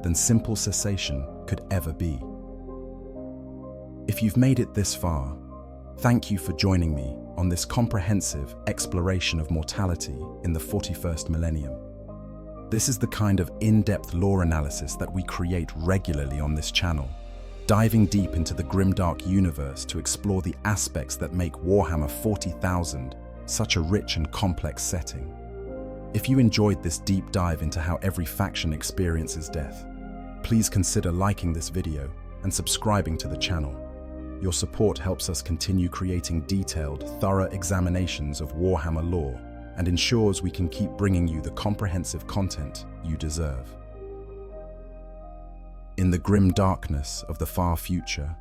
than simple cessation could ever be. If you've made it this far, thank you for joining me on this comprehensive exploration of mortality in the 41st millennium. This is the kind of in-depth lore analysis that we create regularly on this channel, diving deep into the grimdark universe to explore the aspects that make Warhammer 40,000 such a rich and complex setting. If you enjoyed this deep dive into how every faction experiences death, please consider liking this video and subscribing to the channel. Your support helps us continue creating detailed, thorough examinations of Warhammer lore and ensures we can keep bringing you the comprehensive content you deserve. In the grim darkness of the far future,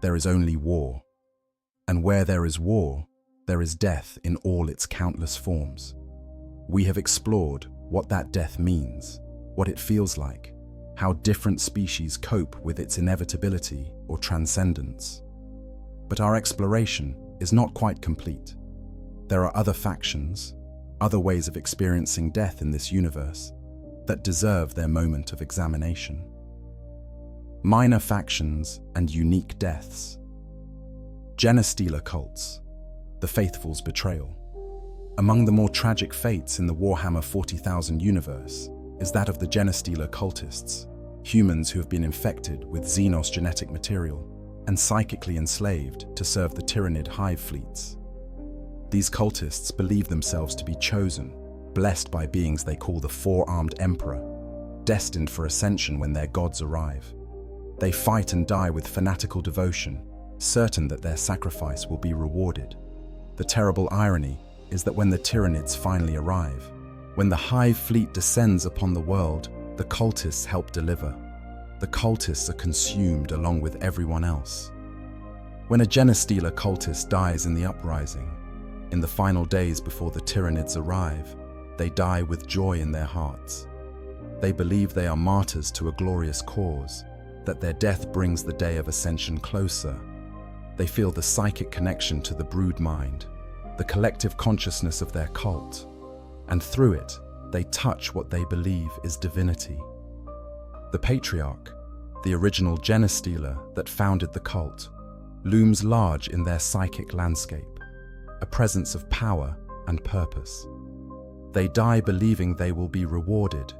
there is only war. And where there is war, there is death in all its countless forms. We have explored what that death means, what it feels like, how different species cope with its inevitability or transcendence. But our exploration is not quite complete. There are other factions, other ways of experiencing death in this universe that deserve their moment of examination. Minor factions and unique deaths. Genestealer cults, the faithful's betrayal. Among the more tragic fates in the Warhammer 40,000 universe is that of the Genestealer cultists, humans who have been infected with Xenos genetic material and psychically enslaved to serve the Tyrannid hive fleets. These cultists believe themselves to be chosen, blessed by beings they call the Four-Armed Emperor, destined for ascension when their gods arrive. They fight and die with fanatical devotion, certain that their sacrifice will be rewarded. The terrible irony is that when the Tyrannids finally arrive, when the hive fleet descends upon the world, the cultists help deliver. The cultists are consumed along with everyone else. When a Genestealer cultist dies in the uprising, in the final days before the Tyrannids arrive, they die with joy in their hearts. They believe they are martyrs to a glorious cause, that their death brings the day of ascension closer. They feel the psychic connection to the brood mind, the collective consciousness of their cult, and through it, they touch what they believe is divinity. The Patriarch, the original Genestealer that founded the cult, looms large in their psychic landscape, a presence of power and purpose. They die believing they will be rewarded,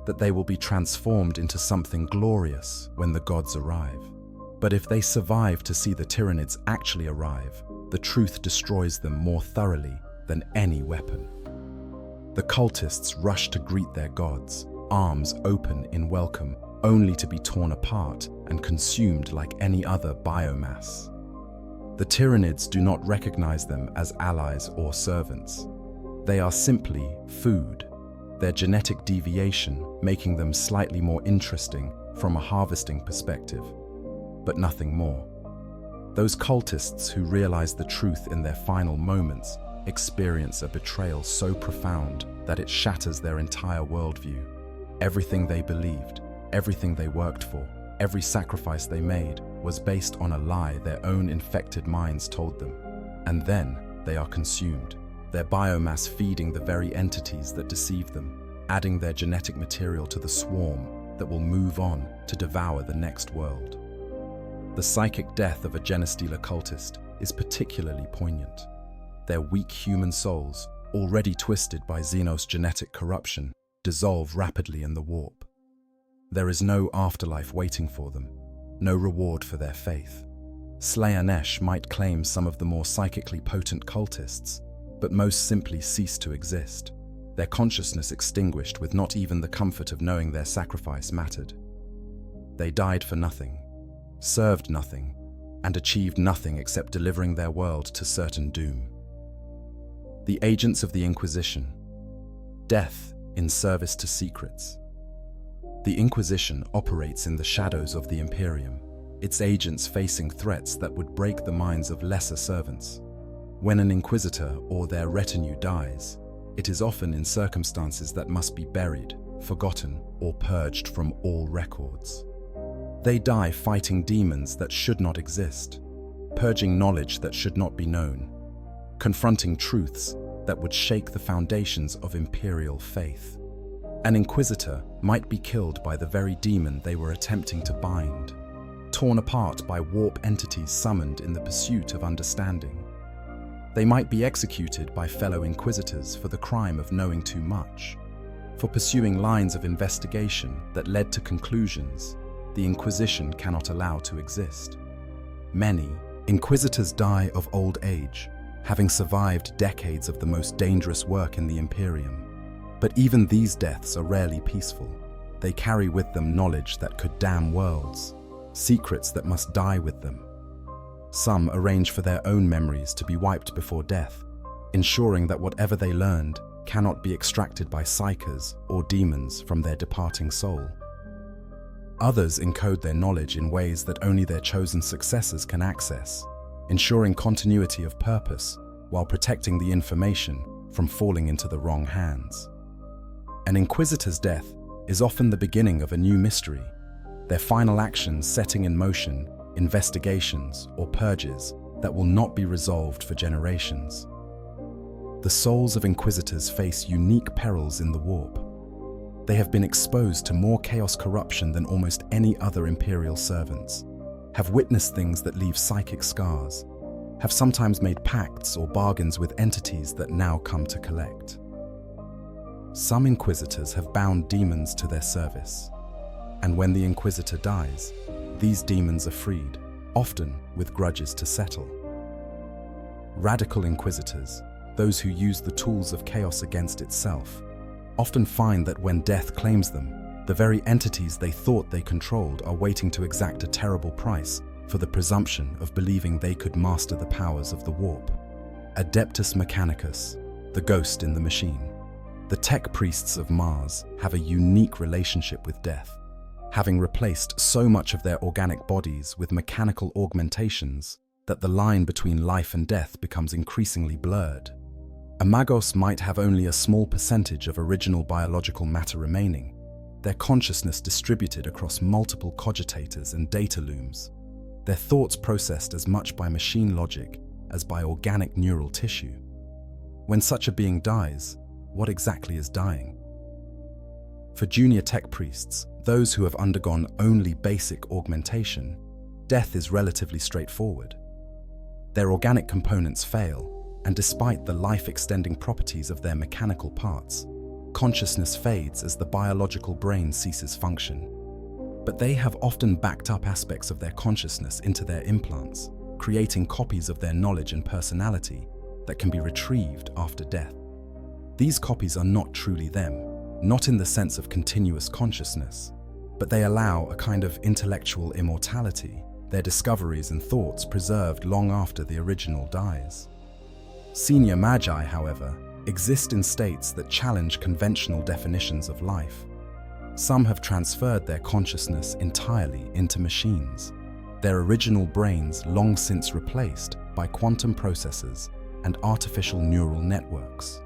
that they will be transformed into something glorious when the gods arrive. But if they survive to see the Tyrannids actually arrive, the truth destroys them more thoroughly than any weapon. The cultists rush to greet their gods, arms open in welcome, only to be torn apart and consumed like any other biomass. The Tyrannids do not recognize them as allies or servants. They are simply food, their genetic deviation making them slightly more interesting from a harvesting perspective, but nothing more. Those cultists who realize the truth in their final moments experience a betrayal so profound that it shatters their entire worldview. Everything they believed, everything they worked for, every sacrifice they made was based on a lie their own infected minds told them. And then they are consumed, their biomass feeding the very entities that deceived them, adding their genetic material to the swarm that will move on to devour the next world. The psychic death of a Genestealer cultist is particularly poignant. Their weak human souls, already twisted by Xenos genetic corruption, dissolve rapidly in the warp. There is no afterlife waiting for them, no reward for their faith. Slaanesh might claim some of the more psychically potent cultists, but most simply cease to exist, their consciousness extinguished with not even the comfort of knowing their sacrifice mattered. They died for nothing, served nothing, and achieved nothing except delivering their world to certain doom. The agents of the Inquisition. Death in service to secrets. The Inquisition operates in the shadows of the Imperium, its agents facing threats that would break the minds of lesser servants. When an inquisitor or their retinue dies, it is often in circumstances that must be buried, forgotten, or purged from all records. They die fighting demons that should not exist, purging knowledge that should not be known, confronting truths that would shake the foundations of imperial faith. An inquisitor might be killed by the very demon they were attempting to bind, torn apart by warp entities summoned in the pursuit of understanding. They might be executed by fellow inquisitors for the crime of knowing too much, for pursuing lines of investigation that led to conclusions the Inquisition cannot allow to exist. Many inquisitors die of old age, having survived decades of the most dangerous work in the Imperium. But even these deaths are rarely peaceful. They carry with them knowledge that could damn worlds, secrets that must die with them. Some arrange for their own memories to be wiped before death, ensuring that whatever they learned cannot be extracted by psychers or demons from their departing soul. Others encode their knowledge in ways that only their chosen successors can access, ensuring continuity of purpose while protecting the information from falling into the wrong hands. An inquisitor's death is often the beginning of a new mystery, their final actions setting in motion investigations or purges that will not be resolved for generations. The souls of inquisitors face unique perils in the warp. They have been exposed to more chaos corruption than almost any other imperial servants, have witnessed things that leave psychic scars, have sometimes made pacts or bargains with entities that now come to collect. Some inquisitors have bound demons to their service, and when the inquisitor dies, these demons are freed, often with grudges to settle. Radical inquisitors, those who use the tools of chaos against itself, often find that when death claims them, the very entities they thought they controlled are waiting to exact a terrible price for the presumption of believing they could master the powers of the warp. Adeptus Mechanicus, the ghost in the machine. The tech priests of Mars have a unique relationship with death, having replaced so much of their organic bodies with mechanical augmentations that the line between life and death becomes increasingly blurred. A magos might have only a small percentage of original biological matter remaining, their consciousness distributed across multiple cogitators and data looms, their thoughts processed as much by machine logic as by organic neural tissue. When such a being dies, what exactly is dying? For junior tech priests, those who have undergone only basic augmentation, death is relatively straightforward. Their organic components fail, and despite the life-extending properties of their mechanical parts, consciousness fades as the biological brain ceases function. But they have often backed up aspects of their consciousness into their implants, creating copies of their knowledge and personality that can be retrieved after death. These copies are not truly them, not in the sense of continuous consciousness, but they allow a kind of intellectual immortality, their discoveries and thoughts preserved long after the original dies. Senior magi, however, exist in states that challenge conventional definitions of life. Some have transferred their consciousness entirely into machines, their original brains long since replaced by quantum processors and artificial neural networks.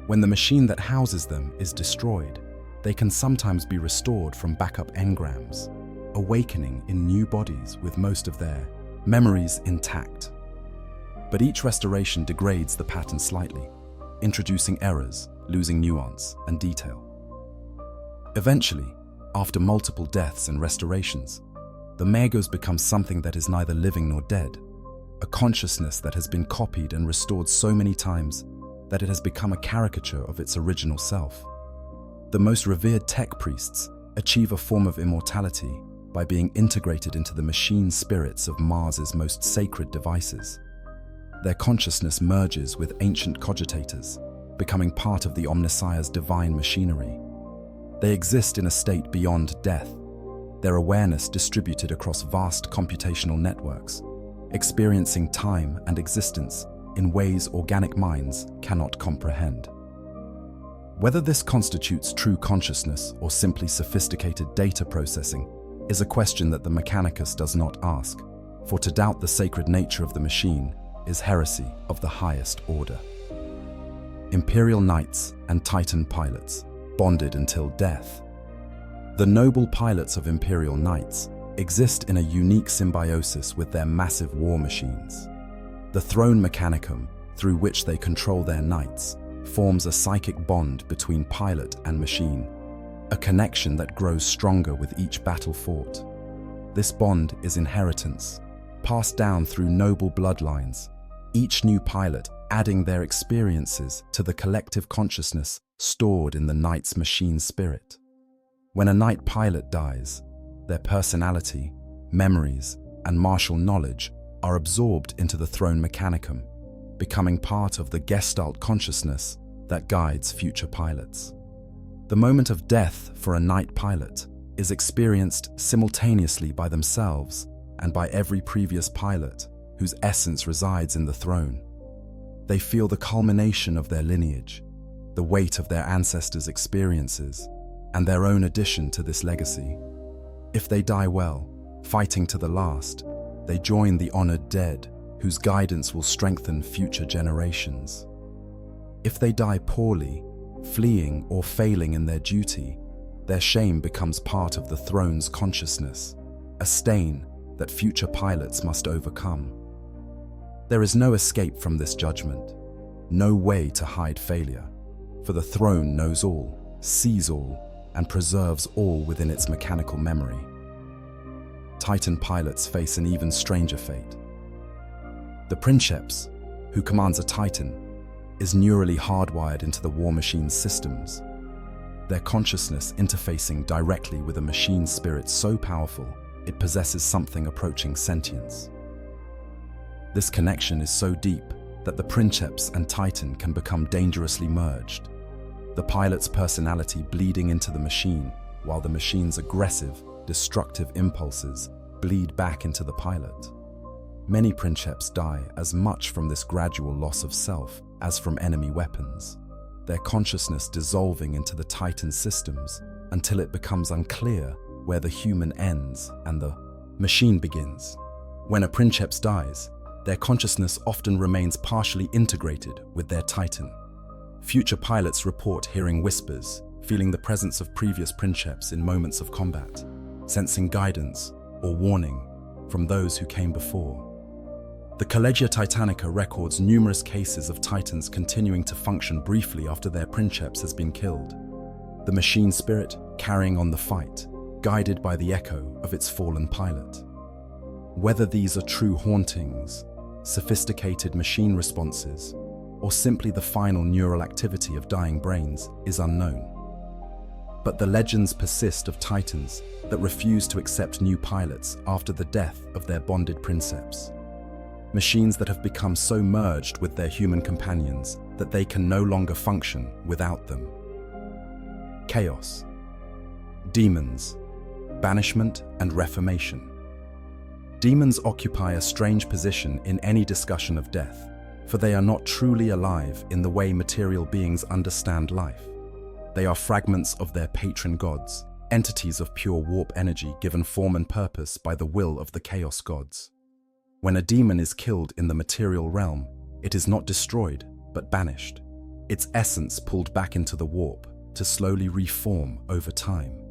When the machine that houses them is destroyed, they can sometimes be restored from backup engrams, awakening in new bodies with most of their memories intact. But each restoration degrades the pattern slightly, introducing errors, losing nuance and detail. Eventually, after multiple deaths and restorations, the magos become something that is neither living nor dead, a consciousness that has been copied and restored so many times that it has become a caricature of its original self. The most revered tech priests achieve a form of immortality by being integrated into the machine spirits of Mars's most sacred devices. Their consciousness merges with ancient cogitators, becoming part of the Omnissiah's divine machinery. They exist in a state beyond death, their awareness distributed across vast computational networks, experiencing time and existence in ways organic minds cannot comprehend. Whether this constitutes true consciousness or simply sophisticated data processing is a question that the Mechanicus does not ask, for to doubt the sacred nature of the machine is heresy of the highest order. Imperial knights and Titan pilots, bonded until death. The noble pilots of Imperial knights exist in a unique symbiosis with their massive war machines. The throne mechanicum, through which they control their knights, forms a psychic bond between pilot and machine, a connection that grows stronger with each battle fought. This bond is inheritance, passed down through noble bloodlines, each new pilot adding their experiences to the collective consciousness stored in the knight's machine spirit. When a knight pilot dies, their personality, memories, and martial knowledge are absorbed into the throne mechanicum, becoming part of the Gestalt consciousness that guides future pilots. The moment of death for a knight pilot is experienced simultaneously by themselves and by every previous pilot whose essence resides in the throne. They feel the culmination of their lineage, the weight of their ancestors' experiences, and their own addition to this legacy. If they die well, fighting to the last, they join the honored dead, whose guidance will strengthen future generations. If they die poorly, fleeing or failing in their duty, their shame becomes part of the throne's consciousness, a stain that future pilots must overcome. There is no escape from this judgment, no way to hide failure, for the throne knows all, sees all, and preserves all within its mechanical memory. Titan pilots face an even stranger fate. The Princeps, who commands a Titan, is neurally hardwired into the war machine's systems, their consciousness interfacing directly with a machine spirit so powerful it possesses something approaching sentience. This connection is so deep that the Princeps and Titan can become dangerously merged, the pilot's personality bleeding into the machine, while the machine's aggressive, destructive impulses bleed back into the pilot. Many Princeps die as much from this gradual loss of self as from enemy weapons, their consciousness dissolving into the Titan systems until it becomes unclear where the human ends and the machine begins. When a Princeps dies, their consciousness often remains partially integrated with their Titan. Future pilots report hearing whispers, feeling the presence of previous Princeps in moments of combat, sensing guidance or warning from those who came before. The Collegia Titanica records numerous cases of Titans continuing to function briefly after their Princeps has been killed, the machine spirit carrying on the fight, guided by the echo of its fallen pilot. Whether these are true hauntings, sophisticated machine responses, or simply the final neural activity of dying brains is unknown. But the legends persist of Titans that refuse to accept new pilots after the death of their bonded Princeps. Machines that have become so merged with their human companions that they can no longer function without them. Chaos, demons, banishment, and reformation. Demons occupy a strange position in any discussion of death, for they are not truly alive in the way material beings understand life. They are fragments of their patron gods, entities of pure warp energy given form and purpose by the will of the chaos gods. When a demon is killed in the material realm, it is not destroyed, but banished, its essence pulled back into the warp to slowly reform over time.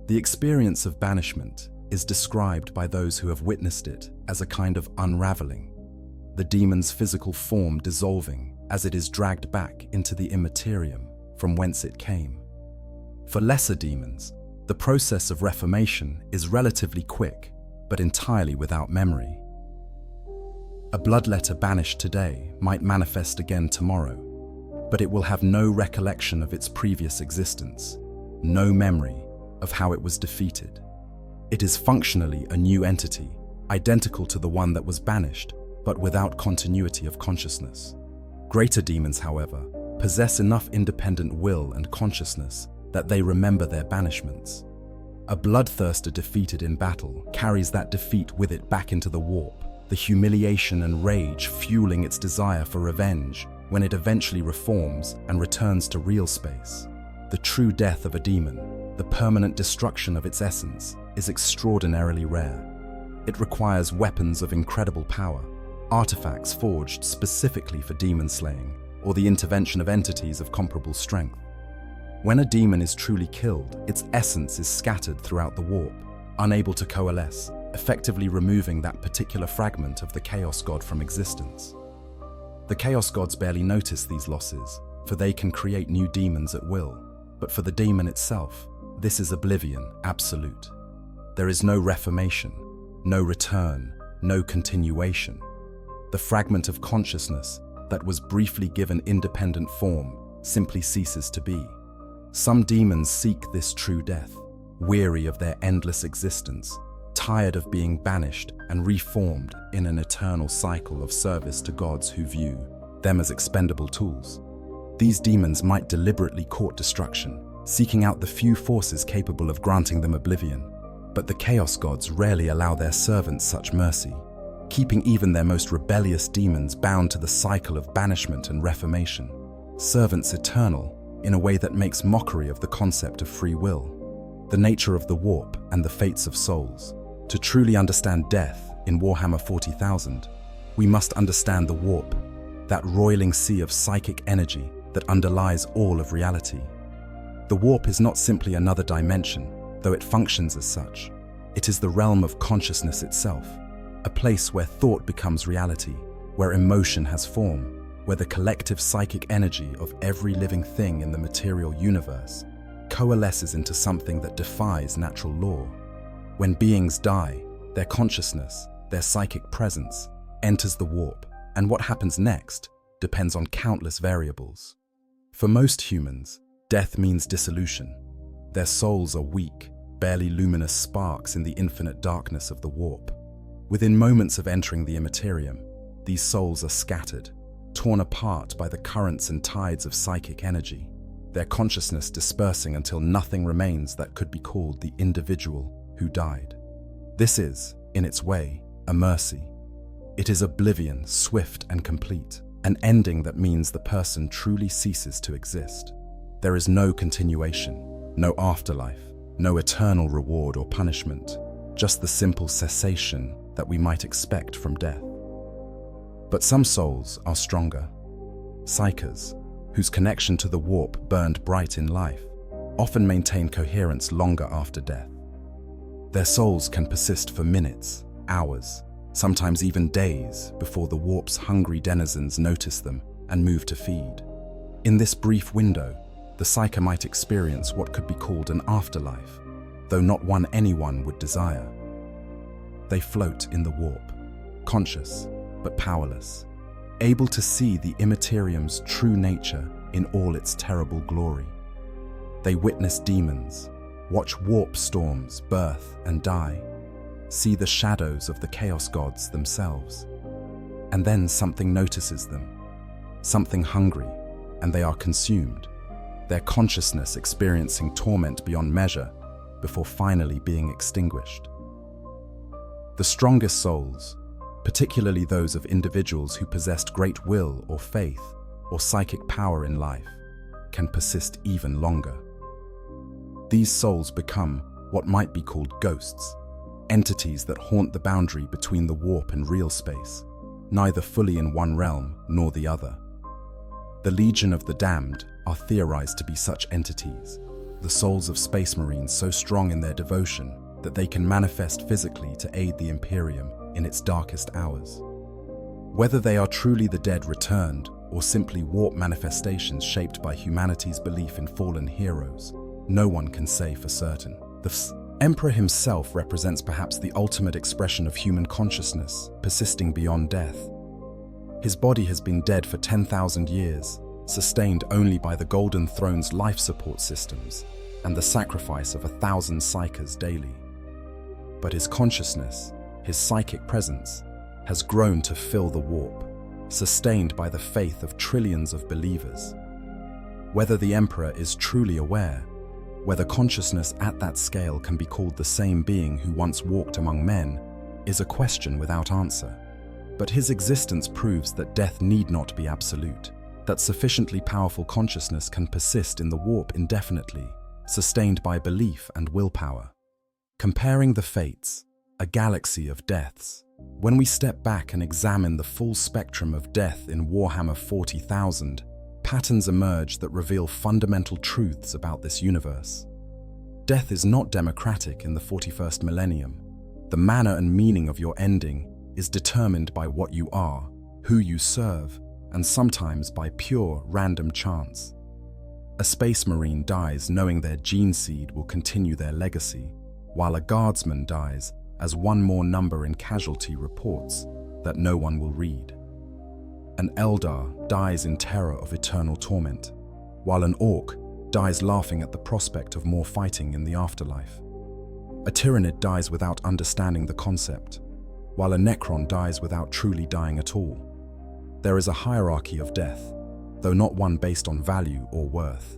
The experience of banishment is described by those who have witnessed it as a kind of unraveling, the demon's physical form dissolving as it is dragged back into the immaterium from whence it came. For lesser demons, the process of reformation is relatively quick, but entirely without memory. A bloodletter banished today might manifest again tomorrow, but it will have no recollection of its previous existence, no memory of how it was defeated. It is functionally a new entity, identical to the one that was banished, but without continuity of consciousness. Greater demons, however, possess enough independent will and consciousness that they remember their banishments. A bloodthirster defeated in battle carries that defeat with it back into the warp, the humiliation and rage fueling its desire for revenge when it eventually reforms and returns to real space. The true death of a demon, the permanent destruction of its essence, is extraordinarily rare. It requires weapons of incredible power, artifacts forged specifically for demon slaying, or the intervention of entities of comparable strength. When a demon is truly killed, its essence is scattered throughout the warp, unable to coalesce, effectively removing that particular fragment of the Chaos God from existence. The Chaos Gods barely notice these losses, for they can create new demons at will. But for the demon itself, this is oblivion absolute. There is no reformation, no return, no continuation. The fragment of consciousness that was briefly given independent form simply ceases to be. Some demons seek this true death, weary of their endless existence, tired of being banished and reformed in an eternal cycle of service to gods who view them as expendable tools. These demons might deliberately court destruction, seeking out the few forces capable of granting them oblivion. But the Chaos Gods rarely allow their servants such mercy, keeping even their most rebellious demons bound to the cycle of banishment and reformation. Servants eternal, in a way that makes mockery of the concept of free will, the nature of the warp and the fates of souls. To truly understand death in Warhammer 40,000, we must understand the warp, that roiling sea of psychic energy that underlies all of reality. The warp is not simply another dimension, though it functions as such. It is the realm of consciousness itself, a place where thought becomes reality, where emotion has form, where the collective psychic energy of every living thing in the material universe coalesces into something that defies natural law. When beings die, their consciousness, their psychic presence, enters the warp, and what happens next depends on countless variables. For most humans, death means dissolution. Their souls are weak, barely luminous sparks in the infinite darkness of the warp. Within moments of entering the Imperium, these souls are scattered, torn apart by the currents and tides of psychic energy, their consciousness dispersing until nothing remains that could be called the individual who died. This is, in its way, a mercy. It is oblivion, swift and complete, an ending that means the person truly ceases to exist. There is no continuation, no afterlife, no eternal reward or punishment, just the simple cessation that we might expect from death. But some souls are stronger. Psychers, whose connection to the warp burned bright in life, often maintain coherence longer after death. Their souls can persist for minutes, hours, sometimes even days before the warp's hungry denizens notice them and move to feed. In this brief window, the psyker might experience what could be called an afterlife, though not one anyone would desire. They float in the warp, conscious but powerless, able to see the Imperium's true nature in all its terrible glory. They witness demons, watch warp storms birth and die, see the shadows of the Chaos Gods themselves. And then something notices them, something hungry, and they are consumed, their consciousness experiencing torment beyond measure before finally being extinguished. The strongest souls, particularly those of individuals who possessed great will or faith or psychic power in life, can persist even longer. These souls become what might be called ghosts, entities that haunt the boundary between the warp and real space, neither fully in one realm nor the other. The Legion of the Damned are theorized to be such entities, the souls of space marines so strong in their devotion that they can manifest physically to aid the Imperium in its darkest hours. Whether they are truly the dead returned or simply warp manifestations shaped by humanity's belief in fallen heroes, no one can say for certain. The Emperor himself represents perhaps the ultimate expression of human consciousness, persisting beyond death. His body has been dead for 10,000 years, sustained only by the Golden Throne's life support systems and the sacrifice of 1,000 psychers daily. But his consciousness, his psychic presence, has grown to fill the warp, sustained by the faith of trillions of believers. Whether the Emperor is truly aware, whether consciousness at that scale can be called the same being who once walked among men, is a question without answer. But his existence proves that death need not be absolute, that sufficiently powerful consciousness can persist in the warp indefinitely, sustained by belief and willpower. Comparing the fates, a galaxy of deaths. When we step back and examine the full spectrum of death in Warhammer 40,000, patterns emerge that reveal fundamental truths about this universe. Death is not democratic in the 41st millennium. The manner and meaning of your ending is determined by what you are, who you serve, and sometimes by pure random chance. A space marine dies knowing their gene seed will continue their legacy, while a guardsman dies as one more number in casualty reports that no one will read. An Eldar dies in terror of eternal torment, while an Orc dies laughing at the prospect of more fighting in the afterlife. A Tyrannid dies without understanding the concept, while a Necron dies without truly dying at all. There is a hierarchy of death, though not one based on value or worth.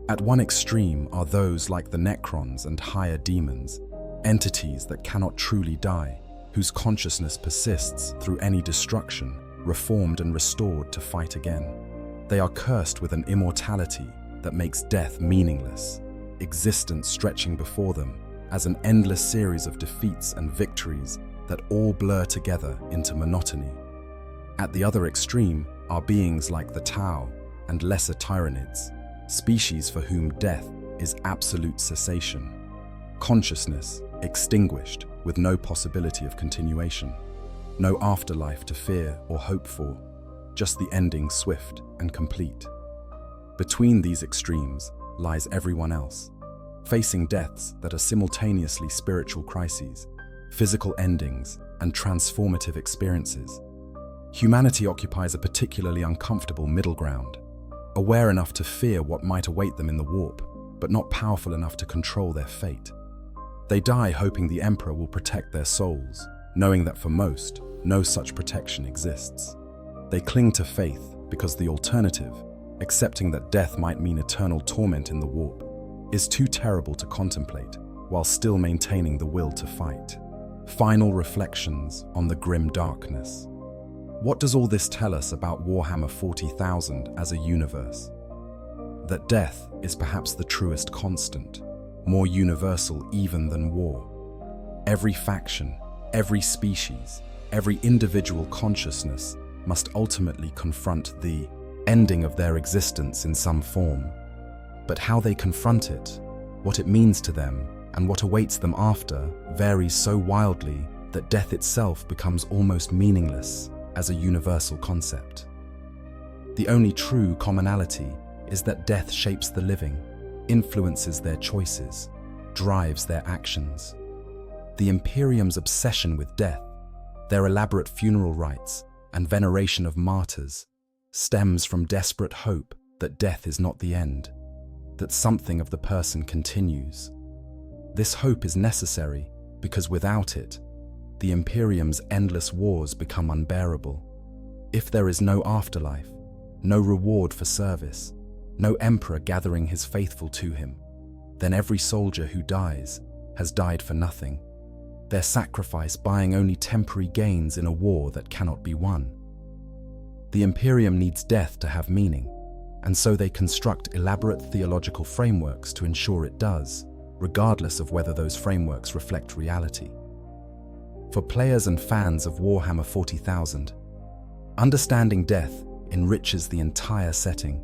At one extreme are those like the Necrons and higher demons, entities that cannot truly die, whose consciousness persists through any destruction, reformed and restored to fight again. They are cursed with an immortality that makes death meaningless, existence stretching before them as an endless series of defeats and victories that all blur together into monotony. At the other extreme are beings like the Tau and lesser Tyrannids, species for whom death is absolute cessation, consciousness extinguished with no possibility of continuation, no afterlife to fear or hope for, just the ending swift and complete. Between these extremes lies everyone else, facing deaths that are simultaneously spiritual crises, physical endings, and transformative experiences. Humanity occupies a particularly uncomfortable middle ground, aware enough to fear what might await them in the warp, but not powerful enough to control their fate. They die hoping the Emperor will protect their souls, knowing that for most, no such protection exists. They cling to faith because the alternative, accepting that death might mean eternal torment in the warp, is too terrible to contemplate, while still maintaining the will to fight. Final reflections on the grim darkness. What does all this tell us about Warhammer 40,000 as a universe? That death is perhaps the truest constant, more universal even than war. Every faction, every species, every individual consciousness must ultimately confront the ending of their existence in some form. But how they confront it, what it means to them, and what awaits them after varies so wildly that death itself becomes almost meaningless as a universal concept. The only true commonality is that death shapes the living, influences their choices, drives their actions. The Imperium's obsession with death, their elaborate funeral rites, and veneration of martyrs stems from desperate hope that death is not the end, that something of the person continues. This hope is necessary because without it, the Imperium's endless wars become unbearable. If there is no afterlife, no reward for service, no emperor gathering his faithful to him, then every soldier who dies has died for nothing, their sacrifice buying only temporary gains in a war that cannot be won. The Imperium needs death to have meaning, and so they construct elaborate theological frameworks to ensure it does, regardless of whether those frameworks reflect reality. For players and fans of Warhammer 40,000, understanding death enriches the entire setting.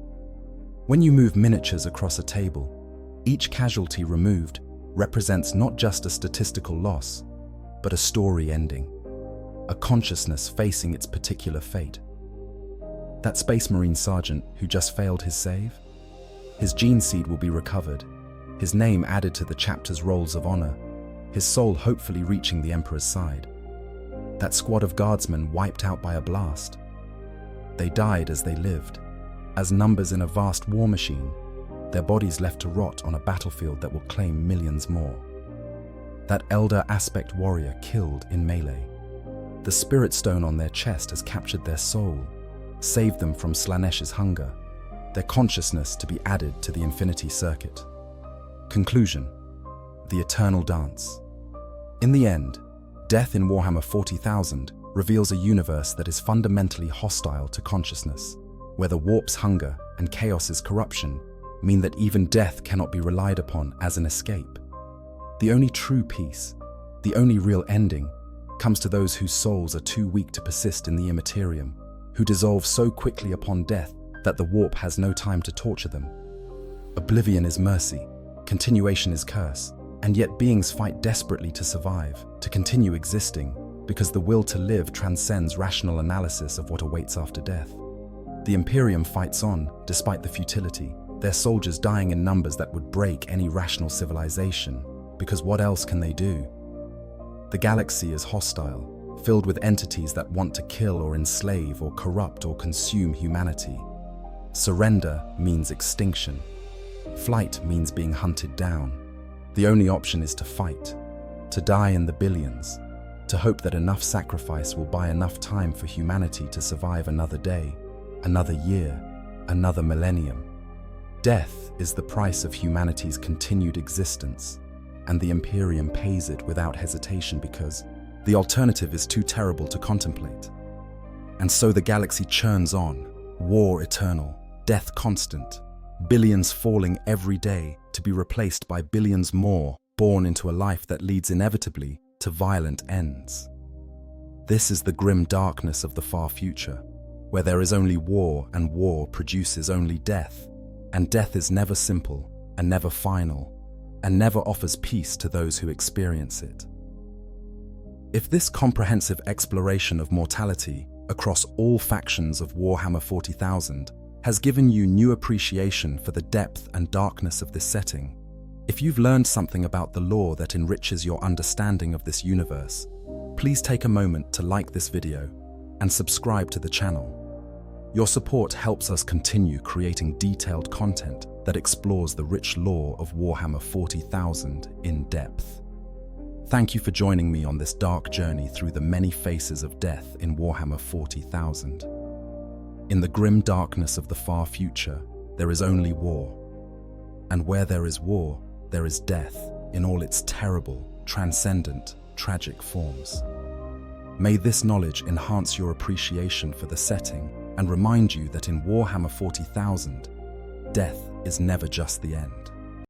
When you move miniatures across a table, each casualty removed represents not just a statistical loss, but a story ending, a consciousness facing its particular fate. That Space Marine sergeant who just failed his save? His gene seed will be recovered, his name added to the chapter's rolls of honor, his soul hopefully reaching the Emperor's side. That squad of guardsmen wiped out by a blast. They died as they lived, as numbers in a vast war machine, their bodies left to rot on a battlefield that will claim millions more. That Elder Aspect warrior killed in melee. The Spirit Stone on their chest has captured their soul, saved them from Slanesh's hunger, their consciousness to be added to the Infinity Circuit. Conclusion: the eternal dance. In the end, death in Warhammer 40,000 reveals a universe that is fundamentally hostile to consciousness, where the warp's hunger and chaos's corruption mean that even death cannot be relied upon as an escape. The only true peace, the only real ending, comes to those whose souls are too weak to persist in the Imperium, who dissolve so quickly upon death that the warp has no time to torture them. Oblivion is mercy, continuation is curse, and yet beings fight desperately to survive, to continue existing, because the will to live transcends rational analysis of what awaits after death. The Imperium fights on, despite the futility, their soldiers dying in numbers that would break any rational civilization, because what else can they do? The galaxy is hostile, filled with entities that want to kill or enslave or corrupt or consume humanity. Surrender means extinction. Flight means being hunted down. The only option is to fight, to die in the billions, to hope that enough sacrifice will buy enough time for humanity to survive another day, another year, another millennium. Death is the price of humanity's continued existence, and the Imperium pays it without hesitation because the alternative is too terrible to contemplate. And so the galaxy churns on, war eternal, death constant, billions falling every day to be replaced by billions more born into a life that leads inevitably to violent ends. This is the grim darkness of the far future, where there is only war and war produces only death, and death is never simple and never final, and never offers peace to those who experience it. If this comprehensive exploration of mortality across all factions of Warhammer 40,000 has given you new appreciation for the depth and darkness of this setting, if you've learned something about the lore that enriches your understanding of this universe, please take a moment to like this video and subscribe to the channel. Your support helps us continue creating detailed content that explores the rich lore of Warhammer 40,000 in depth. Thank you for joining me on this dark journey through the many faces of death in Warhammer 40,000. In the grim darkness of the far future, there is only war. And where there is war, there is death in all its terrible, transcendent, tragic forms. May this knowledge enhance your appreciation for the setting and remind you that in Warhammer 40,000, death is never just the end.